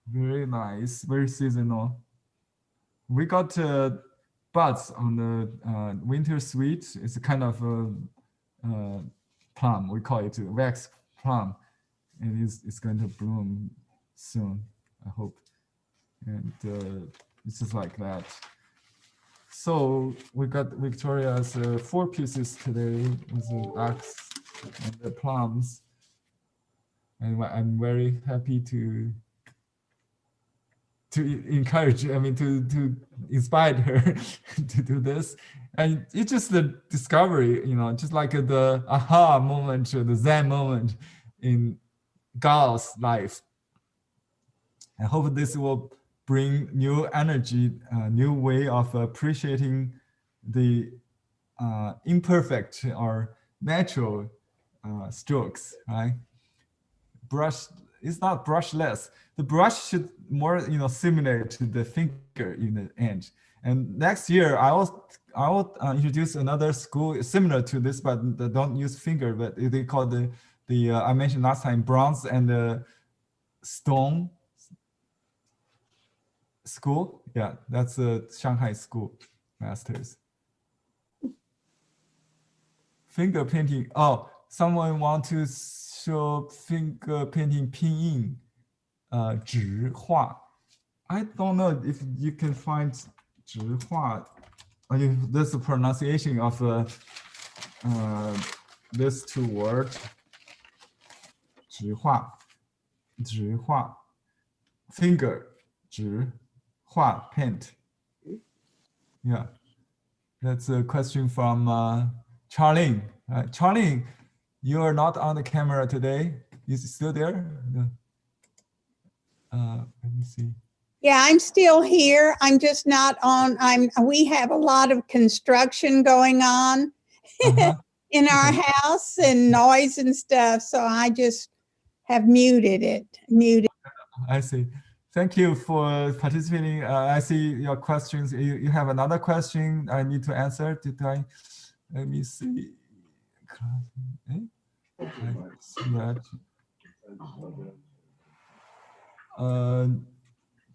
Very nice, very seasonal. We got buds on the winter sweet. It's a kind of plum. We call it wax plum, and it's going to bloom soon, I hope. And it's just like that. So we got Victoria's 4 pieces today with the axe and the plums. And I'm very happy to encourage, to inspire her to do this. And it's just the discovery, just like the aha moment, the Zen moment in Gao's life. I hope this will bring new energy, a new way of appreciating the imperfect or natural strokes, right? Brush, it's not brushless. The brush should more, simulate to the finger in the end. And next year, I will introduce another school similar to this, but they don't use finger, but they call the I mentioned last time, bronze and stone school. Yeah, that's a Shanghai school masters. Finger painting. Oh, someone want to show finger painting pinyin, 纸画. I don't know if you can find 纸画. This is pronunciation of this 2 words. 纸画, finger, 纸画, paint. Yeah, that's a question from Charlene. Charlene, you are not on the camera today. Is it still there? Let me see. Yeah, I'm still here. I'm just not on. We have a lot of construction going on in our house and noise and stuff. So I just have muted it. I see. Thank you for participating. I see your questions. You have another question I need to answer. Let me see. I see that.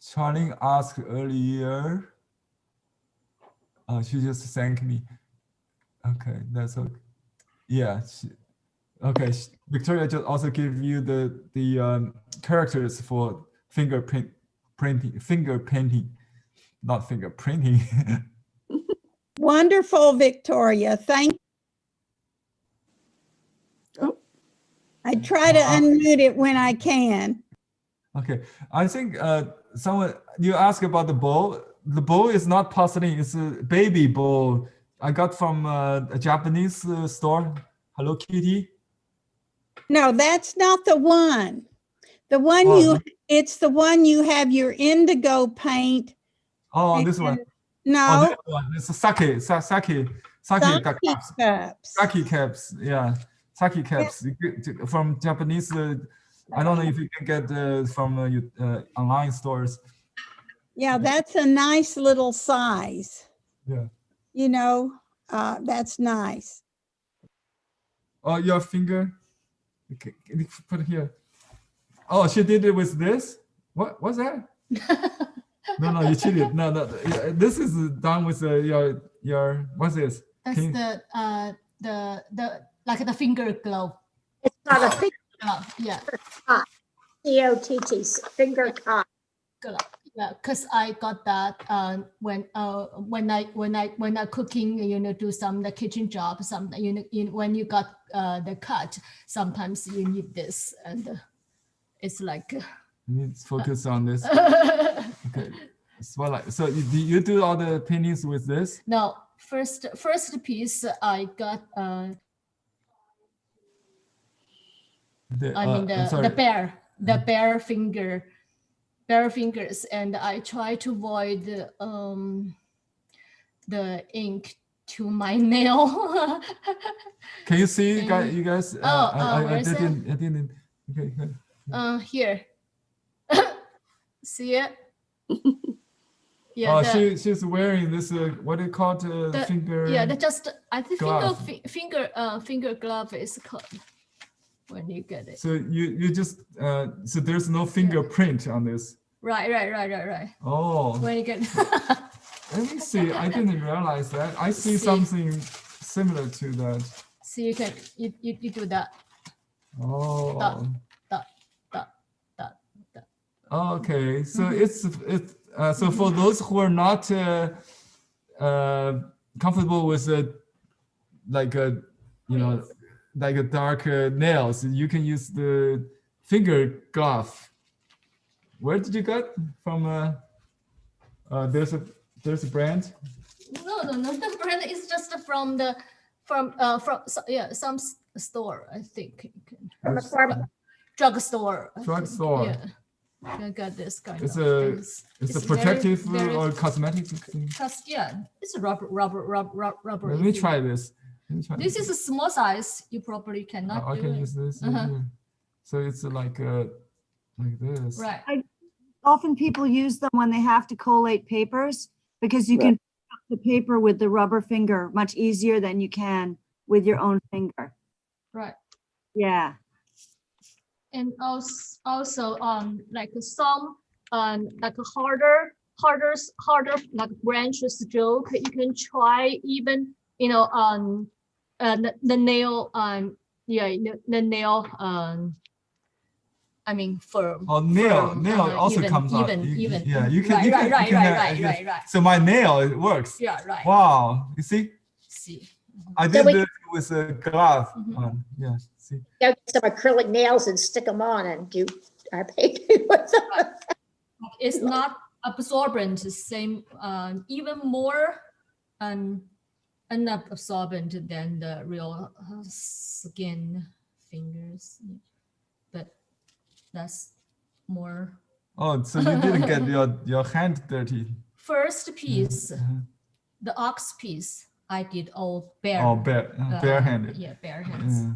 Charlene asked earlier. She just thanked me. Okay, that's okay. Yeah. Okay. Victoria just also gave you the characters for finger painting, not finger printing. Wonderful, Victoria. Thank you. Oh, I try to unmute it when I can. Okay, I think someone, you asked about the bowl. The bowl is not porcelain, it's a baby bowl I got from a Japanese store, Hello Kitty. No, that's not the one. The one it's the one you have your indigo paint. Oh, this one. No. This one. It's a sake cups. Sake cups, yeah. Sake cups from Japanese. I don't know if you can get from online stores. Yeah, that's a nice little size. Yeah. That's nice. Oh, your finger. Okay, put it here. Oh, she did it with this? What's that? No, you cheated. No. This is done with your what's this? That's the like the finger glove. It's not a finger glove. Yeah. COTT, finger cot. Glove. Yeah, because I got that when I cooking, do some the kitchen job, some when you got the cut, sometimes you need this, and it's like You need to focus on this. Okay. So you do all the paintings with this? No, first piece I got the bare fingers, and I try to avoid the ink to my nail. Can you see, you guys? Where is I it? didn't. Okay, good. Here. See it? Yeah. Oh, she's wearing this. What do you call it? Finger. Yeah, I think glove. finger glove is called when you get it. So you just so there's no fingerprint on this. Right. Oh. When you get. Let me see. I didn't realize that. I see something similar to that. So you can you do that. Oh. That. Okay. So it's so for those who are not comfortable with like a dark nails, you can use the finger glove. Where did you get from? There's a brand. No. The brand is just from some store, I think. From a farm. Drugstore. Drugstore. Yeah. I got this kind it's of a things. It's a protective very, or cosmetic thing. Yeah, it's a rubber. Let me try this. This is a small size. You probably cannot. I can use this. So it's like this. Right. Often people use them when they have to collate papers because you can pick up the paper with the rubber finger much easier than you can with your own finger. Right. Yeah. And also like some like harder like branch stroke, you can try even the nail the nail I mean firm. Oh, nail also even, comes out. Even. Yeah, you can. Right. So my nail, it works. Yeah, right. Wow, you see? I did this with a glove on. Yeah, see. Get some acrylic nails and stick them on and do our painting with them. It's not absorbent, same even more unabsorbent than the real skin fingers, but that's more. Oh, so you didn't get your hand dirty. First piece, the ox piece, I did all bare. Oh, barehanded. Yeah, bare hands.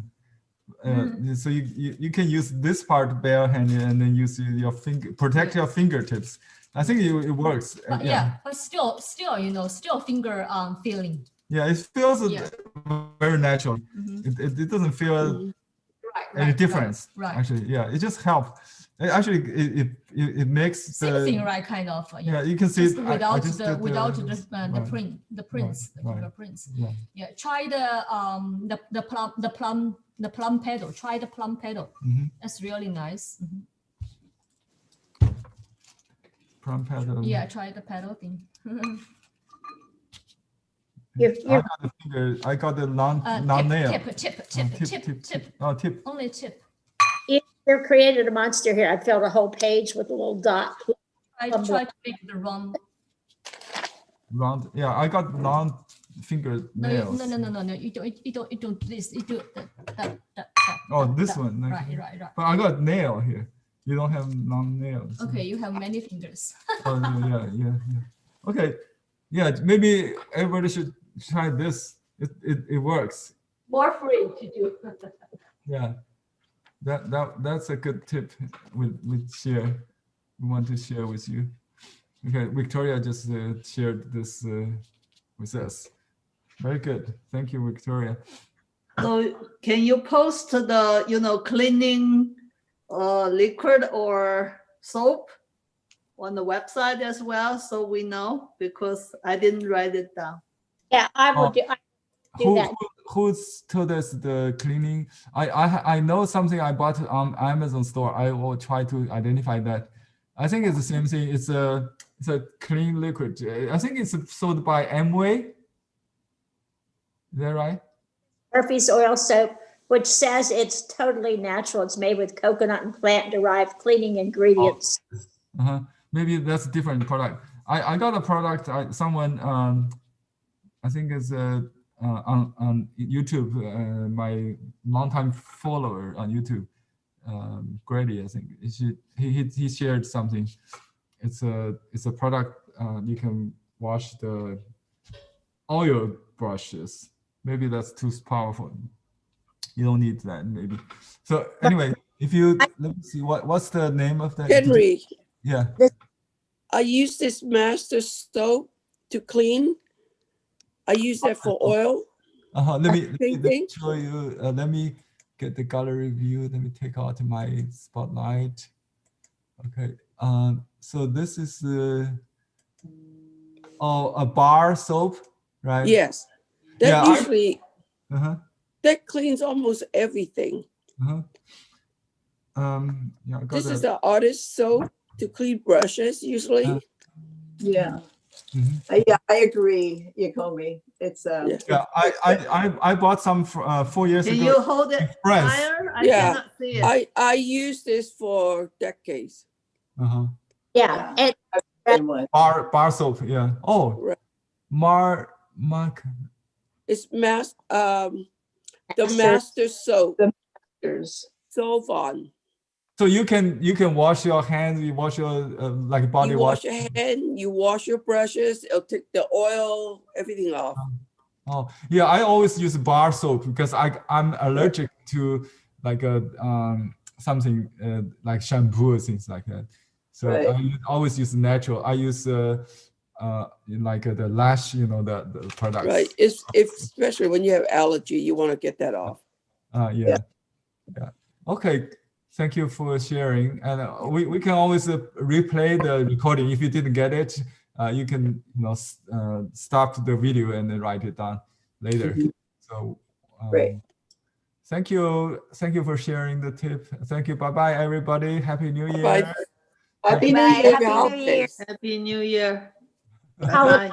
So you can use this part barehanded and then use your finger, protect your fingertips. I think it works. But but still finger feeling. Yeah, it feels very natural. It doesn't feel any difference. Right. Actually, yeah, it just helps. Actually, it makes same thing, right? Kind of. Yeah, you can see without the prints. Yeah, try the plum pedal. Try the plum pedal. That's really nice. Plum pedal. Yeah, try the pedal thing. I got the long nail. Tip. Oh, tip. Only tip. You've created a monster here. I filled a whole page with a little dot. I try to make the round. Yeah, I got long finger nails. No. You don't this. You do that. Oh, this one. Right. But I got nail here. You don't have long nails. Okay, you have many fingers. Oh, yeah. Okay, yeah. Maybe everybody should try this. It works. More free to do. Yeah. That's a good tip we want to share with you. Okay, Victoria just shared this with us. Very good. Thank you, Victoria. So can you post the cleaning liquid or soap on the website as well, so we know, because I didn't write it down. Yeah, I will do that. Who's told us the cleaning? I know something I bought on Amazon store. I will try to identify that. I think it's the same thing. It's a clean liquid. I think it's sold by Amway. Is that right? Murphy's Oil Soap, which says it's totally natural. It's made with coconut and plant-derived cleaning ingredients. Maybe that's a different product. I got a product. Someone I think is on YouTube. My longtime follower on YouTube, Grady. I think he shared something. It's a product you can wash the oil brushes. Maybe that's too powerful. You don't need that, maybe. So anyway, if you let me see what's the name of that? Henry. Yeah. I use this master soap to clean. I use that for oil. Let me show you. Let me get the gallery view. Let me take out my spotlight. Okay. So this is a bar soap, right? Yes. That usually that cleans almost everything. This is the artist soap to clean brushes usually. Yeah. Yeah, I agree, Yakomi. It's I bought some 4 years ago. Can you hold it higher? I cannot see it. I use this for decades. Yeah. Bar soap, yeah. Oh, right. It's the master soap. The masters. Solvon. So you can wash your hands, you wash your like body wash. You wash your hand, you wash your brushes, it'll take the oil, everything off. Oh yeah, I always use bar soap because I'm allergic to like something like shampoo or things like that. So I always use natural. I use like the lash, the products. Right. If especially when you have allergy, you want to get that off. Yeah. Okay. Thank you for sharing. And we can always replay the recording. If you didn't get it, you can stop the video and then write it down later. So great. Thank you for sharing the tip. Thank you. Bye everybody. Happy New Year. Happy New Year. Happy New Year. Holiday